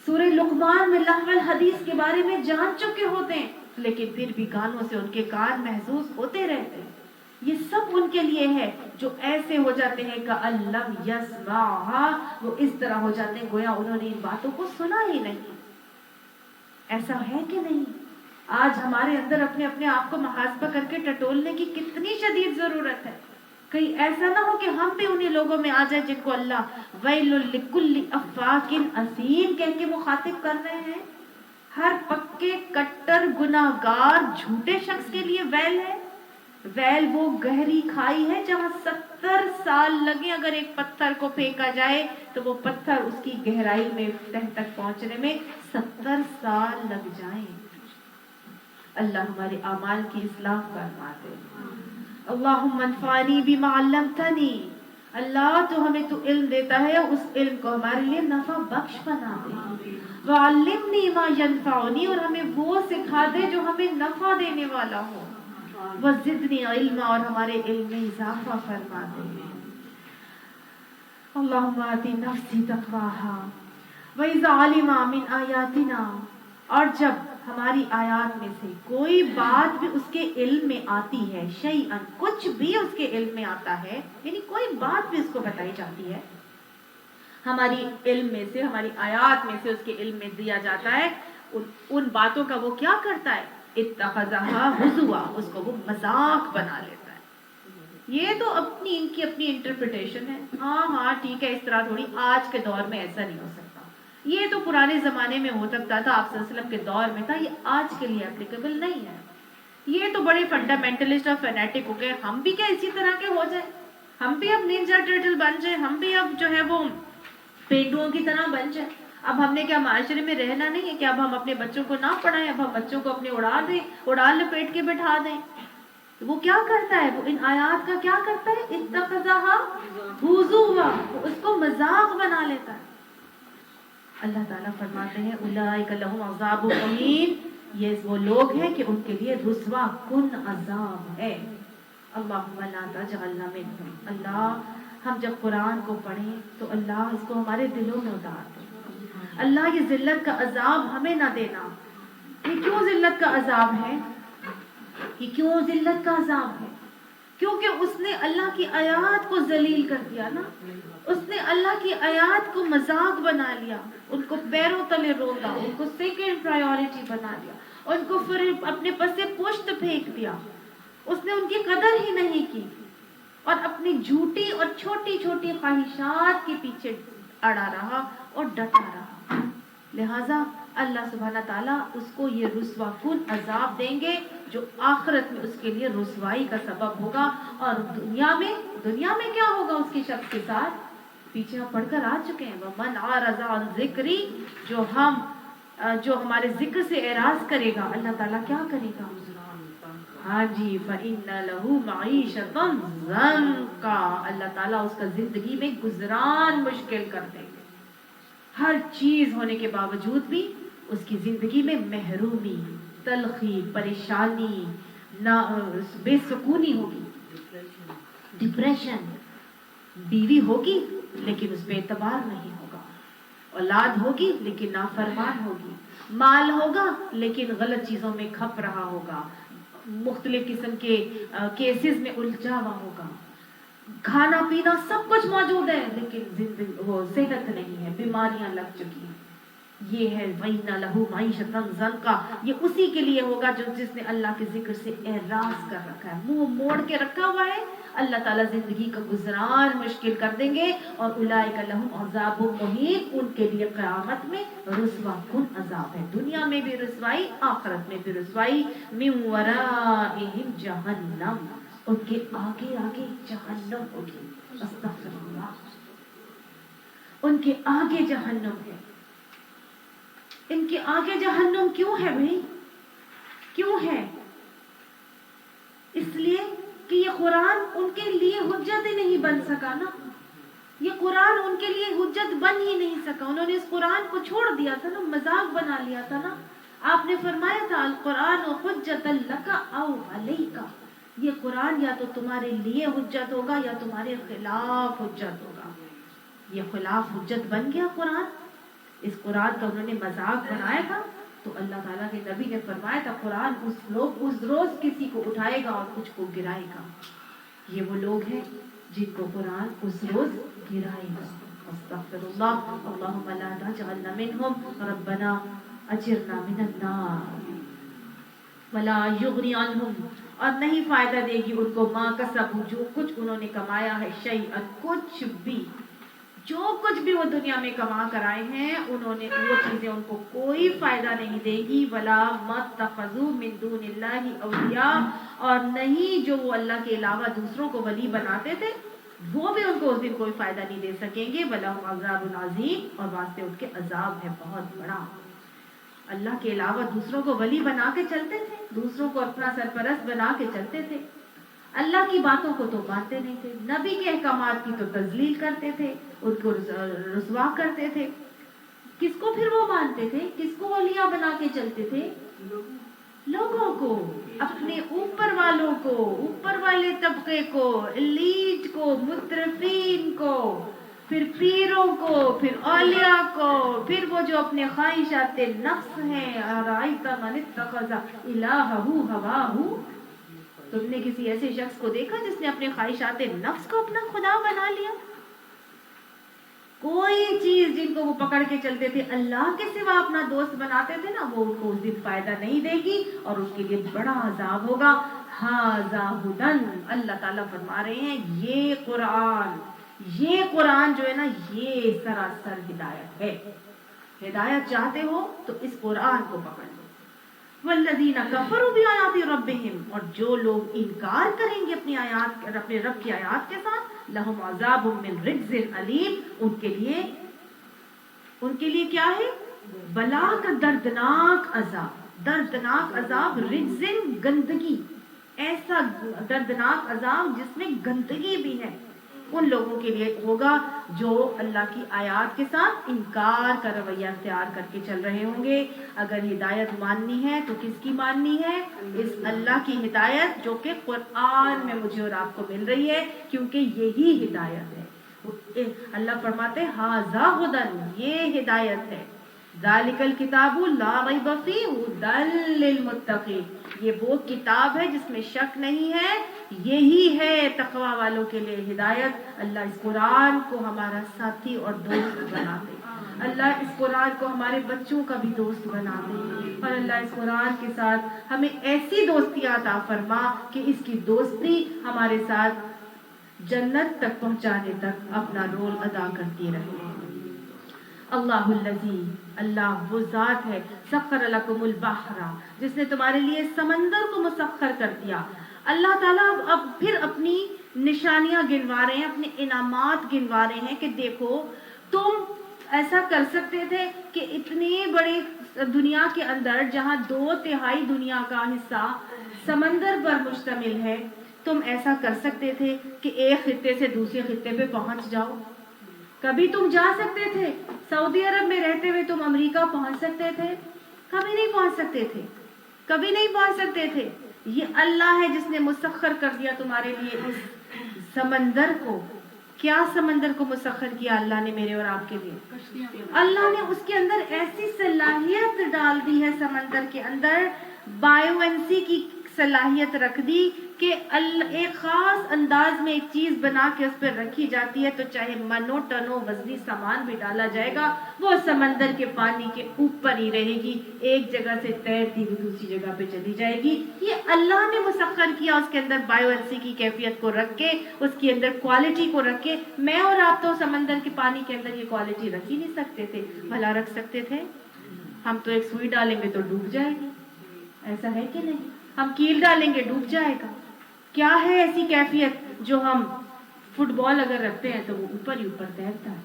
सूरह लुक़मान में लहवल हदीस के बारे में जान चुके होते हैं, लेकिन फिर भी कानों से उनके कान महसूस होते रहते हैं। ये सब उनके लिए है जो ऐसे हो जाते हैं कअल्लम यस्माहा, वो इस तरह हो जाते हैं गोया उन्होंने इन बातों को सुना ही नहीं। ऐसा है कि नहीं? आज हमारे अंदर अपने अपने आप को मुहासबा करके टटोलने की कितनी शदीद जरूरत है। कहीं ऐसा ना हो कि हम भी उन्हीं लोगों में आ जाए जिनको अल्लाह वैलुल लिकुल्लि अफ़ाकिन असीम कह के मुखातिब कर रहे हैं। हर पक्के कट्टर गुनाहगार झूठे शख्स के लिए वैल है। वैल वो गहरी खाई है जहां 70 साल लगे, अगर एक पत्थर को फेंका जाए तो वो पत्थर उसकी गहराई में तह तक पहुंचने में 70 साल लग जाएं। अल्लाह हमारे आमाल की इस्लाह फरमा दे। अल्लाहुम्मा अन्फ़अनी बिमा अल्लमतनी, अल्लाह तो हमें तू इल्म देता है, उस इल्म को हमारे लिए नफा बख्श बना दे। वअल्लिमनी मा यनफ़अनी, और हमें वो सिखा दे जो हमें नफा देने वाला हो। वज़िदनी इल्मा, और हमारे इल्म में इजाफा फरमा दे। अल्लाहुम्मा आति नफ्सी तक़वाहा व इज़ा अलिमा मिन आयातिना, और जब हमारी आयात में से कोई बात भी उसके इल्म में आती है, शैअन, कुछ भी उसके इल्म में आता है, यानी कोई बात भी उसको बताई जाती है, हमारी इल्म में से, हमारी आयात में से उसके इल्म में दिया जाता है, उन बातों का वो क्या करता है? इत्तख़ज़हा हुज़ुआ, उसको वो मजाक बना लेता है। ये तो इनकी अपनी इंटरप्रिटेशन है। हाँ ठीक है, इस तरह थोड़ी, आज के दौर में ऐसा नहीं हो सकता। ये तो पुराने जमाने में हो सकता था, आप सल्लल्लाहु के दौर में था, ये आज के लिए एप्लीकेबल नहीं है। ये तो बड़े फंडामेंटलिस्ट और फैनेटिक हो गए, हम भी क्या इसी तरह के हो जाए? हम भी अब निंजा टर्टल बन जाए, हम भी अब जो है वो पेंडुओं की तरह बन जाए। अब हमने क्या माशरे में रहना नहीं है? क्या अब हम अपने बच्चों को ना पढ़ाएं? अब हम बच्चों को अपने उड़ा दें, उड़ा लपेट के बैठा दें? तो वो क्या करता है? वो इन आयात का क्या करता है? इत्तख़ज़हा हुज़ुवा, उसको मजाक बना लेता है। अल्लाह ताला फरमाते हैं उलाइका लहुम अज़ाबुन मुहीन, ये वो लोग हैं कि उनके लिए रुस्वा कुन अजाब है। अल्लाहुम्मा ला तजअलना मिनहुम, अल्लाह हम जब कुरान को पढ़ें तो अल्लाह इसको हमारे दिलों में उतार दे। अल्लाह ये जिल्लत का अजाब हमें ना देना। ये क्यों जिल्लत का अजाब है? ये क्यों जिल्लत का अजाब है? کیونکہ اس نے اللہ کی آیات کو ذلیل کر دیا نا، اس نے اللہ کی آیات کو مذاق بنا لیا، ان کو پیروں تلے روکا، ان کو سیکنڈ پرائیورٹی بنا دیا، ان کو پھر اپنے پسے پشت پھینک دیا، اس نے ان کی قدر ہی نہیں کی اور اپنی جھوٹی اور چھوٹی چھوٹی خواہشات کے پیچھے اڑا رہا اور ڈٹا رہا۔ لہٰذا اللہ سبحانہ تعالیٰ اس کو یہ رسوا کن عذاب دیں گے جو آخرت میں اس کے لیے رسوائی کا سبب ہوگا، اور دنیا میں کیا ہوگا اس کے شخص کے ساتھ؟ پیچھے ہم پڑھ کر آ چکے ہیں، وَمَنْ أَعْرَضَ عَنْ ذِكْرِي، جو ہمارے ذکر سے اعراض کرے گا، اللہ تعالیٰ کیا کرے گا؟ ہاں جی، فَإِنَّ لَهُ مَعِيشَةً ضَنْكًا، اللہ تعالیٰ اس کا زندگی میں گزران مشکل کر دیں گے، ہر چیز ہونے کے باوجود بھی اس کی زندگی میں محرومی، تلخی، پریشانی، بے سکونی ہوگی، ڈپریشن، بیوی ہوگی لیکن اس پہ اعتبار نہیں ہوگا، اولاد ہوگی لیکن نافرمان ہوگی، مال ہوگا لیکن غلط چیزوں میں کھپ رہا ہوگا، مختلف قسم کے کیسز میں الجھا ہوا ہوگا، کھانا پینا سب کچھ موجود ہے لیکن زندگی وہ صحت نہیں ہے، بیماریاں لگ چکی ہیں۔ یہ ہے وَإِنَّ لَهُ مَعِيشَةً ضَنْكًا، یہ اسی کے لیے ہوگا جس نے اللہ کے ذکر سے اعراض کر رکھا ہے، منہ موڑ کے رکھا ہوا ہے، اللہ تعالیٰ زندگی کا گزران مشکل کر دیں گے، اور اولئک لہم عذاب مہین، ان کے لیے قیامت میں رسوا کن عذاب ہے، دنیا میں بھی رسوائی، آخرت میں بھی رسوائی، من ورائہم جہنم، ان کے آگے آگے جہنم ہوگی، استغفر اللہ، ان کے آگے جہنم ہے۔ ان کے آگے جہنم کیوں ہے بھائی؟ کیوں ہے؟ اس لیے کہ یہ قرآن ان کے لیے حجت ہی نہیں بن سکا نا، یہ قرآن ان کے لیے حجت بن ہی نہیں سکا، انہوں نے اس قرآن کو چھوڑ دیا تھا نا، مذاق بنا لیا تھا نا۔ آپ نے فرمایا تھا القرآن حجت لک او علیک، یہ قرآن یا تو تمہارے لیے حجت ہوگا یا تمہارے خلاف حجت ہوگا، یہ خلاف حجت بن گیا قرآن، اس قرآن کا انہوں نے مذاق بنایا تھا، تو اللہ تعالیٰ کے نبی نے فرمایا تھا قرآن اس روز کسی کو اٹھائے گا اور کچھ کو گرائے گا، یہ وہ لوگ ہیں جن کو قرآن اس روز گرائے گا۔ استغفر اللہ، اللہم لا تجعلنا منہم، ربنا اجرنا من النار، ولا یغنی عنہم، اور نہیں فائدہ دے گی ان کو ما کسبوا، جو کچھ انہوں نے کمایا ہے، شیئا، کچھ بھی، جو کچھ بھی وہ دنیا میں کما کر آئے ہیں، انہوں نے وہ چیزیں ان کو کوئی فائدہ نہیں دے گی، ولا متخذوا من دون اللہ اولیاء، اور نہیں جو وہ اللہ کے علاوہ دوسروں کو ولی بناتے تھے وہ بھی ان کو اس دن کوئی فائدہ نہیں دے سکیں گے، ولہم عذاب عظیم، اور واسطے ان کے عذاب ہے بہت بڑا۔ اللہ کے علاوہ دوسروں کو ولی بنا کے چلتے تھے، دوسروں کو اپنا سرپرست بنا کے چلتے تھے، اللہ کی باتوں کو تو مانتے نہیں تھے، نبی کے احکامات کی تو تذلیل کرتے تھے، ان کو رسوا کرتے تھے، کس کو پھر وہ مانتے تھے، کس کو اولیاء بنا کے چلتے تھے؟ لوگوں کو، اپنے اوپر والوں کو، اوپر والے طبقے کو، ایلیٹ کو، مترفین کو، پھر پیروں کو، پھر اولیاء کو، پھر وہ جو اپنے خواہشات نفس ہیں، ارائیت من اتخذ الہہ ہواہ، تم نے کسی ایسے شخص کو دیکھا جس نے اپنے خواہشات نفس کو اپنا خدا بنا لیا؟ کوئی چیز جن کو وہ پکڑ کے چلتے تھے اللہ کے سوا اپنا دوست بناتے تھے نا، وہ ان کو اس دن فائدہ نہیں دے گی اور اس کے لیے بڑا عذاب ہوگا۔ ھذا ھدی، اللہ تعالیٰ فرما رہے ہیں یہ قرآن جو ہے نا، یہ سراسر ہدایت ہے، ہدایت چاہتے ہو تو اس قرآن کو پکڑ لو۔ والذین کفروا بآیات ربہم، اور جو لوگ انکار کریں گے اپنی آیات، اپنے رب کی آیات کے ساتھ، لہم عذاب من رجز علیم، ان کے لیے کیا ہے؟ بلا کا دردناک عذاب، رجز گندگی، ایسا دردناک عذاب جس میں گندگی بھی ہے، ان لوگوں کے لیے ہوگا جو اللہ کی آیات کے ساتھ انکار کا رویہ اختیار کر کے چل رہے ہوں گے۔ اگر ہدایت ماننی ہے تو کس کی ماننی ہے؟ اس اللہ کی ہدایت جو کہ قرآن میں مجھے اور آپ کو مل رہی ہے، کیونکہ یہی ہدایت ہے۔ اللہ فرماتے ہیں ھذا ھدی، یہ ہدایت ہے، ذالک الکتاب لا ریب فیہ ھدی للمتقین، یہ وہ کتاب ہے جس میں شک نہیں ہے، یہی ہے تقوی والوں کے لیے ہدایت۔ اللہ اس قرآن کو ہمارا ساتھی اور دوست بنا دے، اللہ اس قرآن کو ہمارے بچوں کا بھی دوست بنا دے، اور اللہ اس قرآن کے ساتھ ہمیں ایسی دوستی عطا فرما کہ اس کی دوستی ہمارے ساتھ جنت تک پہنچانے تک اپنا رول ادا کرتی رہے۔ اللہ الذی، اللہ وہ ذات ہے، سخر لکم البحر، جس نے تمہارے لیے سمندر کو مسخر کر دیا۔ اللہ تعالیٰ اب پھر اپنی نشانیاں گنوا رہے ہیں، اپنے انعامات گنوا رہے ہیں کہ دیکھو تم ایسا کر سکتے تھے کہ اتنی بڑی دنیا کے اندر جہاں 2/3 دنیا کا حصہ سمندر پر مشتمل ہے، تم ایسا کر سکتے تھے کہ ایک خطے سے دوسرے خطے پہ پہنچ جاؤ۔ کبھی تم جا سکتے تھے سعودی عرب میں رہتے ہوئے، تم امریکہ پہنچ سکتے تھے؟ کبھی نہیں پہنچ سکتے تھے، کبھی نہیں پہنچ سکتے تھے۔ یہ اللہ ہے جس نے مسخر کر دیا تمہارے لیے اس سمندر کو۔ کیا سمندر کو مسخر کیا اللہ نے میرے اور آپ کے لیے؟ اللہ نے اس کے اندر ایسی صلاحیت ڈال دی ہے، سمندر کے اندر بائیوینسی کی صلاحیت رکھ دی کہ ایک خاص انداز میں ایک چیز بنا کے اس پہ رکھی جاتی ہے، تو چاہے منو ٹنو وزنی سامان بھی ڈالا جائے گا، وہ سمندر کے پانی کے اوپر ہی رہے گی، ایک جگہ سے تیرتی ہوئی دوسری جگہ پہ چلی جائے گی۔ یہ اللہ نے مسخر کیا، اس کے اندر بائیوینسی کی کیفیت کو رکھ کے، اس کے اندر کوالٹی کو رکھ کے۔ میں اور آپ تو سمندر کے پانی کے اندر یہ کوالٹی رکھ ہی نہیں سکتے تھے، بھلا رکھ سکتے تھے؟ ہم تو ایک سوئی ڈالیں گے تو ڈوب جائے گی، ایسا ہے کہ نہیں؟ ہم کیل ڈالیں گے ڈوب جائے گا۔ کیا ہے ایسی کیفیت جو ہم فٹ بال اگر رکھتے ہیں تو وہ اوپر ہی اوپر تیرتا ہے؟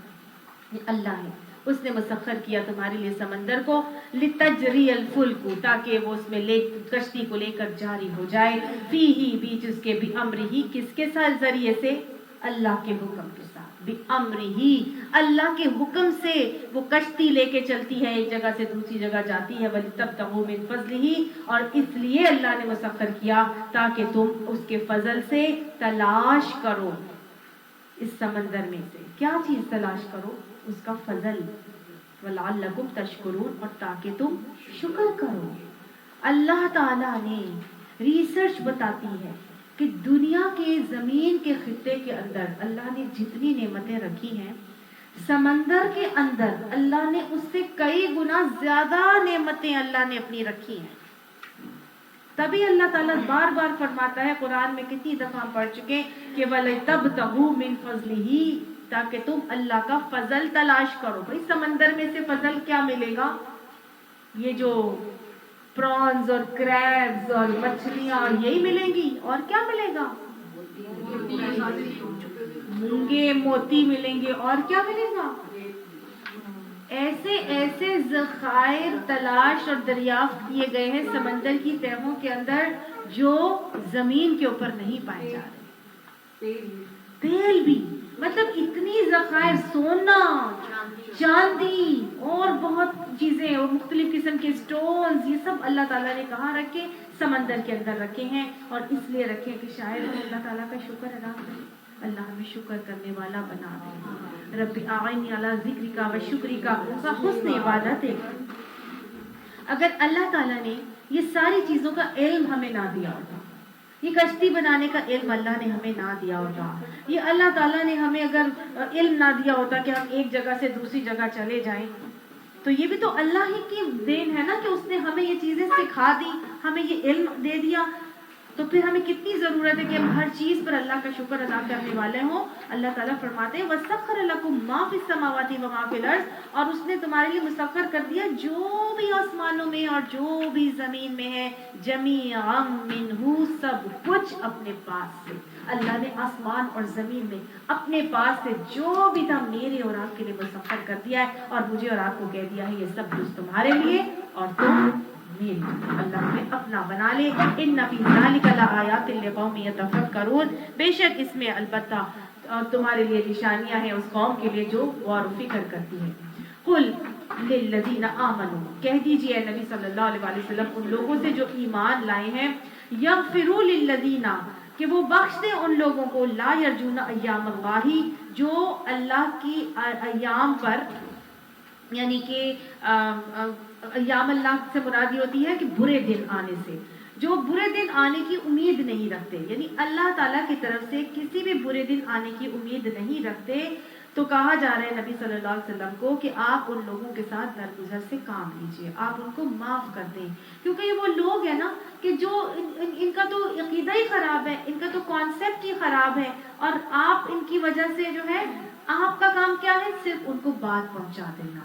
یہ اللہ ہے، اس نے مسخر کیا تمہارے لیے سمندر کو، لتجری الفلک، تاکہ وہ اس میں کشتی کو لے کر جاری ہو جائے، فیہ، بیچ اس کے، بامرہ، کس کے ساتھ ذریعے سے؟ اللہ کے حکم کے ساتھ، بامرہ، اللہ کے حکم سے وہ کشتی لے کے چلتی ہے، ایک جگہ سے دوسری جگہ جاتی ہے، وَلِتَبْتَغُوا مِن فَضْلِهِ، اور اس لیے اللہ نے مسخر کیا تاکہ تم اس کے فضل سے تلاش کرو۔ اس سمندر میں سے کیا چیز تلاش کرو؟ اس کا فضل، وَلَعَلَّكُمْ تَشْكُرُونَ، اور تاکہ تم شکر کرو۔ اللہ تعالیٰ نے ریسرچ بتاتی ہے کہ دنیا کے زمین کے خطے کے اندر اللہ نے جتنی نعمتیں رکھی ہیں، سمندر کے اندر اللہ نے اس سے کئی گنا زیادہ نعمتیں اللہ نے اپنی رکھی ہیں۔ تبھی اللہ تعالیٰ بار بار فرماتا ہے، قرآن میں کتنی دفعہ پڑھ چکے کہ وَلِتَبْتَغُوا مِن فَضْلِهِ، تاکہ تم اللہ کا فضل تلاش کرو۔ بھئی سمندر میں سے فضل کیا ملے گا؟ یہ جو پرانز اور کریبز اور مچھلیاں اور یہی ملیں گی، اور کیا ملے گا؟ مونگے موتی ملیں گے، اور کیا ملے گا؟ ایسے ایسے ذخائر تلاش اور دریافت کیے گئے ہیں سمندر کی تہوں کے اندر جو زمین کے اوپر نہیں پائے جا رہے۔ تیل بھی، مطلب اتنی ذخائر، سونا، چاندی اور بہت چیزیں اور مختلف قسم کے سٹونز، یہ سب اللہ تعالیٰ نے کہاں رکھے؟ سمندر کے اندر رکھے ہیں، اور اس لیے رکھے کہ شاید ہم اللہ تعالیٰ کا شکر ادا کریں۔ اللہ ہمیں شکر کرنے والا بنا دے۔ رب اعینی علی ذکرک و شکرک و حسن عبادتک۔ اگر اللہ تعالیٰ نے یہ ساری چیزوں کا علم ہمیں نہ دیا ہوتا، یہ کشتی بنانے کا علم اللہ نے ہمیں نہ دیا ہوتا، یہ اللہ تعالیٰ نے ہمیں اگر علم نہ دیا ہوتا کہ ہم ایک جگہ سے دوسری جگہ چلے جائیں، تو یہ بھی تو اللہ ہی کی دین ہے نا کہ اس نے ہمیں یہ چیزیں سکھا دی، ہمیں یہ علم دے دیا۔ تو پھر ہمیں کتنی ضرورت ہے کہ ہم ہر چیز پر اللہ کا شکر ادا کرنے والے ہوں۔ اللہ تعالیٰ فرماتے ہیں وَسَخَّرَ لَكُم مَّا فِي السَّمَاوَاتِ وَمَا فِي الْأَرْضِ، اور اس نے تمہارے لیے مسخر کر دیا جو بھی آسمانوں میں اور جو بھی زمین میں ہے، جَمِيعًا مِّنْهُ، سب کچھ اپنے پاس سے۔ اللہ نے آسمان اور زمین میں اپنے پاس سے جو بھی تھا میرے اور آپ کے لیے مسخر کر دیا ہے، اور مجھے اور آپ کو کہہ دیا ہے یہ سب کچھ تمہارے لیے اور تم میرے۔ اللہ نے اپنا بنا لے۔ ان فی ذلک لآیات لقوم یتفکرون، بے شک اس میں البتہ تمہارے لیے نشانیاں ہیں اس قوم کے لیے جو غور و فکر کرتی ہے۔ قل للذین آمنوا، کہہ دیجئے اے نبی صلی اللہ علیہ وسلم ان لوگوں سے جو ایمان لائے ہیں، یغفروا للذین، کہ وہ بخش دیں ان لوگوں کو، لا یرجون ایام اللہ، جو اللہ کی ایام پر یعنی کہ ایام اللہ سے مراد یہ ہوتی ہے کہ برے دن آنے سے، جو برے دن آنے کی امید نہیں رکھتے، یعنی اللہ تعالیٰ کی طرف سے کسی بھی برے دن آنے کی امید نہیں رکھتے، تو کہا جا رہا ہے نبی صلی اللہ علیہ وسلم کو کہ آپ ان لوگوں کے ساتھ درگزر سے کام لیجئے، آپ ان کو معاف کر دیں، کیونکہ یہ وہ لوگ ہیں نا کہ جو ان کا تو عقیدہ ہی خراب ہے، ان کا تو کانسیپٹ ہی خراب ہے، اور آپ ان کی وجہ سے جو ہے آپ کا کام کیا ہے؟ صرف ان کو بات پہنچا دینا،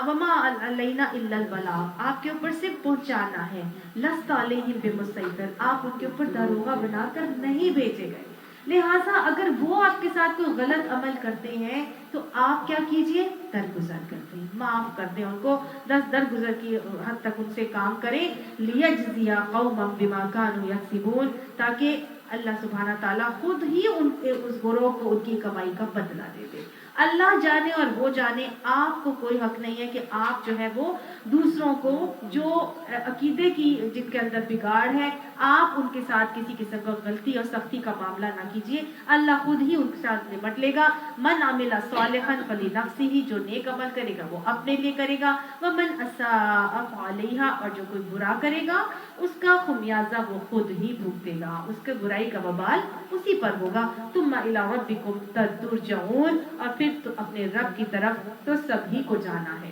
وما علینا الا البلاغ، آپ کے اوپر صرف پہنچانا ہے، لست علیہم بمسیطر، آپ ان کے اوپر داروغہ بنا کر نہیں بھیجے گئے، لہٰذا اگر وہ آپ کے ساتھ کوئی غلط عمل کرتے ہیں تو آپ کیا کیجئے؟ درگزر کر دیں، معاف کر دیں ان کو، درگزر کی حد تک ان سے کام کریں، لیجزی قوما بما كانوا یکسبون، تاکہ اللہ سبحانہ تعالیٰ خود ہی اس گروہ کو ان کی کمائی کا بدلہ دے دے۔ اللہ جانے اور وہ جانے، آپ کو کوئی حق نہیں ہے کہ آپ جو ہے وہ دوسروں کو جو عقیدے کی جن کے اندر بگاڑ ہے، آپ ان کے ساتھ کسی قسم کا غلطی اور سختی کا معاملہ نہ کیجیے، اللہ خود ہی ان کے ساتھ نمٹ لے گا۔ من عمل صالحا فلنفسہ، جو نیک عمل کرے گا وہ اپنے لیے کرے گا، ومن اساء فعلیہا، اور جو کوئی برا کرے گا اس کا خمیازہ وہ خود ہی بھگتے گا، اس کے برائی کا وبال اسی پر ہوگا۔ ثم الی ربکم ترجعون، اور پھر تو اپنے رب کی طرف تو سبھی کو جانا ہے،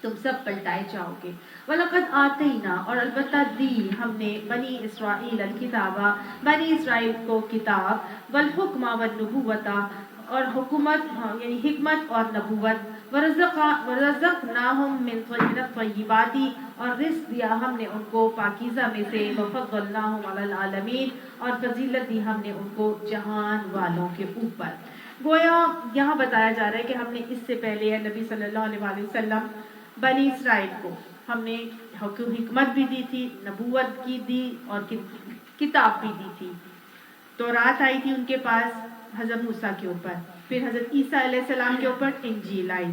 تم سب پلٹائے جاؤ گے۔ وَلَقَدْ آتَيْنَا، اور البتہ دی ہم نے بنی اسرائیل الکتابہ، بنی اسرائیل کو کتاب، والحکم والنبوۃ، اور حکومت یعنی حکمت اور نبوت، وَرَزَقْنَاهُمْ مِنَ الطَّيِّبَاتِ، اور رزق دیا ہم نے ان کو پاکیزہ میں سے، وَفَضَّلْنَاهُمْ عَلَى الْعَالَمِينَ، اور فضیلت دی ہم نے ان کو جہان والوں کے اوپر۔ گویا یہاں بتایا جا رہا ہے کہ ہم نے اس سے پہلے نبی صلی اللہ علیہ وسلم بنی اسرائیل کو ہم نے حکمت بھی دی تھی، نبوت کی دی، اور کتاب بھی دی تھی۔ تورات آئی تھی ان کے پاس حضرت موسیٰ کے اوپر، پھر حضرت عیسیٰ علیہ السلام کے اوپر انجیل آئی،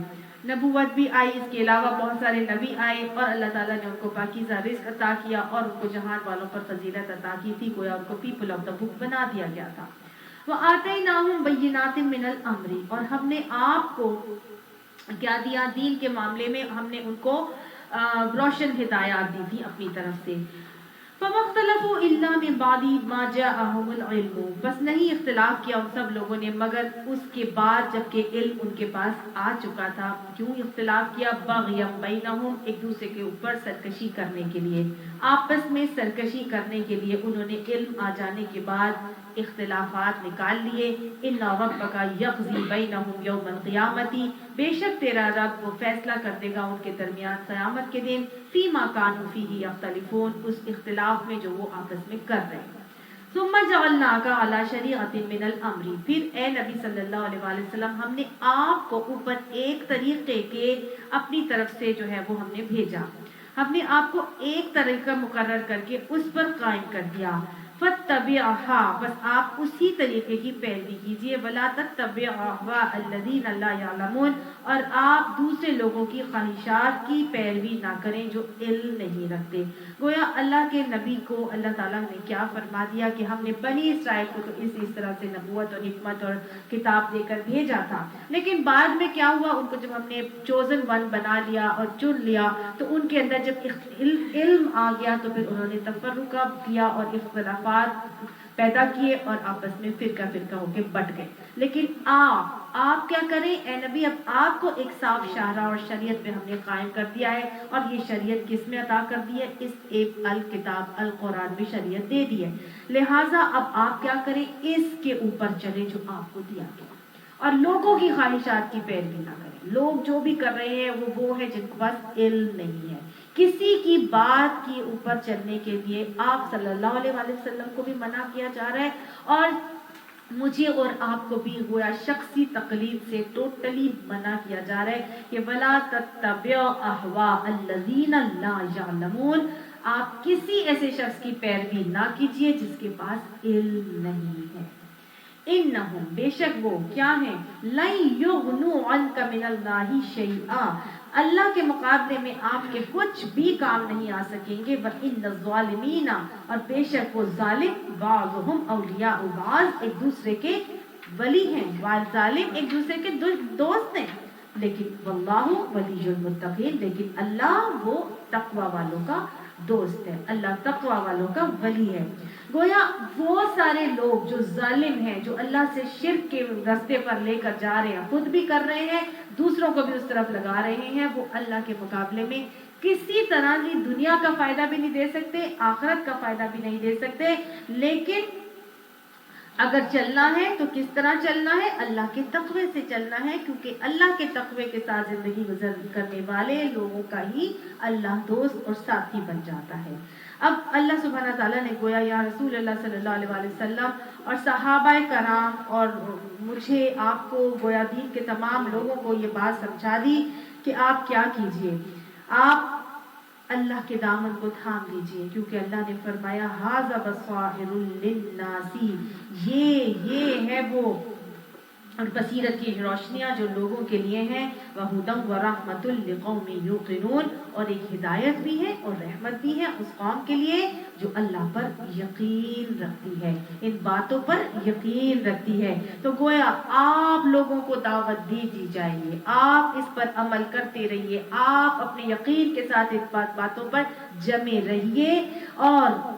نبوت بھی آئی، اس کے علاوہ بہت سارے نبی آئے، اور اللہ تعالیٰ نے ان کو پاکیزہ رزق عطا کیا اور ان کو جہان والوں پر فضیلت عطا کی تھی، گویا ان کو پیپل آف دا بک بنا دیا گیا تھا۔ وَآتَيْنَاهُمْ بَيِّنَاتٍ مِّنَ الْأَمْرِ، اور ہم نے آپ کو کیا دیا؟ دین کے معاملے میں ہم نے ان کو روشن ہدایات دی تھی اپنی طرف سے۔ فَمَا اخْتَلَفُوا إِلَّا مِن بَعْدِ مَا جَاءَهُمُ الْعِلْمُ، بس نہیں اختلاف کیا ان سب لوگوں نے مگر اس کے بعد جب کہ علم ان کے پاس آ چکا تھا۔ کیوں اختلاف کیا؟ بَغْيًا بَيْنَهُمْ، ایک دوسرے کے اوپر سرکشی کرنے کے لیے، آپس میں سرکشی کرنے کے لیے انہوں نے علم آ جانے کے بعد اختلافات نکال لیے۔ ان ربک یقضی بینہم یوم القیامت، بے شک تیرا رب وہ فیصلہ کر دے گا ان کے درمیان قیامت کے دن، فیما کانوا فیہ یختلفون، اس اختلاف میں جو وہ آپس میں کر رہے ہیں۔ ثم جعلناک علی شریعۃ من الامر، پھر اے نبی صلی اللہ علیہ وآلہ وسلم ہم نے آپ کو اوپر ایک طریقے کے اپنی طرف سے جو ہے وہ ہم نے بھیجا، ہم نے آپ کو ایک طریقہ مقرر کر کے اس پر قائم کر دیا۔ فَاتَّبِعْهَا، بس آپ اسی طریقے کی پیروی کیجیے، وَلَا تَتَّبِعْ أَهْوَاءَ الَّذِينَ لَا يَعْلَمُونَ، اور آپ دوسرے لوگوں کی خواہشات کی پیروی نہ کریں جو علم نہیں رکھتے۔ گویا اللہ کے نبی کو اللہ تعالیٰ نے کیا فرما دیا کہ ہم نے بنی اسرائیل کو تو اس طرح سے نبوت اور حکمت اور کتاب دے کر بھیجا تھا، لیکن بعد میں کیا ہوا؟ ان کو جب ہم نے چوزن ون بنا لیا اور چن لیا تو ان کے اندر جب علم آ گیا تو پھر انہوں نے تفرقہ کیا اور اختلافات پیدا کیے اور آپس میں فرقہ فرقہ ہو کے بٹ گئے۔ لیکن آپ کیا کریں اے نبی؟ اب آپ کو ایک صاف شاہراہ اور شریعت پہ ہم نے قائم کر دیا ہے، اور یہ شریعت کس میں عطا کر دی ہے؟ اس ایک الکتاب القرآن میں شریعت دے دی ہے، لہٰذا اب آپ کیا کریں؟ اس کے اوپر چلیں جو آپ کو دیا گیا، اور لوگوں کی خواہشات کی پیروی نہ کریں۔ لوگ جو بھی کر رہے ہیں وہ ہے جن کے پاس علم نہیں ہے۔ کسی کی بات کے اوپر چلنے کے لیے آپ صلی اللہ علیہ وآلہ وسلم کو بھی منع کیا جا رہا ہے، اور مجھے اور آپ کو بھی گویا شخصی تقلید سے ٹوٹلی منع کیا جا رہا ہے کہ وَلَا تَتَّبِعْ أَهْوَاءَ الَّذِينَ لَا يَعْلَمُونَ، آپ کسی ایسے شخص کی پیروی نہ کیجیے جس کے پاس علم نہیں ہے۔ انہم، بے شک وہ کیا ہیں؟ لن یغنوا عنک من اللہ شیئا، اللہ کے مقابلے میں آپ کے کچھ بھی کام نہیں آ سکیں گے۔ وَإِنَّ الظَّالِمِينَ، اور بے شک وہ ظالم، بعضهم اولیاء بعض، ایک دوسرے کے ولی ہیں، ظالم ایک دوسرے کے دوست ہیں۔ लेकिन वल्लाहु वलियुल मुत्तकीन, लेकिन अल्लाह वो तकवा वालों का दोस्त है, अल्लाह तकवा वालों का वली है। गोया वो सारे लोग जो जालिम हैं, जो अल्लाह से शिर्क के रास्ते पर लेकर जा रहे हैं, खुद भी कर रहे हैं, दूसरों को भी उस तरफ लगा रहे हैं, वो अल्लाह के मुकाबले में किसी तरह की दुनिया का फायदा भी नहीं दे सकते, आखिरत का फायदा भी नहीं दे सकते। लेकिन अगर चलना है तो किस तरह चलना है? अल्लाह के तकवे से चलना है, क्योंकि अल्लाह के तकवे के साथ जिंदगी गुजर करने वाले लोगों का ही अल्लाह दोस्त और साथी बन जाता है। अब अल्लाह सुब्हाना ताला ने गोया या रसूल अल्लाह सल्लल्लाहु अलैहि वसल्लम और सहाबाए कराम और मुझे आपको गोया दीन के तमाम लोगों को ये बात समझा दी कि आप क्या कीजिए, आप अल्लाह के दामन को थाम लीजिए, क्योंकि अल्लाह ने फरमाया हाज़ा बसाहिरुल लिन्नासी, ये है वो और बसीरत की रोशनियां जो लोगों के लिए हैं, वहुदम व रहमतुल लिकौमिन युक़िनून, और एक हिदायत भी है और रहमत भी है उस कौम के लिए जो अल्लाह पर यकीन रखती है, इन बातों पर यकीन रखती है। तो गोया आप लोगों को दावत दी जाएगी, आप इस पर अमल करते रहिए, आप अपने यकीन के साथ इस बातों पर जमे रहिए। और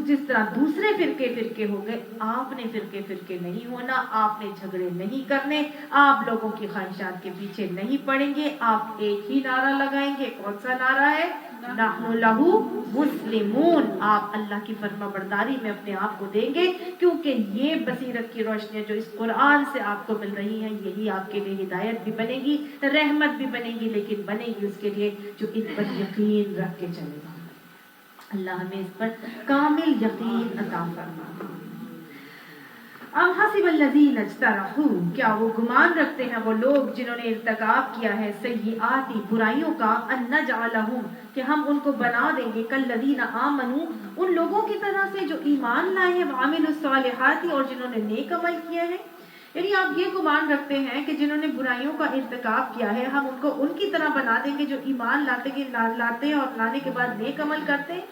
जिस तरह दूसरे फिरके हो गए, आपने फिरके नहीं होना, आपने झगड़े नहीं करने, आप लोगों की ख्वाहिशात के पीछे नहीं पड़ेंगे, आप एक ही नारा लगाएंगे। कौन सा नारा है? नहनु लहू मुस्लिमून। आप अल्लाह की फर्माबरदारी में अपने आप को देंगे, क्योंकि ये बसीरत की रोशनियां जो इस कुरान से आपको मिल रही हैं, यही आपके लिए हिदायत भी बनेगी, रहमत भी बनेगी, लेकिन बनेगी उसके लिए जो इन पर यकीन रख के चलेगा। अल्लाह हमें इस पर कामिल यकीन अता फरमा। अब हसिबल्लज़ीना इज्तरहू, क्या वो गुमान रखते हैं वो लोग जिन्होंने इर्तिकाब किया है सय्यिआती, बुराइयों का, अन नजअलहुम, कि हम उनको बना देंगे कल्लज़ीना आमनू, उन लोगों की तरह से जो ईमान लाए हैं, वामिलुस सालिहाती, और जिन्होंने नेक अमल किया है। यानी आप ये गुमान रखते हैं कि जिन्होंने बुराइयों का इर्तिकाब किया है, हम उनको उनकी तरह बना देंगे जो ईमान लाते और लाने के बाद नेक अमल करते हैं।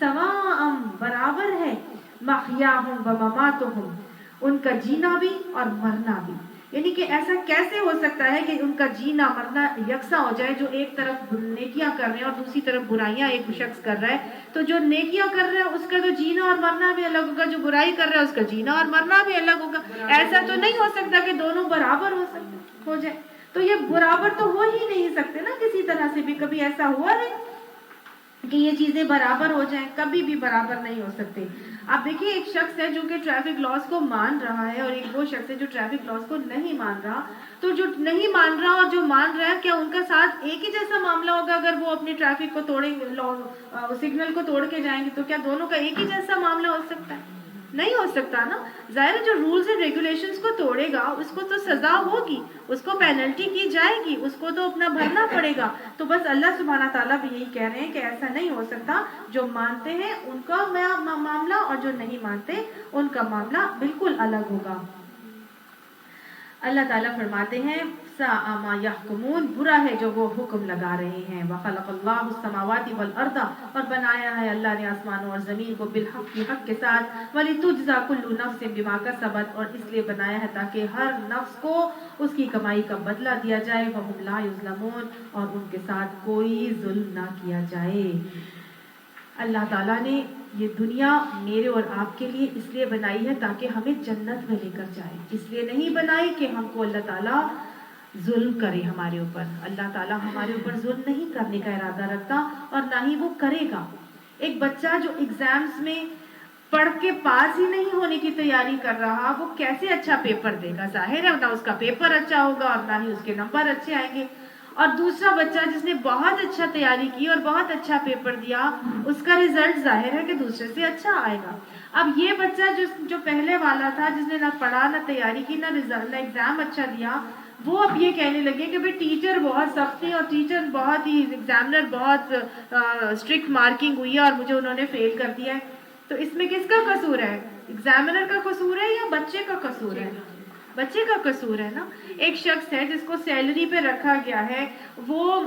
सवाअम, बराबर है, महयाहुम व ममातुहुम, उनका जीना भी और मरना भी। यानी कि ऐसा कैसे हो सकता है कि उनका जीना मरना यकसा हो जाए? जो एक तरफ नेकियां कर रहे हैं और दूसरी तरफ बुराइयां एक शख्स कर रहा है, तो जो नेकियां कर रहा है उसका तो जीना और मरना भी अलग होगा, जो बुराई कर रहा है उसका जीना और मरना भी अलग होगा। ऐसा तो नहीं हो सकता कि दोनों बराबर हो जाए। तो ये बराबर तो हो ही नहीं सकते ना, किसी तरह से भी। कभी ऐसा हुआ है कि ये चीजें बराबर हो जाएं? कभी भी बराबर नहीं हो सकते। आप देखिए, एक शख्स है जो कि ट्रैफिक लॉस को मान रहा है, और एक वो शख्स है जो ट्रैफिक लॉस को नहीं मान रहा। तो जो नहीं मान रहा और जो मान रहा है, क्या उनका साथ एक ही जैसा मामला होगा? अगर वो अपने ट्रैफिक को तोड़ेंगे, सिग्नल को तोड़ के जाएंगे, तो क्या दोनों का एक ही जैसा मामला हो सकता है? नहीं हो सकता ना। जाहिर है, जो रूल्स एंड रेगुलेशंस को तोड़ेगा उसको तो सजा होगी, उसको पेनल्टी की जाएगी, उसको तो अपना भरना पड़ेगा। तो बस अल्लाह सुब्हाना ताला भी यही कह रहे हैं कि ऐसा नहीं हो सकता। जो मानते हैं उनका मामला और जो नहीं मानते उनका मामला बिल्कुल अलग होगा। अल्लाह ताला फरमाते हैं साअ मा यहकुमून, बुरा है जो वो हुक्म लगा रहे हैं। व खलक़ल्लाहु अस्समावाति वल अर्दा, और बनाया है अल्लाह ने आसमानों और ज़मीन को बिलहक़, हक़ के साथ। वलितुज्ज़ा कुल्लु नफ्सिन बिमा कसबत, और इसलिए बनाया है ताकि हर नफ्स को उसकी कमाई का बदला दिया जाए। वहुम ला युज़लमून, और उनके साथ कोई जुल्म ना किया जाए। अल्लाह ताला ने ये दुनिया मेरे और आपके लिए इसलिए बनाई है ताकि हमें जन्नत में लेकर जाए, इसलिए नहीं बनाई कि हमको अल्लाह ताला जुल्म करे हमारे ऊपर। अल्लाह ताला हमारे ऊपर जुल्म नहीं करने का इरादा रखता, और ना ही वो करेगा। एक बच्चा जो एग्जाम्स में पढ़ के पास ही नहीं होने की तैयारी कर रहा, वो कैसे अच्छा पेपर देगा? जाहिर है ना उसका पेपर अच्छा होगा और ना ही उसके नंबर अच्छे आएंगे। और दूसरा बच्चा जिसने बहुत अच्छा तैयारी की और बहुत अच्छा पेपर दिया, उसका रिजल्ट जाहिर है कि दूसरे से अच्छा आएगा। अब ये बच्चा जो पहले वाला था, जिसने ना पढ़ा ना तैयारी की ना एग्जाम अच्छा दिया, वो अब ये कहने लगे कि भाई टीचर बहुत सख्त थी और टीचर बहुत ही, एग्जामिनर बहुत स्ट्रिक्ट मार्किंग हुई है और मुझे उन्होंने फेल कर दिया है। तो इसमें किसका कसूर है? एग्जामिनर का कसूर है या बच्चे का कसूर है? बच्चे का कसूर है ना। एक शख्स है जिसको सैलरी पे रखा गया है, वो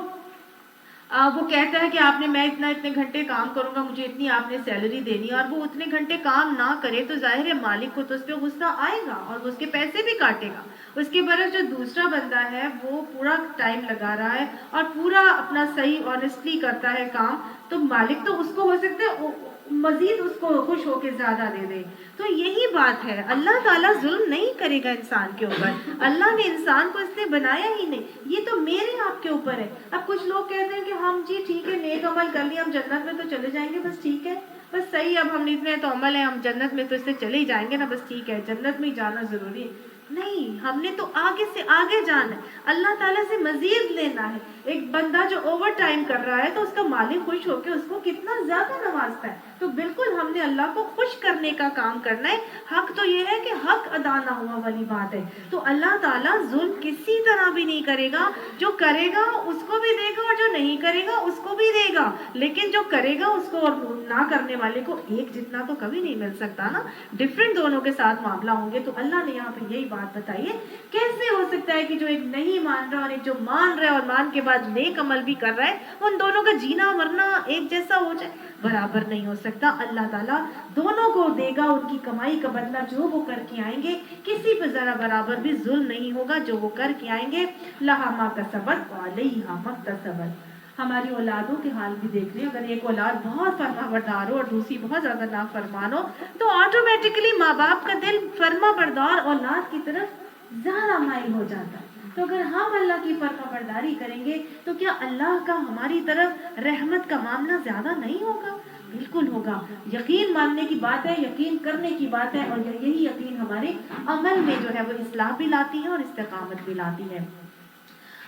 वो कहता है कि आपने मैं इतने घंटे काम करूंगा, मुझे इतनी आपने सैलरी देनी है, और वो उतने घंटे काम ना करे तो जाहिर है मालिक को तो उस पर गुस्सा आएगा और वो उसके पैसे भी काटेगा। उसके बरस जो दूसरा बंदा है वो पूरा टाइम लगा रहा है और पूरा अपना सही ऑनेस्टली करता है काम, तो मालिक तो उसको हो सकता है मजीद उसको खुश होके ज्यादा दे दे। तो यही बात है, अल्लाह ताला जुल्म नहीं करेगा इंसान के ऊपर। अल्लाह ने इंसान को इसलिए बनाया ही नहीं, ये तो मेरे आपके ऊपर है। अब कुछ लोग कहते हैं कि हम जी ठीक है नेक अमल कर लिया, हम जन्नत में तो चले जाएंगे, बस ठीक है, बस सही, अब हम इतने तो अमल है, हम जन्नत में तो इससे चले ही जाएंगे ना, बस ठीक है, जन्नत में ही जाना जरूरी है। नहीं, हमने तो आगे से आगे जाना है, अल्लाह ताला से मजीद लेना है। एक बंदा जो ओवर टाइम कर रहा है तो उसका मालिक खुश होकर उसको कितना ज्यादा नवाजता है। तो बिल्कुल हमने अल्लाह को खुश करने का काम करना है। हक तो ये है कि हक अदा ना हुआ वाली बात है। तो अल्लाह ताला जुल्म किसी तरह भी नहीं करेगा, जो करेगा उसको भी देगा और जो नहीं करेगा उसको भी देगा, लेकिन जो करेगा उसको और ना करने वाले को एक जितना तो कभी नहीं मिल सकता ना, डिफरेंट दोनों के साथ मामला होंगे। तो अल्लाह ने यहाँ पे यही बात बताई है। कैसे हो सकता है कि जो एक नहीं मान रहा और एक जो मान रहा है और मान के बाद नेक अमल भी कर रहा है, उन दोनों का जीना मरना एक जैसा हो जाए? बराबर नहीं हो सकता। अल्लाह ताला दोनों को देगा उनकी कमाई का बदला जो वो करके आएंगे, किसी पे जरा बराबर भी जुल्म नहीं होगा जो वो करके आएंगे। लहा मा कसबत व अलैहा मक्तसबत। हमारी औलादों के हाल भी देख रहे हैं, अगर एक औलाद बहुत फरमाबरदार हो और दूसरी बहुत ज्यादा नाफरमान हो तो ऑटोमेटिकली माँ बाप का दिल फरमाबरदार औलाद की तरफ ज्यादा माइल हो जाता है। तो अगर हम अल्लाह की फरमाबरदारी करेंगे तो क्या अल्लाह का हमारी तरफ रहमत का मामला ज्यादा नहीं होगा? बिल्कुल होगा। यकीन मानने की बात है, यकीन करने की बात है, और यही यकीन हमारे अमल में जो है वो इस्लाह भी लाती है और इस्तिकामत भी लाती है।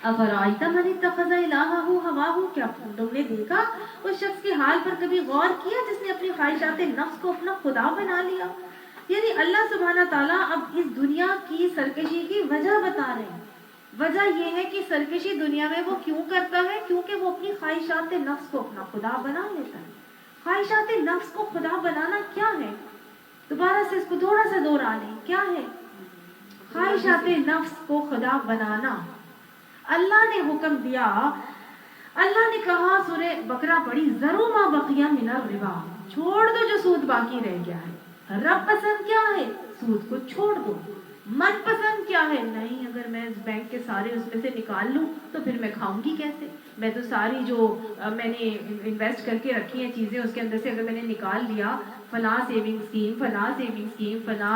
अफराइता मन इत्तखज़ इलाहहु हवाहु, क्या तुमने देखा उस शख्स के हाल पर कभी गौर किया जिसने अपनी ख्वाहिशात नफ्स को अपना खुदा बना लिया? यानी अल्लाह सुब्हाना ताला अब इस दुनिया की सरकशी की वजह बता रहे हैं। वजह यह है कि सरकशी दुनिया में वो क्यों करता है, क्योंकि वो अपनी ख्वाहिशात नफ्स को अपना खुदा बना लेता है। ख्वाहिशात नफ्स को खुदा बनाना क्या है? दोबारा से इसको थोड़ा सा दोहरा लें, क्या है ख्वाहिशात नफ्स को खुदा बनाना? अल्लाह ने हुक्म दिया, अल्लाह ने कहा सूरे बकरा पढ़ी, ज़रू मा बकिया मिनर रिबा, छोड़ दो जो सूद बाकी रह गया है। रब पसंद क्या है? सूद को छोड़ दो। मन पसंद क्या है? नहीं, अगर मैं इस बैंक के सारे उसमें से निकाल लूं तो फिर मैं खाऊंगी कैसे? मैं तो सारी जो मैंने इन्वेस्ट करके रखी हैं चीजें, उसके अंदर से अगर मैंने निकाल लिया, फला सेविंग स्कीम, फला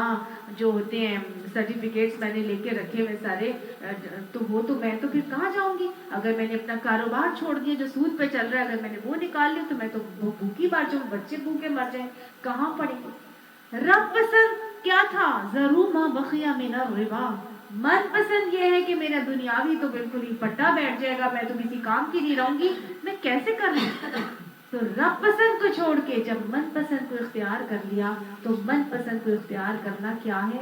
जो होते हैं सर्टिफिकेट्स मैंने लेके रखे हुए सारे, तो वो तो मैं तो फिर कहाँ जाऊंगी? अगर मैंने अपना कारोबार छोड़ दिया जो सूद पे चल रहा है, अगर मैंने वो निकाल लिया तो मैं तो भूखी मर जाऊँ, बच्चे भूखे मर जाए, कहाँ पड़ेंगे? रब पसंद क्या था? ज़रू मा बकिया मिनर रिबा। मन पसंद ये है कि मेरा दुनियावी तो बिल्कुल ही पट्टा बैठ जाएगा, मैं तो किसी काम की नहीं रहूंगी, मैं कैसे कर लूं? तो रब पसंद को छोड़ के जब मन पसंद को इख्तियार कर लिया, तो मन पसंद को इख्तियार करना क्या है?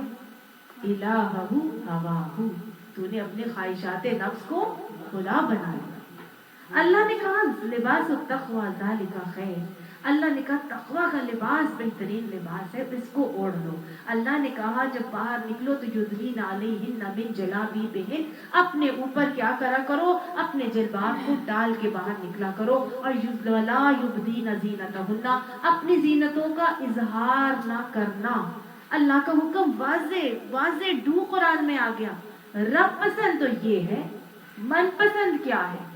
इलाहहु हवाहु, तूने अपने ख्वाहिशात नफ्स को खुदा बना लिया। अल्लाह ने कहा लिबास तक़वा ज़ालिका खैर, अल्लाह ने कहा तक़वा का लिबास बेहतरीन लिबास है, इसको ओढ़ लो। अल्लाह ने कहा जब बाहर निकलो तो युदनीना अलैहिन्ना मिन जलाबीबिहिन, अपने ऊपर क्या करा करो? अपने जिल्बाब को डाल के बाहर निकला करो। और वला युबदीना ज़ीनतहुन्ना, अपनी जीनतों का इजहार ना करना। अल्लाह का हुक्म वाज़े डू कुरान में आ गया। रब पसंद तो ये है, मन पसंद क्या है?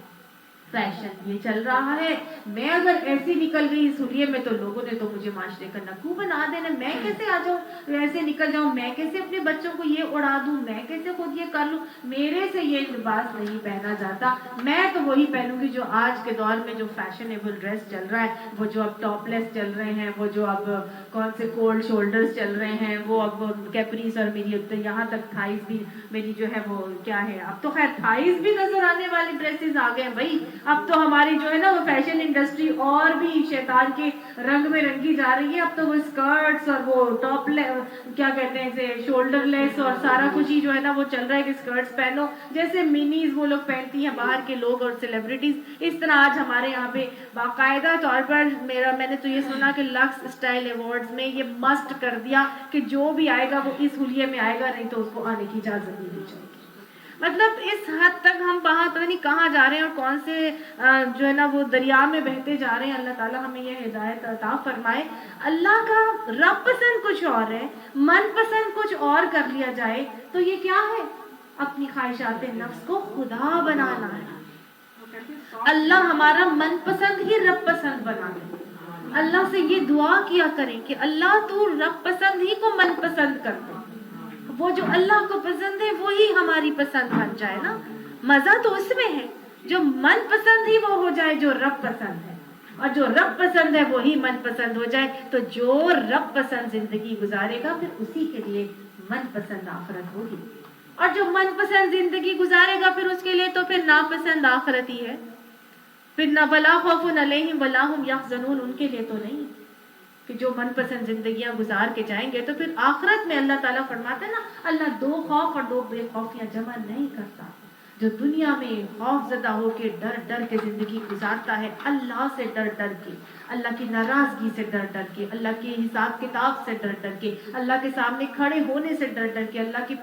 फैशन ये चल रहा है, मैं अगर ऐसी निकल गई इस हुलिये में तो लोगों ने तो मुझे माशरे का नक्कू बना देना, मैं कैसे आ जाऊं ऐसे निकल जाऊं, मैं कैसे अपने बच्चों को ये उड़ा दूं, मैं कैसे खुद ये कर लूं, मेरे से ये लिबास नहीं पहना जाता, मैं तो वही पहनूंगी जो आज के दौर में जो फैशनेबल ड्रेस चल रहा है, वो जो अब टॉपलेस चल रहे हैं, वो जो अब कौन से कोल्ड शोल्डर्स चल रहे हैं, वो अब कैपरीज, और मेरी तो यहाँ तक थाइस भी मेरी जो है वो क्या है, अब तो खैर थाइस भी नजर आने वाली ड्रेसेस आ गए भाई। अब तो हमारी जो है ना वो फैशन इंडस्ट्री और भी शैतान के रंग में रंगी जा रही है। अब तो वो स्कर्ट्स और वो क्या कहते हैं इसे, शोल्डरलेस और सारा कुछ ही जो है ना वो चल रहा है कि स्कर्ट्स पहनो, जैसे मिनीज वो लोग पहनती हैं बाहर के लोग और सेलिब्रिटीज। इस तरह आज हमारे यहाँ पे बाकायदा तौर पर मैंने तो ये सुना कि लक्स स्टाइल अवार्ड्स में ये मस्ट कर दिया कि जो भी आएगा वो इस हुलिये में आएगा, नहीं तो उसको आने की इजाजत नहीं दी जाएगी। مطلب اس حد تک ہم وہاں پتہ نہیں کہاں جا رہے ہیں اور کون سے جو ہے نا وہ دریا میں بہتے جا رہے ہیں. اللہ تعالیٰ ہمیں یہ ہدایت عطا فرمائے. اللہ کا رب پسند کچھ اور ہے, من پسند کچھ اور کر لیا جائے تو یہ کیا ہے؟ اپنی خواہشات نفس کو خدا بنانا ہے. اللہ ہمارا من پسند ہی رب پسند بنا دے. اللہ سے یہ دعا کیا کریں کہ اللہ تو رب پسند ہی کو من پسند کر دے. وہ جو اللہ کو پسند ہے وہی ہماری پسند بن جائے نا. مزہ تو اس میں ہے جو من پسند ہی وہ ہو جائے جو رب پسند ہے, اور جو رب پسند ہے وہی من پسند ہو جائے. تو جو رب پسند زندگی گزارے گا پھر اسی کے لیے من پسند آخرت ہوگی, اور جو من پسند زندگی گزارے گا پھر اس کے لیے تو پھر ناپسند آخرت ہی ہے. پھر نہ ولا خوف علیہم ولا هم یحزنون, ان کے لیے تو نہیں کہ جو من پسند زندگیاں گزار کے جائیں گے. تو پھر آخرت میں اللہ تعالیٰ فرماتے ہیں نا, اللہ دو خوف اور دو بے خوفیاں جمع نہیں کرتا. جو دنیا میں خوف زدہ ہو کے ڈر ڈر کے زندگی گزارتا ہے, اللہ سے ڈر ڈر کے, اللہ کی ناراضگی سے ڈر ڈر کے, اللہ کے حساب کتاب سے ڈر ڈر کے, اللہ کے سامنے کھڑے ہونے سے ڈر ڈر کے, اللہ کی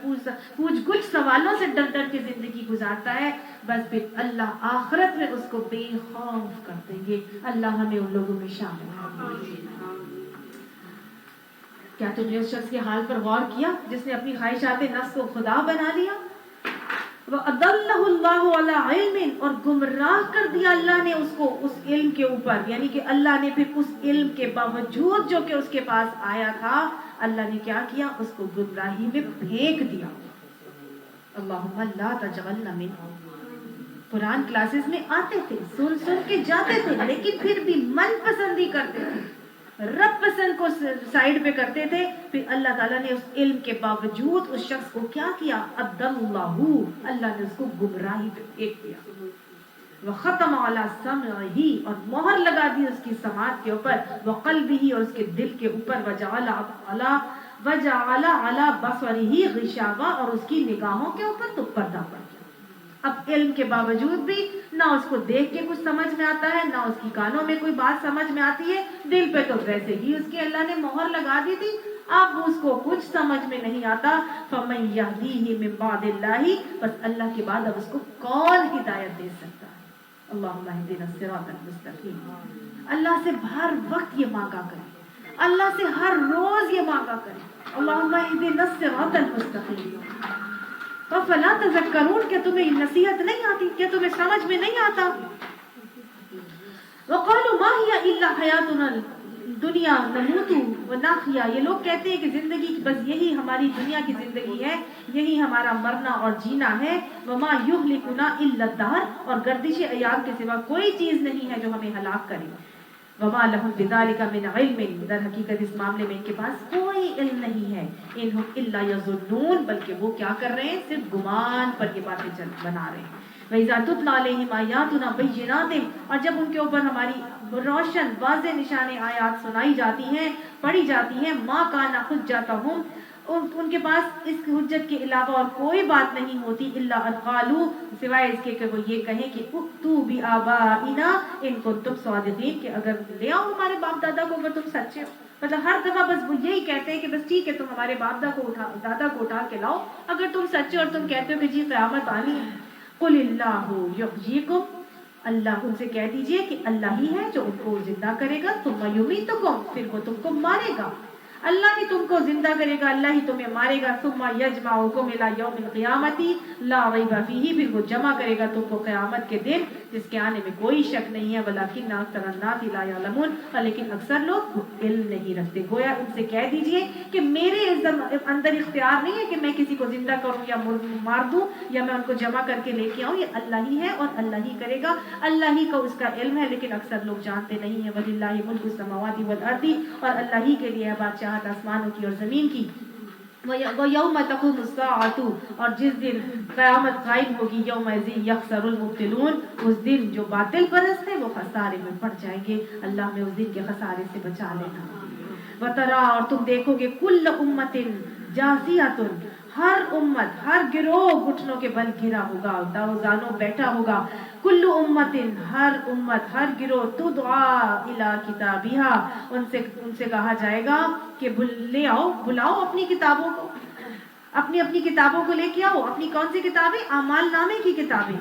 پوچھ گچھ سوالوں سے ڈر ڈر کے زندگی گزارتا ہے, بس پھر اللہ آخرت میں اس کو بے خوف کر دیں گے. اللہ ہمیں ان لوگوں میں شامل کرے. کیا تم نے اس شخص کے حال پر غور کیا جس نے اپنی خواہشات نفس کو خدا بنا لیا؟ وَأَضَلَّهُ اللَّهُ عَلَىٰ عِلْمٍ, اور گمراہ کر دیا اللہ نے اس کو اس علم کے اوپر. یعنی کہ اللہ نے پھر اس علم کے باوجود جو کہ اس کے پاس آیا تھا, اللہ نے کیا کیا؟ اس کو گمراہی میں پھینک دیا. اللہم لا تجعلنا منہم. قرآن کلاسز میں آتے تھے, سن سن کے جاتے تھے, لیکن پھر بھی من پسندی کرتے تھے, رب پسند کو سائیڈ پہ کرتے تھے. پھر اللہ تعالیٰ نے اس علم کے باوجود اس شخص کو کیا کیا؟ اللہ نے اس کو گمراہی پہ پھینک دیا. وختم علی سمعہ, اور مہر لگا دی اس کی سماعت کے اوپر, وقلبہ, اور اس کے دل کے اوپر, وجعل علی بصرہ غشاوہ, اور اس کی نگاہوں کے اوپر تو پردہ پڑ گیا. اب علم کے باوجود بھی نہ اس کو دیکھ کے کچھ سمجھ میں آتا ہے, نہ اس کی کانوں میں کوئی بات سمجھ میں آتی ہے, دل پہ تو ویسے ہی اس کے اللہ نے مہر لگا دی تھی, اب اس کو کچھ سمجھ میں نہیں آتا. فَمَن يَهْدِيهِ مِن بَعْدِ اللَّهِ, بس اللہ کے بعد اب اس کو کون ہدایت دے سکتا ہے؟ اللہم اہدنا الصراط المستقیم. اللہ سے ہر وقت یہ مانگا کریں, اللہ سے ہر روز یہ مانگا کریں, اللہم اہدنا الصراط المستقیم. فلا تذکرون, کہ تمہیں نصیحت نہیں آتی, کہ تمہیں سمجھ میں نہیں آتا. وقالوا ما هي الا حیاتنا الدنیا نموت ونحیا, یہ لوگ کہتے ہیں کہ زندگی بس یہی ہماری دنیا کی زندگی ہے, یہی ہمارا مرنا اور جینا ہے. وما یہلکنا الا الدہر, اور گردش ایام کے سوا کوئی چیز نہیں ہے جو ہمیں ہلاک کرے. وما لهم بذلك من علم, در حقیقت اس معاملے میں ان کے پاس کوئی علم نہیں ہے. انہم الا یظنون, بلکہ وہ کیا کر رہے ہیں؟ صرف گمان پر یہ باتیں بنا رہے ہیں. وَإِذَا تُتْلَىٰ عَلَيْهِمْ آيَاتُنَا بَيِّنَاتٍ, اور جب ان کے اوپر ہماری روشن واضح نشان آیات سنائی جاتی ہیں, پڑھی جاتی ہیں, مَا كَانَ حُجَّتُهُمْ, ان کے پاس اس حجت کے علاوہ اور کوئی بات نہیں ہوتی, الا ان قالوا, سوائے اس کے کہ وہ یہ کہیں کہ ائتوا بآبائنا ان کنتم صادقین, کہ اگر لے آؤ ہمارے باپ دادا کو اگر تم سچے ہو. مطلب ہر دفعہ بس وہ یہی کہتے ہیں کہ بس ٹھیک ہے تم ہمارے باپ دادا کو اٹھا کے لاؤ اگر تم سچے, اور تم کہتے ہو کہ جی قیامت آنی ہے. قل اللہ یحییکم, اللہ ان سے کہہ دیجئے کہ اللہ ہی ہے جو ان کو زندہ کرے گا, ثم یمیتکم, پھر وہ تم کو مارے گا. اللہ ہی تم کو زندہ کرے گا, اللہ ہی تمہیں مارے گا. ثم یجمعکم الی یوم القیامۃ لا ریب فیہ, پھر وہ جمع کرے گا تم کو قیامت کے دن جس کے آنے میں کوئی شک نہیں ہے. ولکن اکثر الناس لا یعلمون, لیکن اکثر لوگ علم نہیں رکھتے. گویا ان سے کہہ دیجئے کہ میرے اندر اختیار نہیں ہے کہ میں کسی کو زندہ کروں یا مار دوں یا میں ان کو جمع کر کے لے کے آؤں, یہ اللہ ہی ہے اور اللہ ہی کرے گا, اللہ ہی کا اس کا علم ہے, لیکن اکثر لوگ جانتے نہیں ہیں. وللہ ملک السماوات والارض, اور اللہ ہی کے لیے ہے بادشاہت آسمانوں کی اور زمین کی. وَيَوْمَ تَقُومُ السَّاعَةُ, اور جس دن قیامت قائم ہوگی, يَوْمَئِذٍ يَخْسَرُ الْمُبْطِلُونَ, اس دن جو باطل پرست ہیں وہ خسارے میں پڑ جائیں گے. اللہ میں اس دن کے خسارے سے بچا لینا. وَتَرَى, اور تم دیکھو گے, كُلَّ أُمَّةٍ جَاثِيَةٌ, ہر امت, ہر گروہ گھٹنوں کے بل گرا ہوگا, داوزانوں بیٹھا ہوگا. کل امت, ہر امت, ہر گروہ, تدعا الی کتابها, ان سے کہا جائے گا کہ لے آؤ, بلاؤ اپنی کتابوں کو. اپنی اپنی کتابوں کو لے کے آؤ. اپنی کون سی کتابیں؟ اعمال نامے کی کتابیں.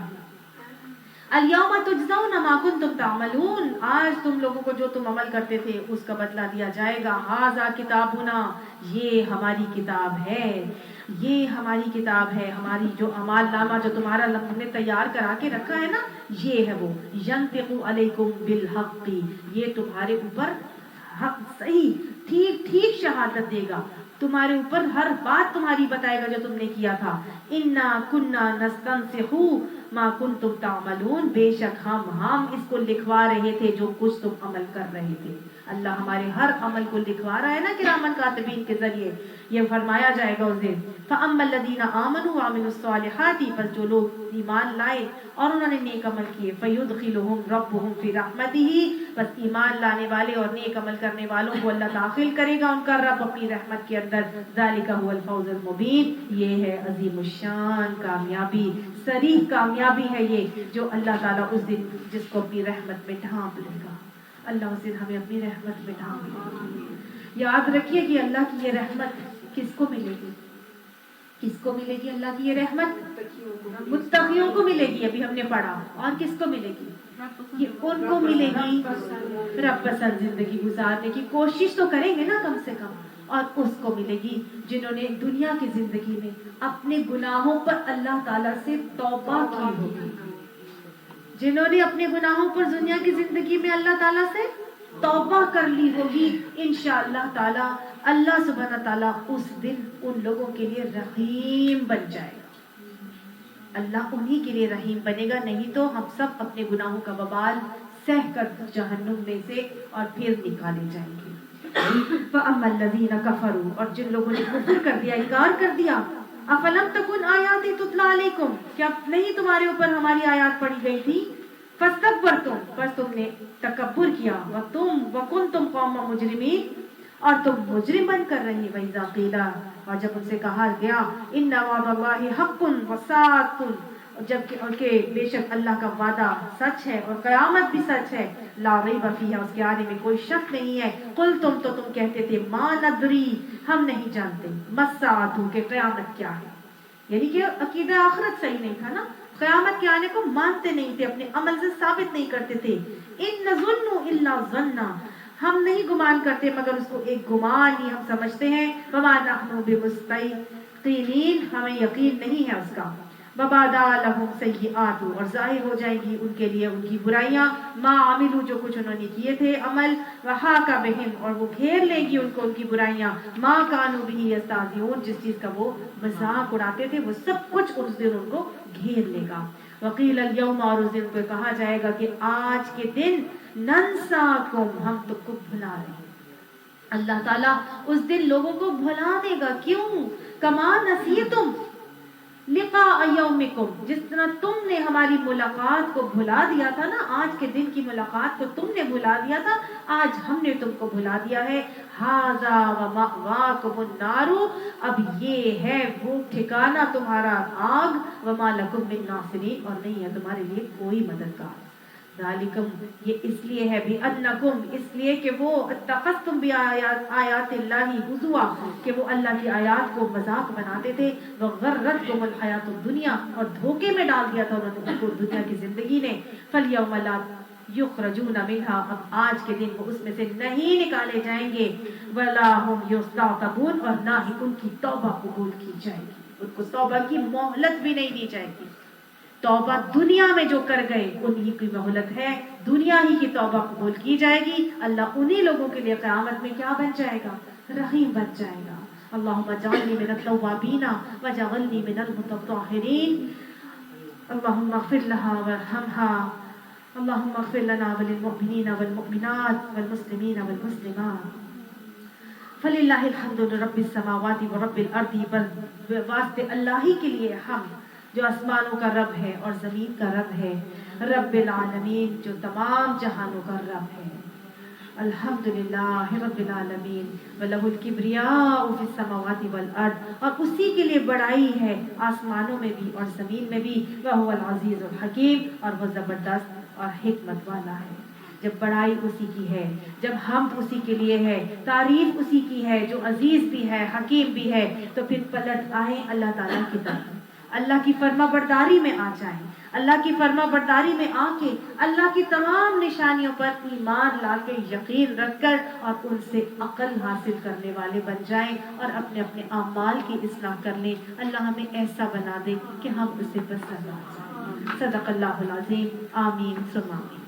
الیوم تجزون ما کنتم تعملون، آج تم لوگوں کو جو تم عمل کرتے تھے اس کا بدلہ دیا جائے گا. ھذا کتابنا، یہ ہماری کتاب ہے، یہ ہماری کتاب ہے. ہماری جو اعمال نامہ جو تمہارا ہم نے تیار کرا کے رکھا ہے نا، یہ ہے وہ. ینطق علیکم بالحق، یہ تمہارے اوپر حق صحیح ٹھیک ٹھیک شہادت دے گا، تمہارے اوپر ہر بات تمہاری بتائے گا جو تم نے کیا تھا. انا کنا نستنسخ ما کنتم تعملون، بے شک ہم اس کو لکھوا رہے تھے جو کچھ تم عمل کر رہے تھے. اللہ ہمارے ہر عمل کو لکھوا رہا ہے نا کرامن کاتبین کے ذریعے. یہ فرمایا جائے گا اس دن فَأَمَّا الَّذِينَ آمَنُوا وَعَمِلُوا الصَّالِحَاتِ، پس جو لوگ ایمان لائے اور انہوں نے نیک عمل کیے، فَيُدْخِلُهُمْ رَبُّهُمْ فِي رَحْمَتِهِ، پس ایمان لانے والے اور نیک عمل کرنے والوں کو اللہ داخل کرے گا ان کا رب اپنی رحمت کے اندر. ذَلِكَ هُوَ الْفَوْزُ الْمُبِينُ، یہ ہے عظیم الشان کامیابی، صریح کامیابی ہے یہ جو اللہ تعالیٰ اس دن جس کو اپنی رحمت میں ڈھانپ لے گا. اللہ اس دن ہمیں اپنی رحمت میں ڈھانپ لے گا. یاد رکھیے کہ اللہ کی یہ رحمت کس کو ملے گی؟ کس کو ملے گی اللہ کی یہ رحمت؟ متقیوں کو ملے گی، ابھی ہم نے پڑھا. اور کس کو ملے گی؟ یہ ان کو ملے گی رب پسند زندگی گزارنے کی کوشش تو کریں گے نا کم سے کم. اور اس کو ملے گی جنہوں نے دنیا کی زندگی میں اپنے گناہوں پر اللہ تعالیٰ سے توبہ کی ہوگی، جنہوں نے اپنے گناہوں پر دنیا کی زندگی میں اللہ تعالیٰ سے توبہ کر لی ہوگی. انشاءاللہ تعالیٰ اللہ سبحانہ تعالیٰ اس دن ان لوگوں کے لیے رحیم بن جائے گا. اللہ انہی کے لیے رحیم بنے گا، نہیں تو ہم سب اپنے گناہوں کا وبال سہ کر جہنم میں سے اور پھر نکالے جائیں گے. فَأَمَّا الَّذِينَ كَفَرُوا، اور جن لوگوں نے کفر کر دیا، انکار کر دیا. أَفَلَمْ تَكُنْ آيَاتِي تُتْلَى عَلَيْكُمْ، کیا نہیں تمہارے اوپر ہماری آیات پڑھی گئی تھی؟ فَاسْتَكْبَرْتُمْ، بس تم نے تکبر کیا. وَكُنْتُمْ قَوْمًا مُجْرِمِينَ، اور تم مجرم بن کر رہی. وَإِذَا قِيلَ، اور جب ان سے کہا گیا إِنَّ وَعْدَ اللَّهِ حَقٌّ وَسَاعَةٌ، جب کہ بے شک اللہ کا وعدہ سچ ہے اور قیامت بھی سچ ہے. لا ریب فیہا، اس کے آنے میں کوئی شک نہیں ہے. قلتم، تو تم کہتے تھے ما ندری، ہم نہیں جانتے. مساعۃ، کہ قیامت کیا ہے. یعنی کہ عقیدہ آخرت صحیح نہیں تھا نا، قیامت کے آنے کو مانتے نہیں تھے، اپنے عمل سے ثابت نہیں کرتے تھے. ان نظن الا ظنا، ہم نہیں گمان کرتے مگر اس کو ایک گمان ہی ہم سمجھتے ہیں. وما نحن بمستيقنين، ہمیں یقین نہیں ہے اس کا. وبادا لهم سیئات، اور ظاہر ہو جائیں گی ان کے لیے ان کی برائیاں. ما عملوا، جو کچھ انہوں نے کیے تھے عمل. وحاق بهم، اور وہ گھیر لے گی ان کو ان کی برائیاں. ما كانوا به يستهزئون، جس چیز کا وہ مذاق اڑاتے تھے وہ سب کچھ اس دن ان کو گھیر لے گا. وقیل اليوم، اور اس دن کو کہا جائے گا کہ آج کے دن ننساکم، ہم تم کو بھلا رہے ہیں. اللہ تعالیٰ اس دن لوگوں کو بھلا دے گا. کیوں؟ کما نسیتم لقاء یومکم، جس طرح تم نے ہماری ملاقات کو بھلا دیا تھا نا، آج کے دن کی ملاقات کو تم نے بھلا دیا تھا، آج ہم نے تم کو بھلا دیا ہے. ھذا ومأواکم النار، اب یہ ہے وہ ٹھکانہ تمہارا آگ. وما لکم من ناصرین، اور نہیں ہے تمہارے لیے کوئی مددگار. ذالکم، یہ اس لیے ہے بأنکم، اس لیے کہ وہ اتخذتم بآیات اللہ ہزوا، کہ وہ اللہ کی آیات کو مذاق بناتے تھے. وغرتکم الحیات الدنیا، اور دھوکے میں ڈال دیا تھا انہوں نے کو دنیا کی زندگی نے. فالیوم لا یخرجون منہا، اب آج کے دن وہ اس میں سے نہیں نکالے جائیں گے. ولا هم یستعتبون، اور نہ ہی ان کی توبہ قبول کی جائے گی، ان کو توبہ کی مہلت بھی نہیں دی جائے گی. توبہ دنیا میں جو کر گئے انہی کی مہلت ہے، دنیا ہی کی توبہ قبول کی جائے گی. اللہ انہی لوگوں کے لیے قیامت میں کیا بن جائے گا؟ رحیم بن جائے گا. اللہم اجعلنی من التوابین واجعلنی من المتطہرین. اللہم اغفر لها وارحمها، اللہم اغفر لنا وللمؤمنین والمؤمنات والمسلمین والمسلمات. فللہ الحمد رب السماوات ورب الارض، واسطے اللہ ہی کے لیے ہم جو آسمانوں کا رب ہے اور زمین کا رب ہے. رب العالمین، جو تمام جہانوں کا رب ہے. الحمدللہ رب العالمین، وَلَهُ الْكِبْرِيَاءُ فِي السَّمَاوَاتِ وَالْأَرْضِ، اور اسی کے لیے بڑائی ہے آسمانوں میں بھی اور زمین میں بھی. وَهُوَ الْعَزِيزُ الْحَكِيمُ، اور وہ زبردست اور حکمت والا ہے. جب بڑائی اسی کی ہے، جب حمد اسی کے لیے ہے، تعریف اسی کی ہے جو عزیز بھی ہے، حکیم بھی ہے، تو پھر پلٹ آئیں اللہ تعالیٰ کی طرف، اللہ کی فرما برداری میں آ جائیں، اللہ کی فرما برداری میں آ کے اللہ کی تمام نشانیوں پر ایمان لا کے یقین رکھ کر اور ان سے عقل حاصل کرنے والے بن جائیں اور اپنے اپنے اعمال کی اصلاح کر لیں۔ اللہ ہمیں ایسا بنا دے کہ ہم اسے پسند آ جائیں۔ صدق اللہ العظیم۔ آمین ثم آمین۔